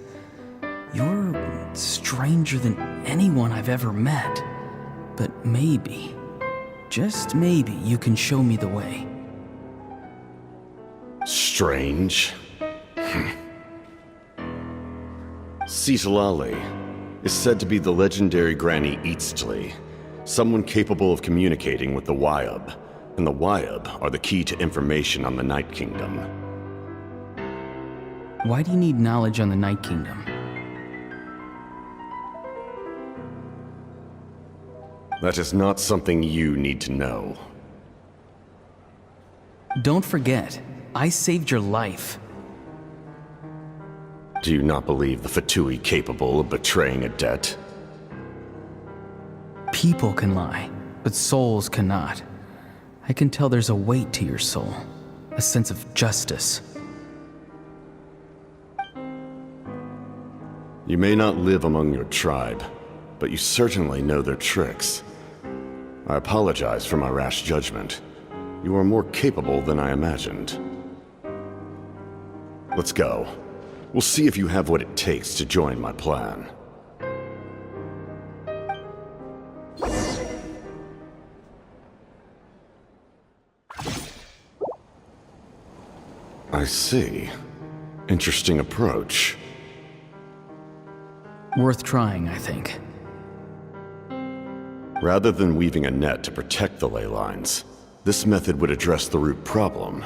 You're stranger than anyone I've ever met. But maybe, just maybe, you can show me the way. Strange? Citlali is said to be the legendary Granny Eastly, someone capable of communicating with the Wyab, and the Wyab are the key to information on the Night Kingdom. Why do you need knowledge on the Night Kingdom? That is not something you need to know. Don't forget, I saved your life. Do you not believe the Fatui capable of betraying a debt? People can lie, but souls cannot. I can tell there's a weight to your soul, a sense of justice. You may not live among your tribe, but you certainly know their tricks. I apologize for my rash judgment. You are more capable than I imagined. Let's go. We'll see if you have what it takes to join my plan. I see. Interesting approach. Worth trying, I think. Rather than weaving a net to protect the ley lines, this method would address the root problem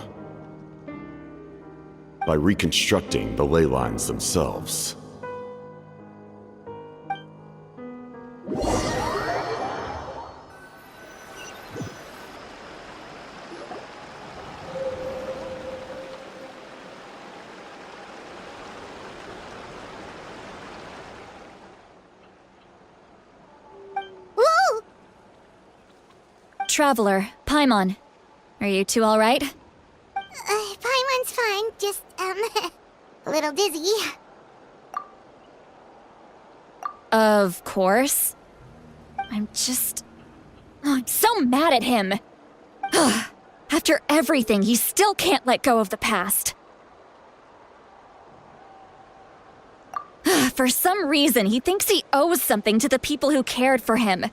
by reconstructing the ley lines themselves. Traveler, Paimon. Are you two all right? Paimon's fine, just, a little dizzy. Of course. I'm so mad at him. After everything, he still can't let go of the past. For some reason, he thinks he owes something to the people who cared for him.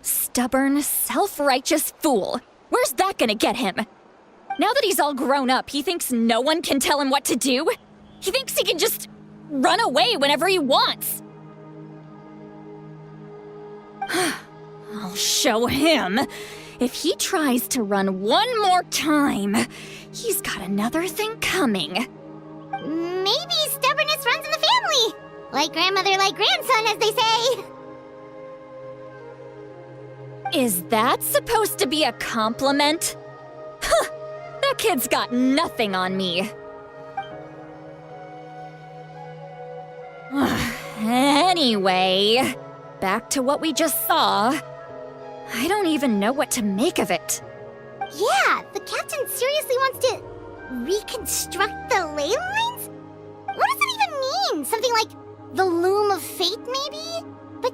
Stubborn, self-righteous fool. Where's that gonna get him? Now that he's all grown up, he thinks no one can tell him what to do? He thinks he can just run away whenever he wants. I'll show him. If he tries to run one more time, he's got another thing coming. Maybe stubbornness runs in the family. Like grandmother, like grandson, as they say. Is that supposed to be a compliment? Huh, that kid's got nothing on me. Anyway, back to what we just saw. I don't even know what to make of it. Yeah, the captain seriously wants to reconstruct the ley lines? What does that even mean? Something like the loom of fate, maybe? But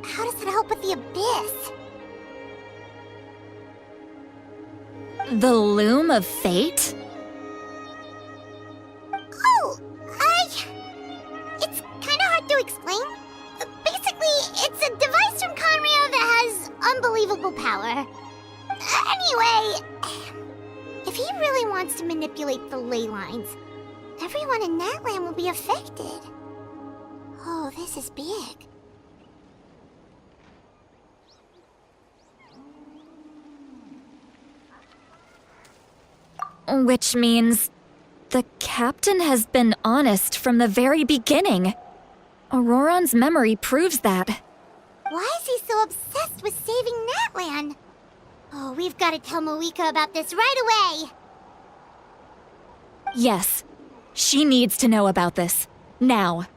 how does that help with the abyss? The loom of fate? Oh, it's kind of hard to explain. Basically, it's a device from Conrio that has unbelievable power. Anyway, if he really wants to manipulate the ley lines, everyone in Natlan will be affected. Oh, this is big. Which means the captain has been honest from the very beginning. Auroron's memory proves that. Why is he so obsessed with saving Natlan? Oh, we've got to tell Moika about this right away. Yes, she needs to know about this. Now.